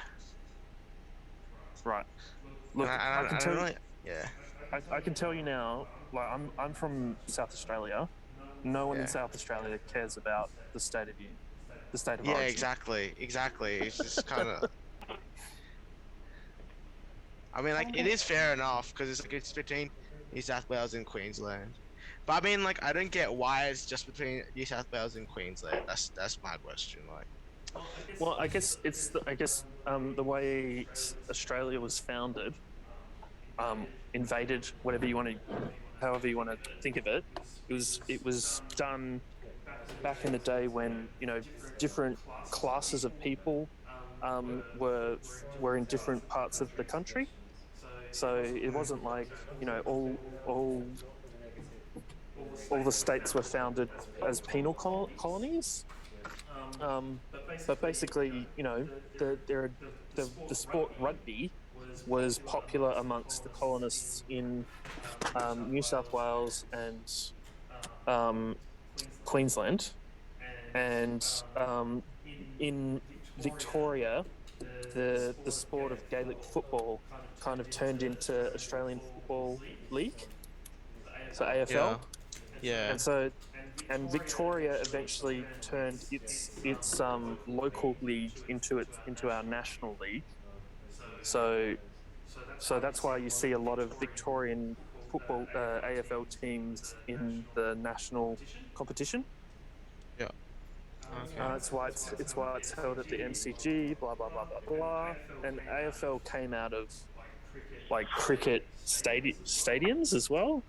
Right. Look, I can tell you. Yeah. I can tell you now. Like, I'm from South Australia. No one in South Australia cares about the state of union. The state of origin. Exactly. It's just kind of. I mean, like, it is fair enough because it's between New South Wales and Queensland. But I mean, like, I don't get why it's just between New South Wales and Queensland. That's my question. Like, well, I guess it's the way Australia was founded, invaded, however you want to think of it. It was done back in the day when different classes of people were in different parts of the country. So it wasn't like all the states were founded as penal colonies. But basically, the sport rugby was popular amongst the colonists in New South Wales and Queensland, and in Victoria, the sport of Gaelic football kind of turned into Australian Football League, so AFL. Yeah. And Victoria eventually turned its local league into our national league. So that's why you see a lot of Victorian football AFL teams in the national competition. Yeah. Okay. It's why it's held at the MCG. Blah blah blah blah blah. And AFL came out of like cricket stadiums as well.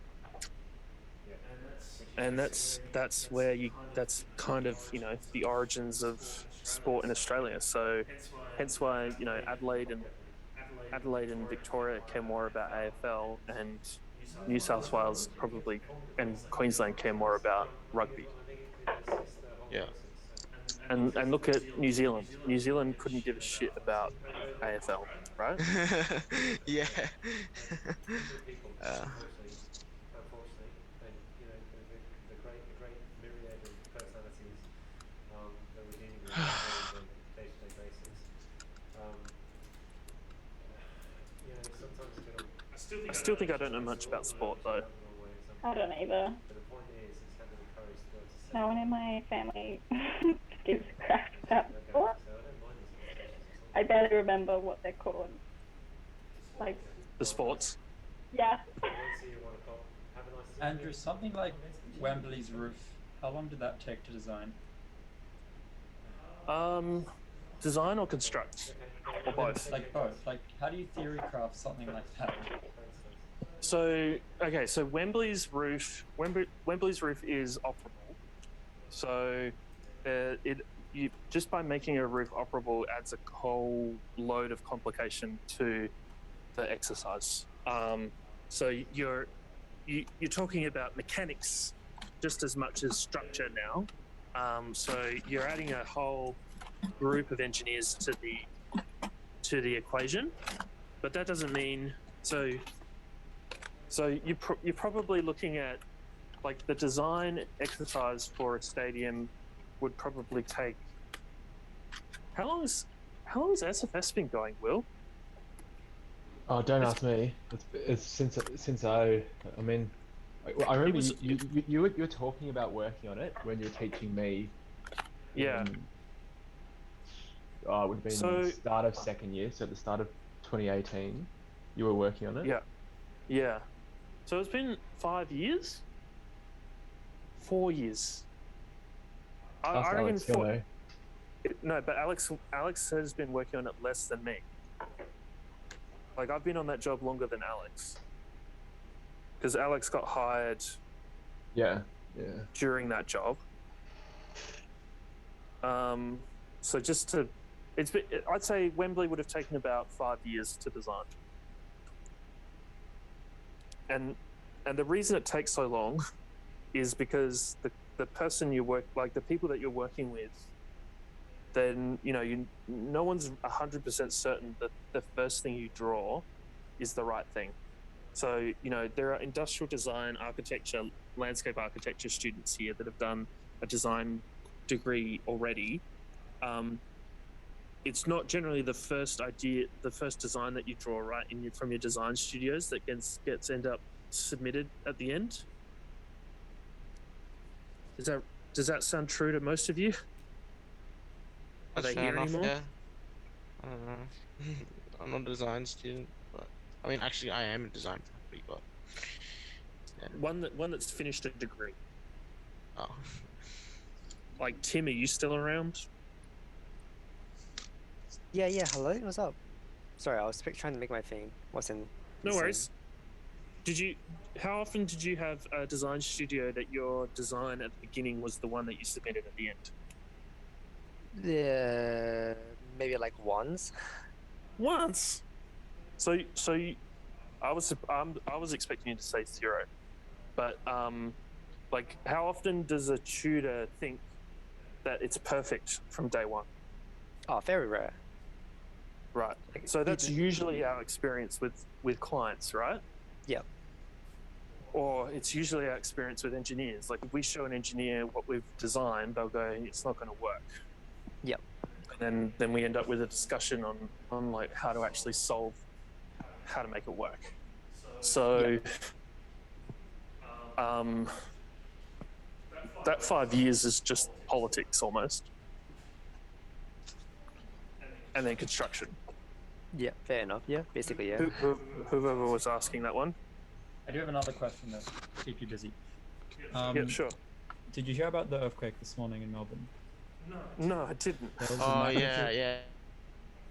And that's kind of the origins of sport in Australia. So hence why Adelaide and Victoria care more about AFL, and New South Wales probably and Queensland care more about rugby. Yeah. And look at New Zealand. New Zealand couldn't give a shit about AFL, right? Yeah. Unfortunately, and the great myriad of personalities that we're dealing with on a day-to-day basis. Sometimes a bit of. I still think I don't know much about sport though. I don't either. But the point is having the courage to be able to say. No one in my family gives a crap about sport. I barely remember what they're called. Like the sports. Yeah. Andrew, something like Wembley's roof, how long did that take to design? Design or construct? Or both? Like both. Like, how do you theory craft something like that? So Wembley's roof is operable. So you just by making a roof operable adds a whole load of complication to the exercise. So you're talking about mechanics just as much as structure now. So you're adding a whole group of engineers to the equation, but that doesn't mean so you're probably looking at like the design exercise for a stadium would probably take how long has SFS been going, Will? Oh, don't ask me. It's since I mean, I remember you were talking about working on it when you were teaching me. Yeah. It would have been the start of second year, so at the start of 2018, you were working on it. Yeah. So it's been 5 years. 4 years. I reckon no, but Alex has been working on it less than me. Like I've been on that job longer than Alex, because Alex got hired. Yeah. During that job. So I'd say Wembley would have taken about 5 years to design. And the reason it takes so long is because the person the people that you're working with, then no one's 100% certain that the first thing you draw is the right thing. So there are industrial design, architecture, landscape architecture students here that have done a design degree already. It's not generally the first design that you draw right from your design studios that gets end up submitted at the end. Does that sound true to most of you? Are they here anymore? Yeah. I don't know. I'm not a design student, but I mean, actually, I am a design faculty, but yeah. One that's finished a degree. Oh. Like Tim, are you still around? Yeah. Hello, what's up? Sorry, I was trying to make my thing. Wasn't. No worries. How often did you have a design studio that your design at the beginning was the one that you submitted at the end? Yeah, maybe like once. Once. So I was expecting you to say 0, but like how often does a tutor think that it's perfect from day one? Oh, very rare. Right. So that's usually our experience with clients, right? Yep. Or it's usually our experience with engineers. Like if we show an engineer what we've designed, they'll go, "It's not going to work." Yep. And then we end up with a discussion on like how to actually how to make it work. So, that 5 years is just politics almost, and then construction. Yeah, fair enough. Yeah, basically, yeah. Whoever was asking that one. I do have another question though. Keep you busy. Yeah, sure. Did you hear about the earthquake this morning in Melbourne? No, I didn't. Oh yeah.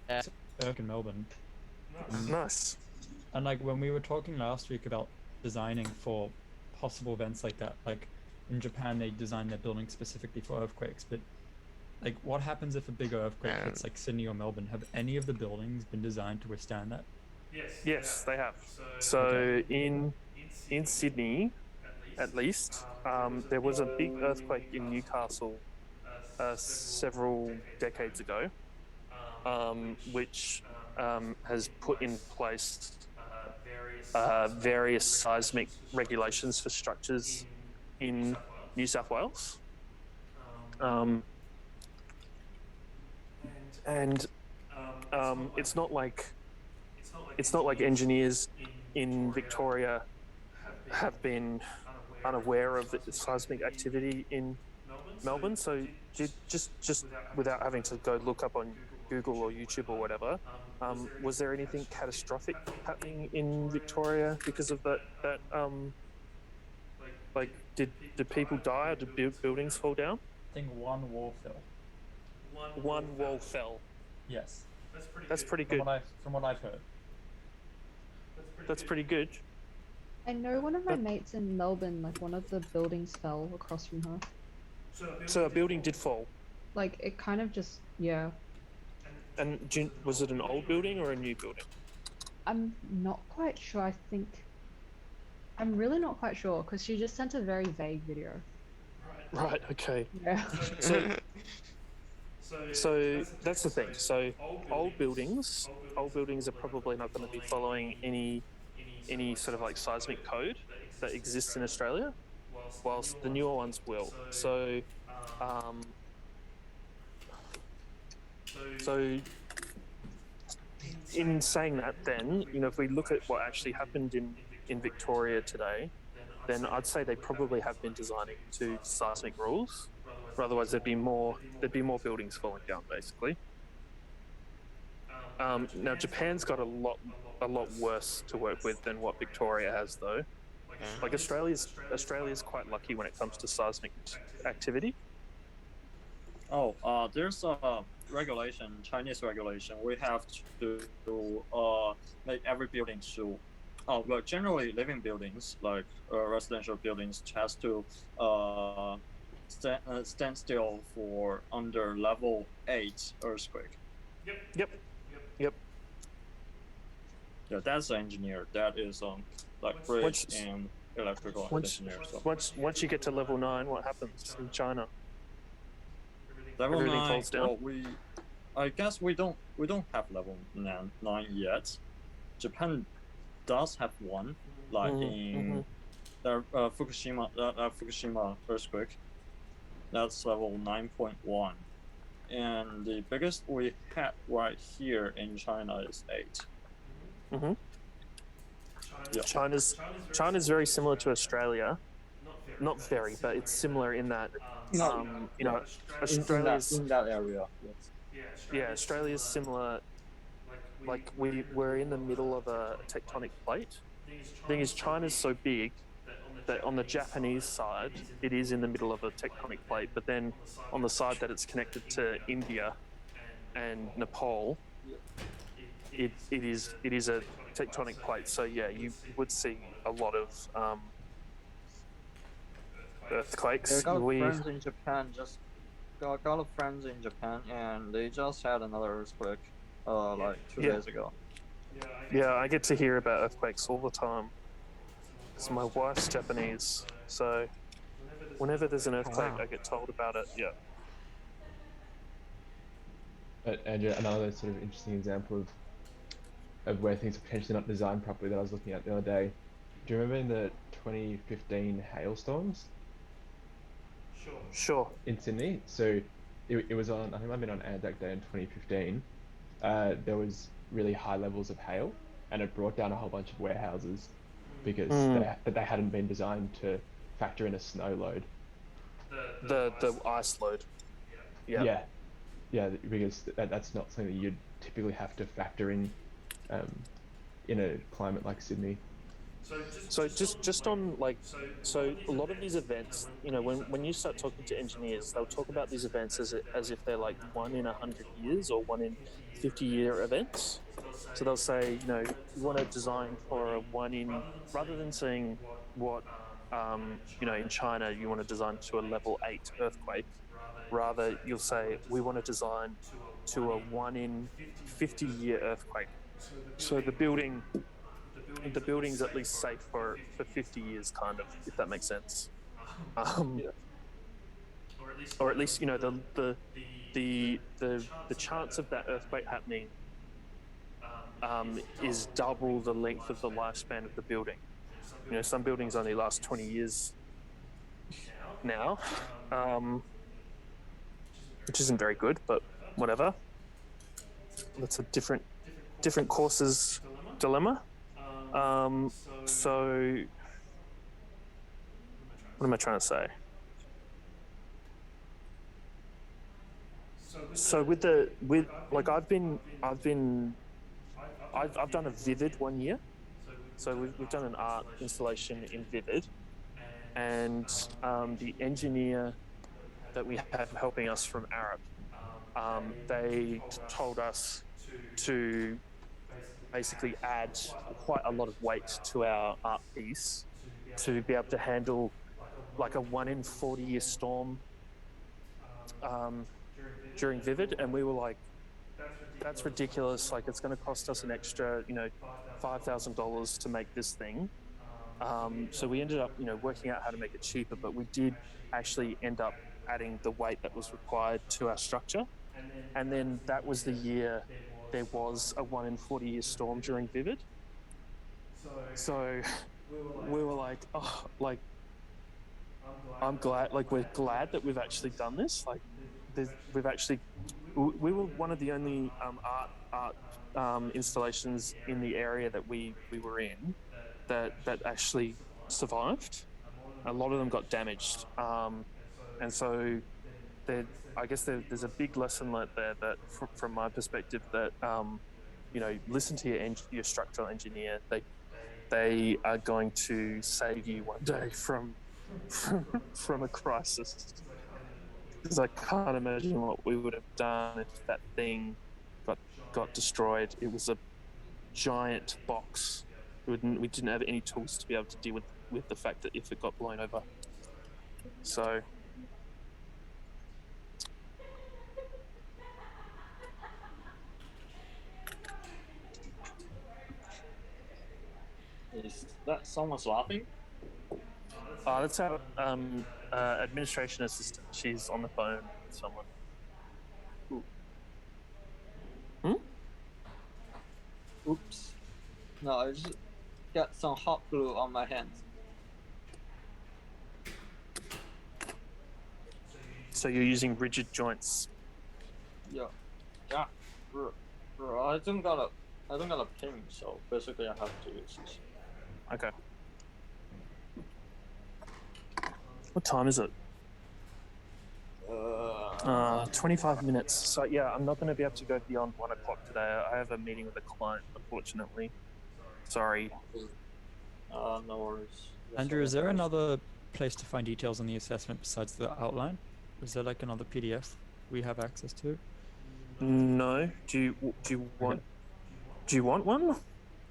Earthquake in Melbourne. Nice. And like when we were talking last week about designing for possible events like that, like in Japan they design their buildings specifically for earthquakes, but like what happens if a big earthquake hits like Sydney or Melbourne? Have any of the buildings been designed to withstand that? Yes, they have. So in Sydney, at least, there was a big earthquake in Newcastle several decades ago, which has put in place various seismic regulations for structures in New South Wales. And it's not like engineers in Victoria have been unaware of the seismic activity in Melbourne. So just without having to go look up on Google or YouTube or whatever, was there anything catastrophic happening in Victoria because of that? Like, did people die or did buildings fall down? I think one wall fell. One wall fell. Yes. That's pretty good. From what I've heard. That's pretty good. I know one of my mates in Melbourne, like one of the buildings fell across from her. So a building did fall. Like it kind of just, yeah. And was it an old building or a new building? I'm not quite sure. I'm really not quite sure because she just sent a very vague video. Right. Okay. Yeah. So that's the thing. So old buildings are probably not going to be following any sort of like seismic code that exists in Australia, whilst the newer ones will. So in saying that, then if we look at what actually happened in Victoria today, then I'd say they probably have been designing to seismic rules. Otherwise, there'd be more buildings falling down, basically. Now, Japan's got a lot worse to work with than what Victoria has, though. Like Australia's quite lucky when it comes to seismic activity. There's a regulation, Chinese regulation. We have to make every building to. Well, generally living buildings like residential buildings has to stand still for under level 8 earthquake. Yep. Yeah, that's the engineer. That is like bridge and electrical engineer. So. Once you get to level 9, what happens in China? Level Everything 9 falls down. Well, I guess we don't have level 9 yet. Japan does have one, like in the Fukushima earthquake. That's level 9.1, and the biggest we had right here in China is 8. Yeah. China's very similar to Australia. Not very, but it's similar in that Australia's in that area. Yes. Yeah, Australia's similar. Like we're in the middle of a tectonic plate. The thing is, China's so big that on the Japanese side, it is in the middle of a tectonic plate, but then on the side that it's connected to India and Nepal, it is a tectonic plate. So yeah, you would see a lot of earthquakes. Got friends in Japan. Got a friends in Japan, and they just had another earthquake, like 2 days ago. Yeah, I get to hear about earthquakes all the time. Because my wife's Japanese, so whenever there's an earthquake, I get told about it. Yeah. And another sort of interesting example of where things are potentially not designed properly that I was looking at the other day. Do you remember in the 2015 hailstorms? Sure. In Sydney? So it was on, I think it might have been on Anzac Day in 2015. There was really high levels of hail, and it brought down a whole bunch of warehouses because they hadn't been designed to factor in a snow load. The ice load. Yeah, because that's not something that you'd typically have to factor in a climate like Sydney. So just on like, so a lot of these events, you know, when you start talking to engineers, they'll talk about these events as if they're like 1 in 100 years or 1 in 50-year events. So they'll say, you know, you want to design for a 1 in, rather than saying what, you know, in China you want to design to a level 8 earthquake. Rather, you'll say we want to design to a 1 in 50-year earthquake. So the building's at least safe for 50 years, kind of, if that makes sense. Or at least, you know, the chance of that earthquake happening is double the length of the lifespan of the building. You know, some buildings only last 20 years now, which isn't very good, but whatever. That's a different course's dilemma. So what am I trying to say? So with like I've done a Vivid 1 year. So we've done an art installation in Vivid, and the engineer that we have helping us from Arab, they told us to basically add quite a lot of weight to our art piece to be able to handle like a 1 in 40-year storm during Vivid, and we were like, that's ridiculous. Like, it's going to cost us an extra, you know, $5,000 to make this thing. So we ended up, you know, working out how to make it cheaper, but we did actually end up adding the weight that was required to our structure. And then that was the year there was a 1 in 40-year storm during Vivid. So we were like, oh, like, I'm glad, like, we're glad that we've actually done this. Like, we've actually, we were one of the only art installations in the area that we were in that actually survived. A lot of them got damaged, and so I guess there's a big lesson learnt there that, from my perspective, that you know, listen to your structural engineer. They are going to save you one day from a crisis. Because I can't imagine what we would have done if that thing got destroyed. It was a giant box. We didn't have any tools to be able to deal with the fact that if it got blown over. So Is that someone's laughing? that's our administration assistant. She's on the phone with someone. Oops. No, I just got some hot glue on my hands. So you're using rigid joints. Yeah. Bro, I don't got a pin, so basically I have to use this. Okay. What time is it? 25 minutes. So yeah, I'm not going to be able to go beyond 1 o'clock today. I have a meeting with a client, unfortunately. Sorry. No worries. Andrew, is there another place to find details on the assessment besides the outline? Is there like another PDF we have access to? No. Do you want one?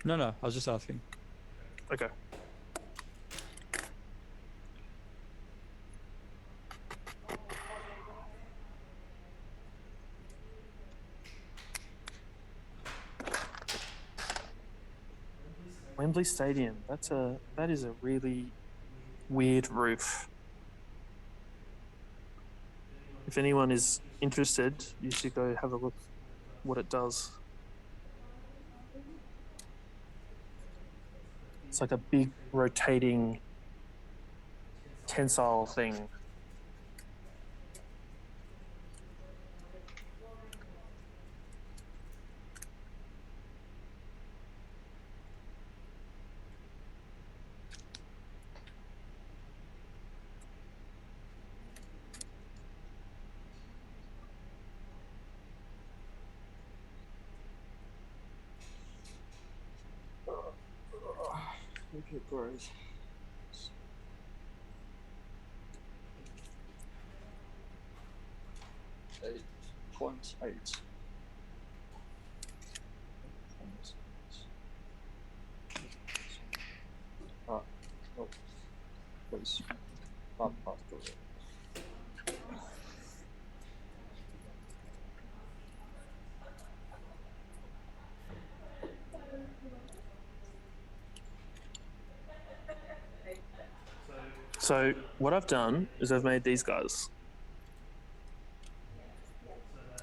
No, I was just asking. Okay. Wembley Stadium. That is a really weird roof. If anyone is interested, you should go have a look. what it does. It's like a big rotating tensile thing. Okay, great. 8.8. Ah, no. Please. Not possible. So what I've done is I've made these guys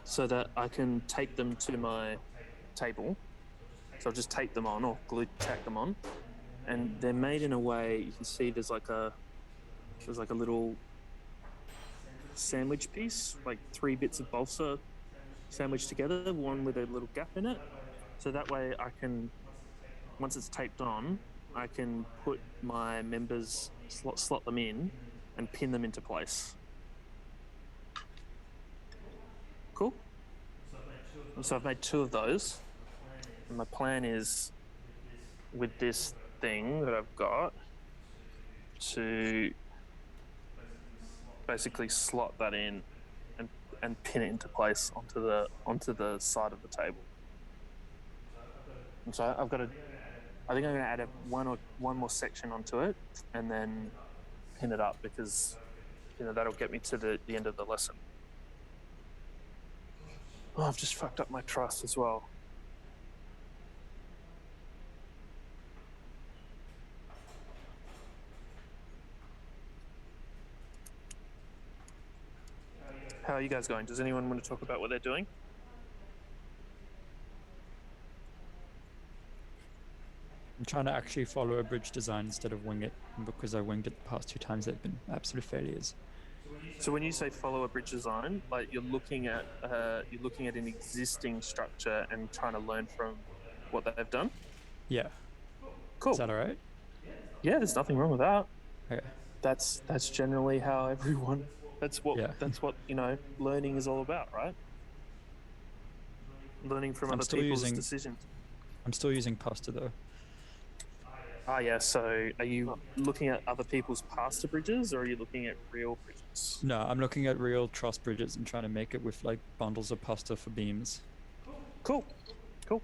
so that I can take them to my table. So I'll just tape them on or glue tack them on, and they're made in a way you can see there's like a little sandwich piece, like 3 bits of balsa sandwiched together, one with a little gap in it. So that way I can, once it's taped on, I can put my members, slot them in and pin them into place. Cool. So I've made 2 of those, and my plan is with this thing that I've got to basically slot that in and pin it into place onto the side of the table. And so I think I'm going to add one more section onto it and then pin it up, because that'll get me to the end of the lesson. Oh, I've just fucked up my truss as well. How are you guys going? Does anyone want to talk about what they're doing? I'm trying to actually follow a bridge design instead of wing it, and because I winged it the past 2 times, they've been absolute failures. So when you say follow a bridge design, like you're looking at an existing structure and trying to learn from what they've done? Yeah. Cool. Is that all right? Yeah, there's nothing wrong with that. Okay. That's generally how everyone. That's what learning is all about, right? Learning from other people's decisions. I'm still using pasta though. Ah, yeah. So, are you looking at other people's pasta bridges, or are you looking at real bridges? No, I'm looking at real truss bridges and trying to make it with like bundles of pasta for beams. Cool. Cool.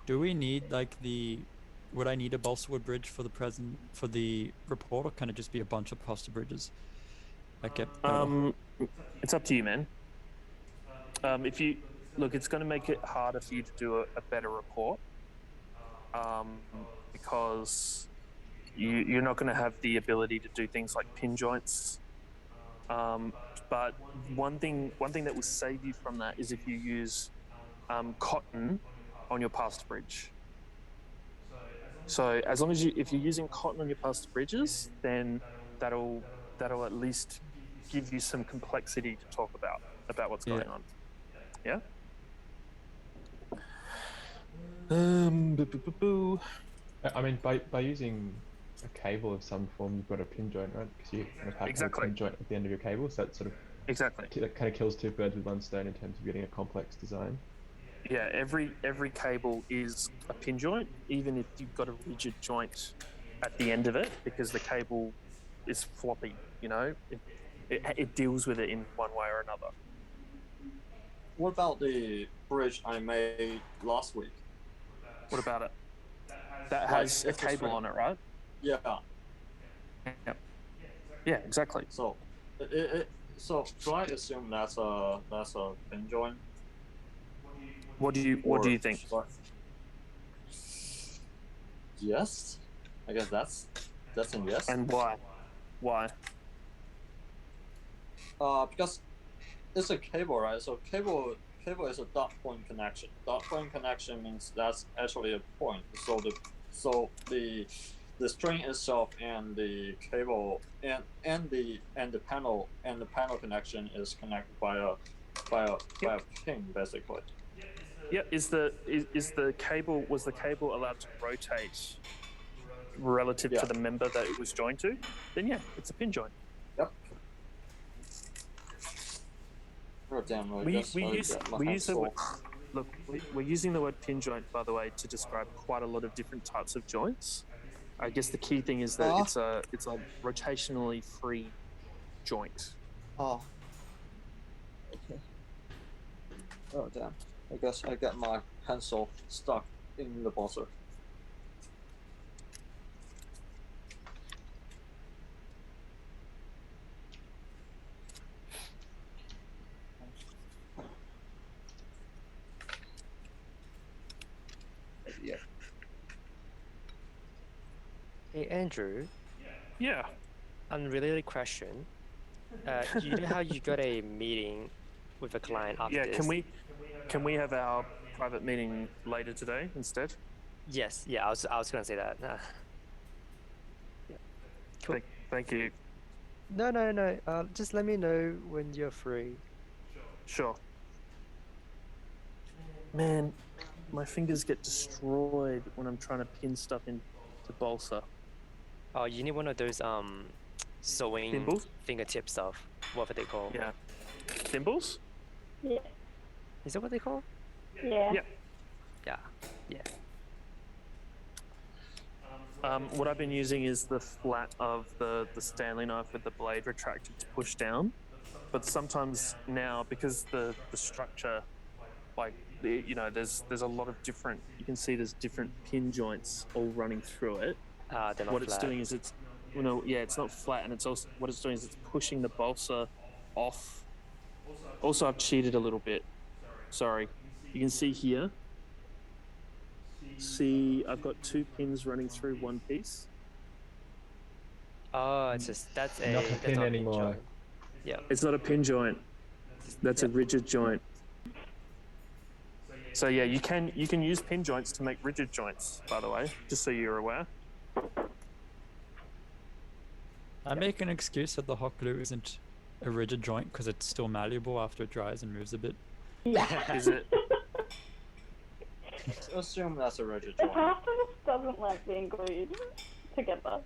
Do we need like would I need a balsa wood bridge for the report, or can it just be a bunch of pasta bridges? It's up to you, man. If you look, it's going to make it harder for you to do a better report, because you're not going to have the ability to do things like pin joints. But one thing that will save you from that is if you use cotton on your pasta bridge. So as long as if you're using cotton on your pasta bridges, then that'll at least give you some complexity to talk about what's going on. Yeah. I mean, by using a cable of some form, you've got a pin joint, right? Because you kind of have a pin joint at the end of your cable, so that sort of that kind of kills 2 birds with 1 stone in terms of getting a complex design. Yeah, every cable is a pin joint, even if you've got a rigid joint at the end of it, because the cable is floppy. It deals with it in one way or another. What about the bridge I made last week? What about it? That has a cable on it, right? Yeah. Yeah, exactly. So, so do I assume that's a pin joint? What do you think? yes. I guess that's a yes. And why? Why? Because it's a cable, right? So cable is a dot point connection. Dot point connection means that's actually a point. So the string itself and the cable and the panel connection is connected by a pin basically. Yeah. Is the cable was the cable allowed to rotate relative to the member that it was joined to? Then yeah, it's a pin joint. Yep. Oh damn! I We guess I use got my we hands use the full. word, look, we're using the word pin joint, by the way, to describe quite a lot of different types of joints. I guess the key thing is that it's a rotationally free joint. Oh. Okay. Oh damn! I guess I got my pencil stuck in the buzzer. Yeah. Hey Andrew. Yeah. Unrelated question. You know how you got a meeting with a client after Yeah, this? can we have our private meeting later today instead? Yes. Yeah, I was gonna say that. Yeah. Cool. Thank you. No. Just let me know when you're free. Sure. Man, my fingers get destroyed when I'm trying to pin stuff into balsa. Oh, you need one of those sewing Thimbles? fingertip stuff. Whatever they call. Yeah. Thimbles? Yeah. Is that what they call? Yeah. Yeah. Yeah. What I've been using is the flat of the Stanley knife with the blade retracted to push down. But sometimes now, because the structure, like, there's a lot of different, you can see there's different pin joints all running through it. They're not What it's flat. doing is it's not flat, and it's also, what it's doing is it's pushing the balsa off. Also, I've cheated a little bit. Sorry. You can see here. See, I've got two pins running through one piece. Oh, it's just that's Not a pin anymore. joint. Yeah. It's not a pin joint. That's a rigid joint. So yeah, you can use pin joints to make rigid joints, by the way, just so you're aware. I make an excuse that the hot glue isn't a rigid joint because it's still malleable after it dries and moves a bit. Yeah. Is it? Assume that's a rigid The joint. pasta just doesn't like being glued together.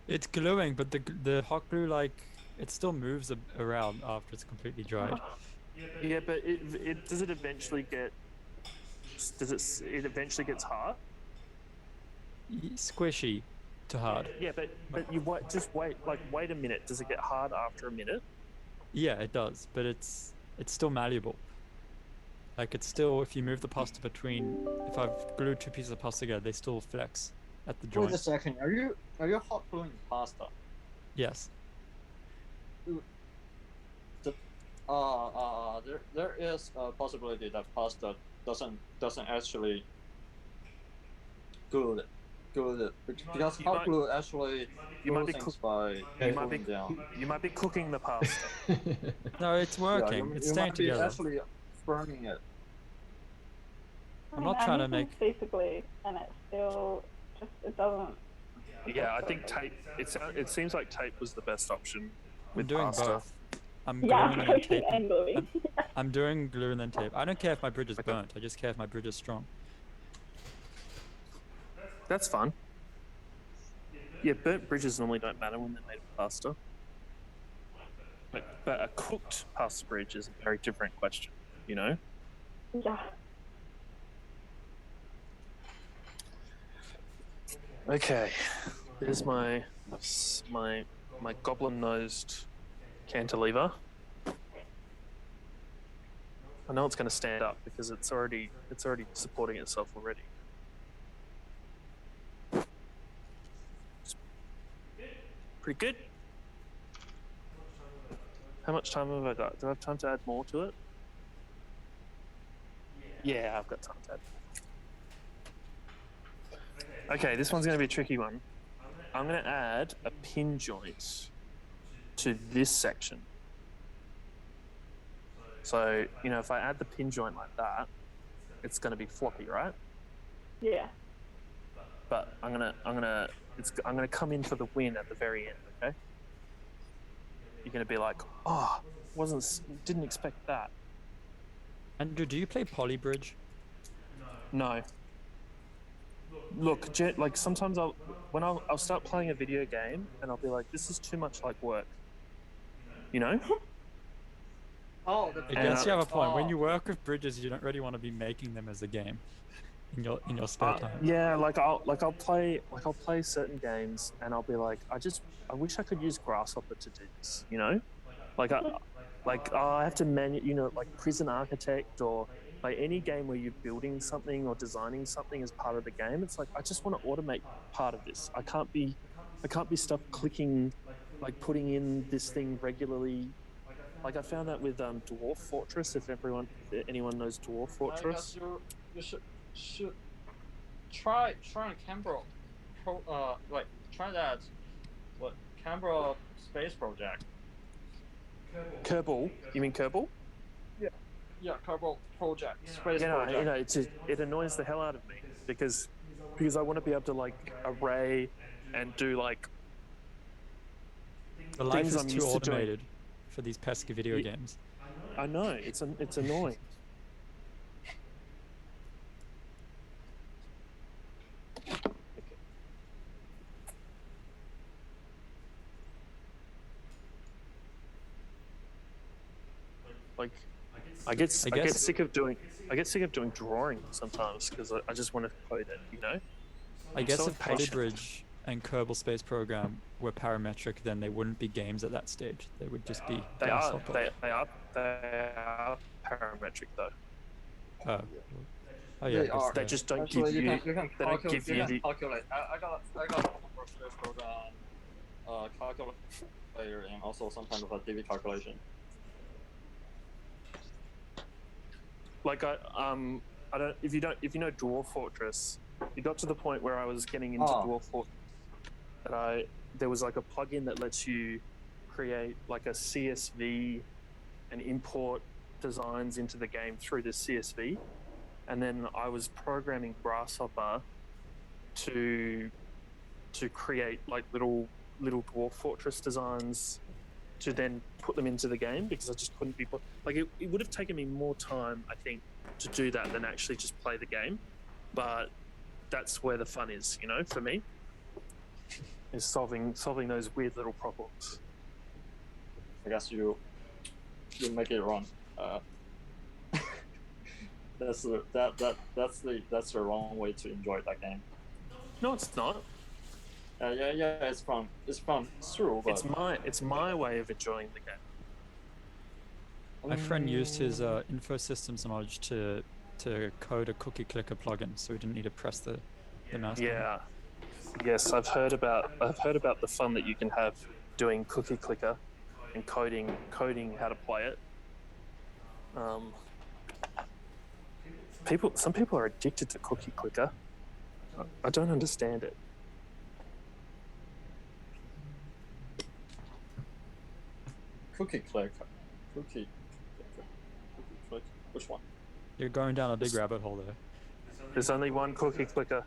It's gluing, but the hot glue, like, it still moves around after it's completely dried. Yeah, but it does it eventually get? It eventually gets hard? Squishy to hard. Yeah, but you wait a minute. Does it get hard after a minute? Yeah, it does, but it's still malleable. Like, it's still, if you move the pasta between, if I've glued two pieces of pasta together, they still flex at the joint. Wait a second. Are you hot gluing pasta? Yes. There is a possibility that pasta doesn't actually glue it because hot glue actually glue things by cooling down. You might be cooking the pasta. No, it's working. It's staying together. You might be actually burning it. I'm not trying to make. Basically, and it still just it doesn't. Yeah, I think tape. It seems like tape was the best option. I'm doing pasta. both. I'm Yeah, gluing and then cooking and gluing. I'm doing glue and then tape. I don't care if my bridge is burnt. I just care if my bridge is strong. That's fun. Yeah, burnt bridges normally don't matter when they're made of pasta. But a cooked pasta bridge is a very different question, you know? Yeah. Okay, here's my goblin-nosed cantilever. I know it's going to stand up because it's already supporting itself already. Pretty good. How much time have I got? Do I have time to add more to it? Yeah, I've got time to add. Okay, this one's going to be a tricky one. I'm going to add a pin joint to this section. So, you know, if I add the pin joint like that, it's going to be floppy, right? Yeah. But I'm gonna come in for the win at the very end. Okay. You're gonna be like, oh, didn't expect that. Andrew, do you play Polybridge? No. Look, like sometimes I'll start playing a video game and I'll be like, this is too much like work. You know? Oh, I guess you have a point. When you work with bridges, you don't really want to be making them as a game in your spare time. Yeah, I'll play certain games and I'll be like, I wish I could use Grasshopper to do this. You know? I have to like Prison Architect or like any game where you're building something or designing something as part of the game. It's like I just want to automate part of this. I can't be stuck clicking, like putting in this thing regularly. Like I found that with Dwarf Fortress. If anyone knows Dwarf Fortress, you should try on Canberra. Try that. What Canberra Space Project? Kerbal. You mean Kerbal? Yeah, Kerbal Project. Space project. It annoys the hell out of me because I want to be able to like array and do like The life things is I'm too used to doing. automated for these pesky video games. I know it's annoying. Like, I get sick of doing drawing sometimes because I just want to code it, you know. I guess if Polybridge and Kerbal Space Program were parametric, then they wouldn't be games at that stage. They would just be. They are parametric though. Oh yeah. They just don't give you. They don't give you the. Calculate. I got a space program, calculator, and also some kind of a DV calculation. Like I don't if you know Dwarf Fortress, it got to the point where I was getting into Dwarf Fortress that there was like a plugin that lets you create like a CSV and import designs into the game through the CSV, and then I was programming Grasshopper to create like little Dwarf Fortress designs to then put them into the game because I just couldn't be like it would have taken me more time I think to do that than actually just play the game, but that's where the fun is, you know, for me, is solving those weird little problems. I guess you make it wrong. That's the wrong way to enjoy that game. No, it's not. Yeah, it's fun. It's fun. It's true, but it's my way of enjoying the game. My friend used his info systems knowledge to code a cookie clicker plugin, so he didn't need to press the mouse button. Yeah. Yes, I've heard about the fun that you can have doing cookie clicker and coding how to play it. Some people are addicted to cookie clicker. I don't understand it. Cookie click. Which one? You're going down a big rabbit hole there. There's only one cookie clicker.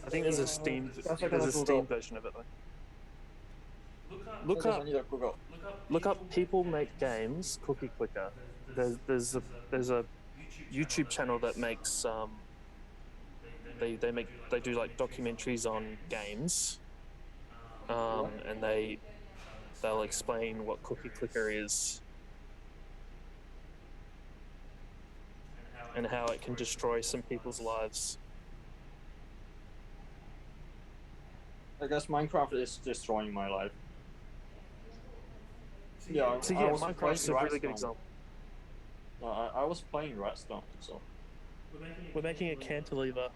I think there's a Steam version of it though. Look up people make games cookie clicker. There's a YouTube channel that makes they do like documentaries on games. And they'll explain what cookie clicker is and how it can destroy some people's lives. I guess Minecraft is destroying my life. Yeah, so yeah, Minecraft's a really good example. I was playing Redstone, so we're making a cantilever.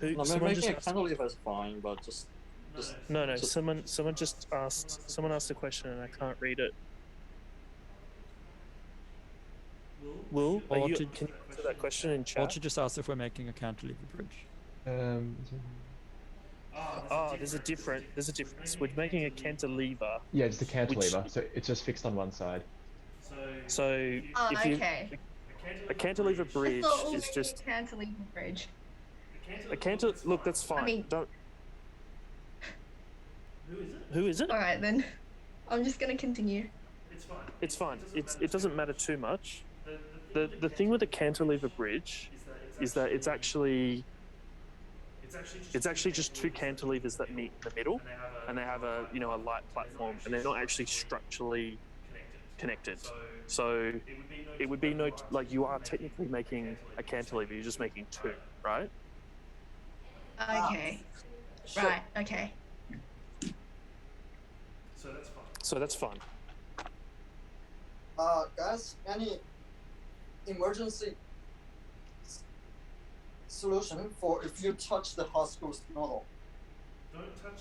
Making a cantilever is fine, but just no. Someone asked a question and I can't read it. Will, Or can you to- answer that question in chat? Walter just asked if we're making a cantilever bridge. There's a difference. We're making a cantilever. Yeah, just a cantilever. So it's just fixed on one side. So if you Okay. a cantilever I bridge thought we were is making just a cantilever bridge. a cantilever. Look, that's fine. I mean, Don't. Who is it? all right then. I'm just gonna continue. It's fine. It doesn't matter too much. The thing with a cantilever bridge is that it's actually just two cantilevers that meet in the middle, and they have a a light platform, and they're not actually structurally connected. So it would be no, like, you are technically making a cantilever. You're just making two, right? Okay. Right. Okay. So that's fine. Guys, any emergency solution for if you touch the hospital's nozzle?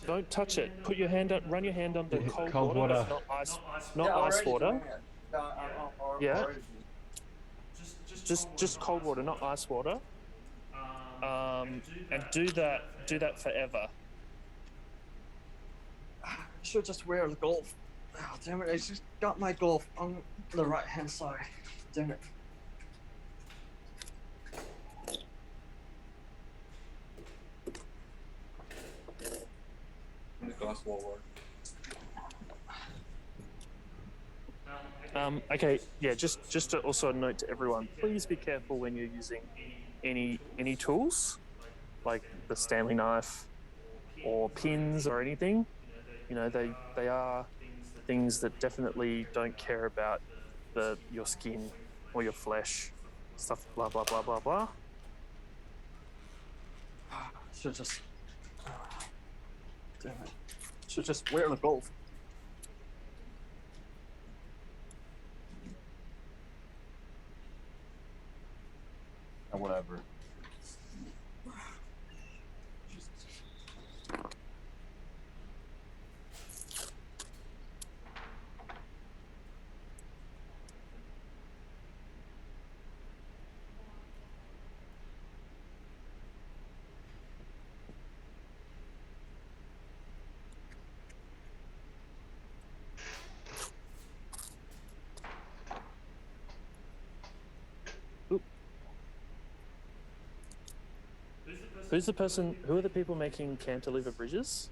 Don't touch it. Put your hand up. Run your hand under cold water, not ice. Not Yeah, ice already water. doing it. Yeah. Already. Just cold water, not ice water. And do that forever. I should just wear the glove. Oh, damn it, I just got my glove on the right hand side. Damn it. Okay, yeah, just to also note to everyone, please be careful when you're using any tools, like the Stanley knife or pins or anything. They are things that definitely don't care about your skin or your flesh, stuff, blah blah blah blah blah. Should just. Damn it. Should just wear the glove. Or whatever. Who are the people making cantilever bridges?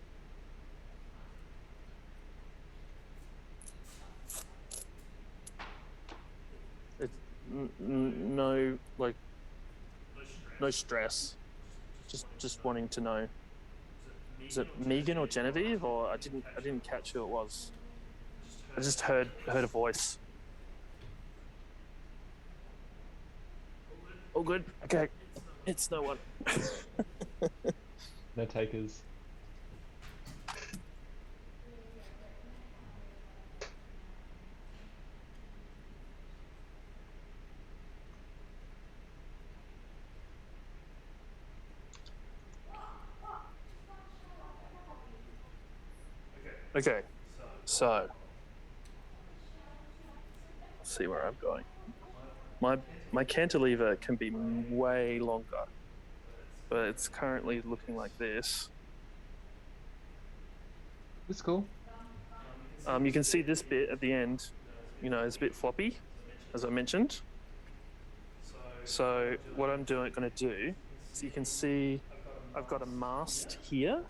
It's no stress. Just wanting to know. Is it Megan or Genevieve, or I didn't catch who it was. I just heard a voice. All good. Okay. It's no one. No takers. Okay. So let's see where I'm going. My cantilever can be way longer, but it's currently looking like this. It's cool. You can see this bit at the end, it's a bit floppy, as I mentioned. So what I'm going to do is, you can see I've got a mast here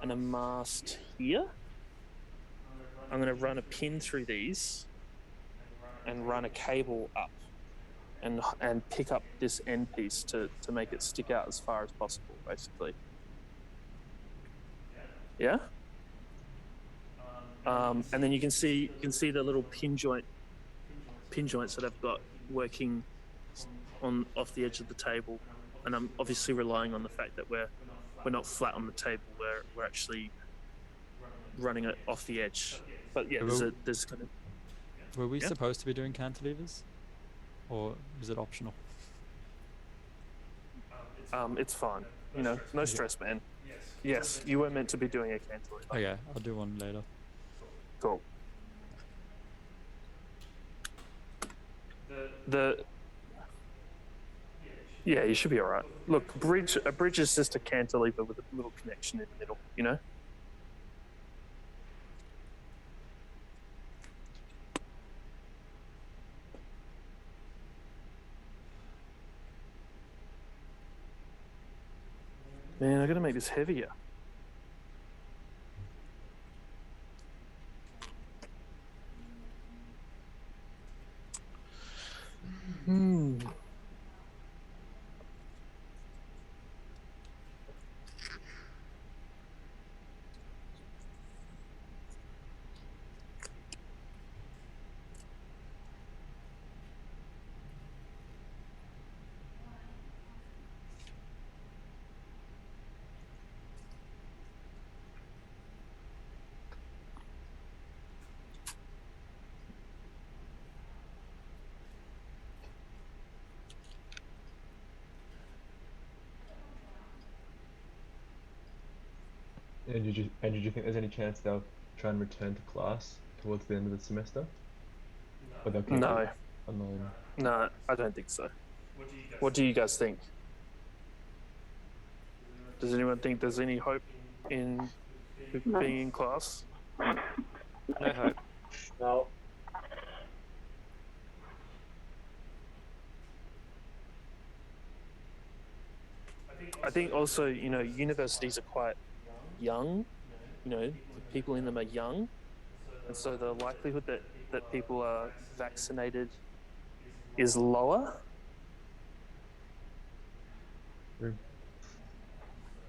and a mast here. I'm going to run a pin through these and run a cable up and pick up this end piece to make it stick out as far as possible, basically. Yeah? And then you can see the little pin joints that I've got working off the edge of the table, and I'm obviously relying on the fact that we're not flat on the table. We're actually running it off the edge. But yeah, there's kind of. Were we Yeah? supposed to be doing cantilevers, or is it optional? It's fine. No stress, man. Yes, you were meant to be doing a cantilever. Okay, I'll do one later. Cool. Yeah, you should be all right. Look, a bridge is just a cantilever with a little connection in the middle, you know? Man, I gotta make this heavier. Hmm. And did you think there's any chance they'll try and return to class towards the end of the semester? Or they'll keep No. it online? No, I don't think so. What do you guys think? Does anyone think there's any hope in being in class? No hope. No. I think also, you know, universities are quite young. You know, the people in them are young, and so the likelihood that people are vaccinated is lower.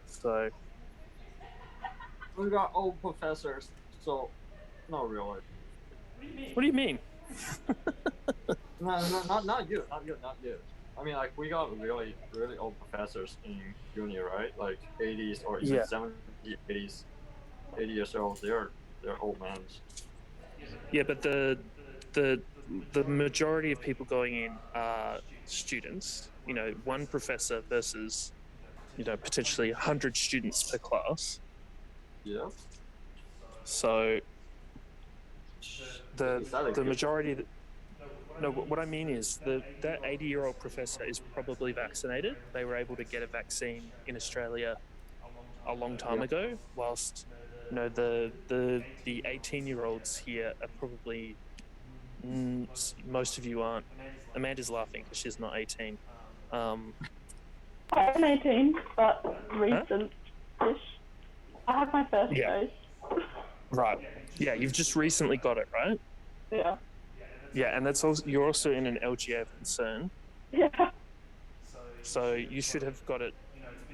So We got old professors, so not really. what do you mean? No, not you, not you. I mean, like, we got really old professors in uni, right? Like 80s or even Yeah. 70s, 80s, 80 years old. They're old men. Yeah, but the majority of people going in are students. You know, one professor versus, you know, potentially 100 students per class. Yeah. So Is that a the good- majority. No, what I mean is that 80-year-old professor is probably vaccinated. They were able to get a vaccine in Australia a long time ago, whilst you know the 18-year-olds here are probably most of you aren't. Amanda's laughing because she's not 18. I'm 18, but recent-ish. I have my first dose. Right. Yeah, you've just recently got it, right? Yeah. Yeah, and that's also you're also in an LGA of concern. Yeah. So you should have got it.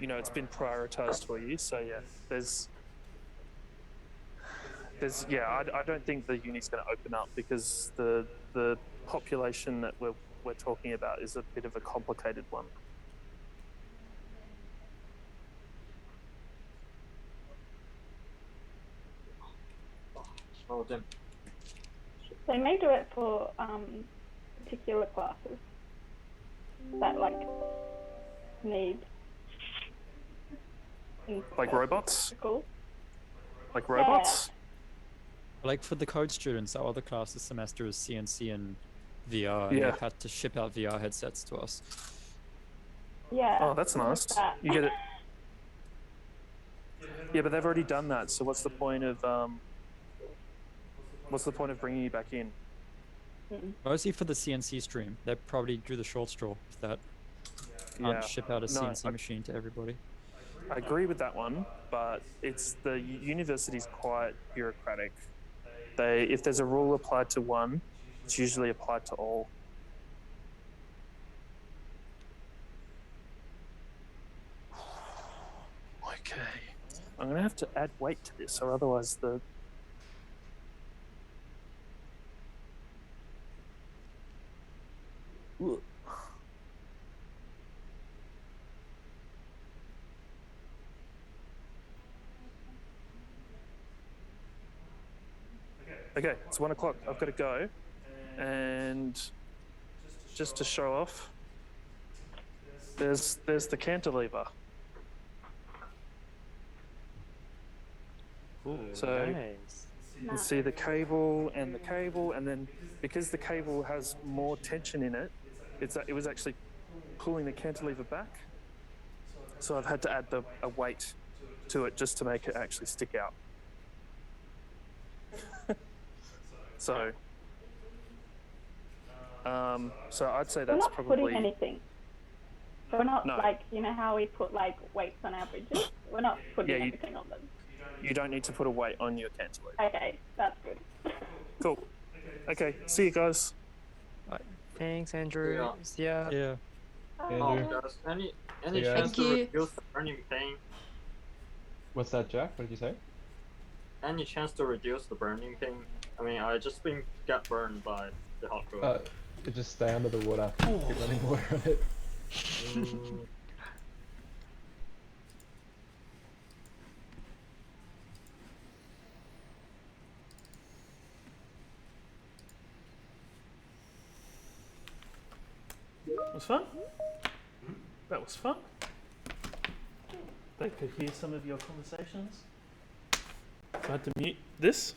You know, it's been prioritized for you. So yeah, there's yeah. I don't think the uni's going to open up because the population that we're talking about is a bit of a complicated one. Oh, damn. They may do it for particular classes that like need Like robots? Cool. Like robots? Like for the code students, our other class this semester is CNC and VR, and Yeah. they've had to ship out VR headsets to us. Yeah. Oh, that's nice. that. You get it. Yeah, but they've already done that. So what's the point of bringing you back in? Mostly for the CNC stream. They probably drew the short straw if that can't ship out a CNC machine to everybody. I agree with that one, but it's the university's quite bureaucratic. If there's a rule applied to one, it's usually applied to all. Okay, I'm gonna have to add weight to this, or otherwise the. Ugh. Okay, it's 1 o'clock. I've got to go. And just to show off, there's the cantilever. Ooh, So nice. you can see the cable, and then because the cable has more tension in it, it was actually pulling the cantilever back. So I've had to add a weight to it just to make it actually stick out. So I'd say We're that's not probably. putting anything. We're not No. like, you know how we put like weights on our bridges? We're not putting Yeah, anything on them. You don't need to put a weight on your cantilever. Okay, that's good. Cool. Okay, see you guys. Right. Thanks, Andrew. Yeah. See ya. Yeah. Oh, guys, any Yeah. chance Thank to you. reduce the burning pain? What's that, Jack? What did you say? Any chance to reduce the burning pain? I mean, I just got burned by the hot glue. Just stay under the water. Keep running water on it. That was fun. That was fun. They could hear some of your conversations. I had to mute this.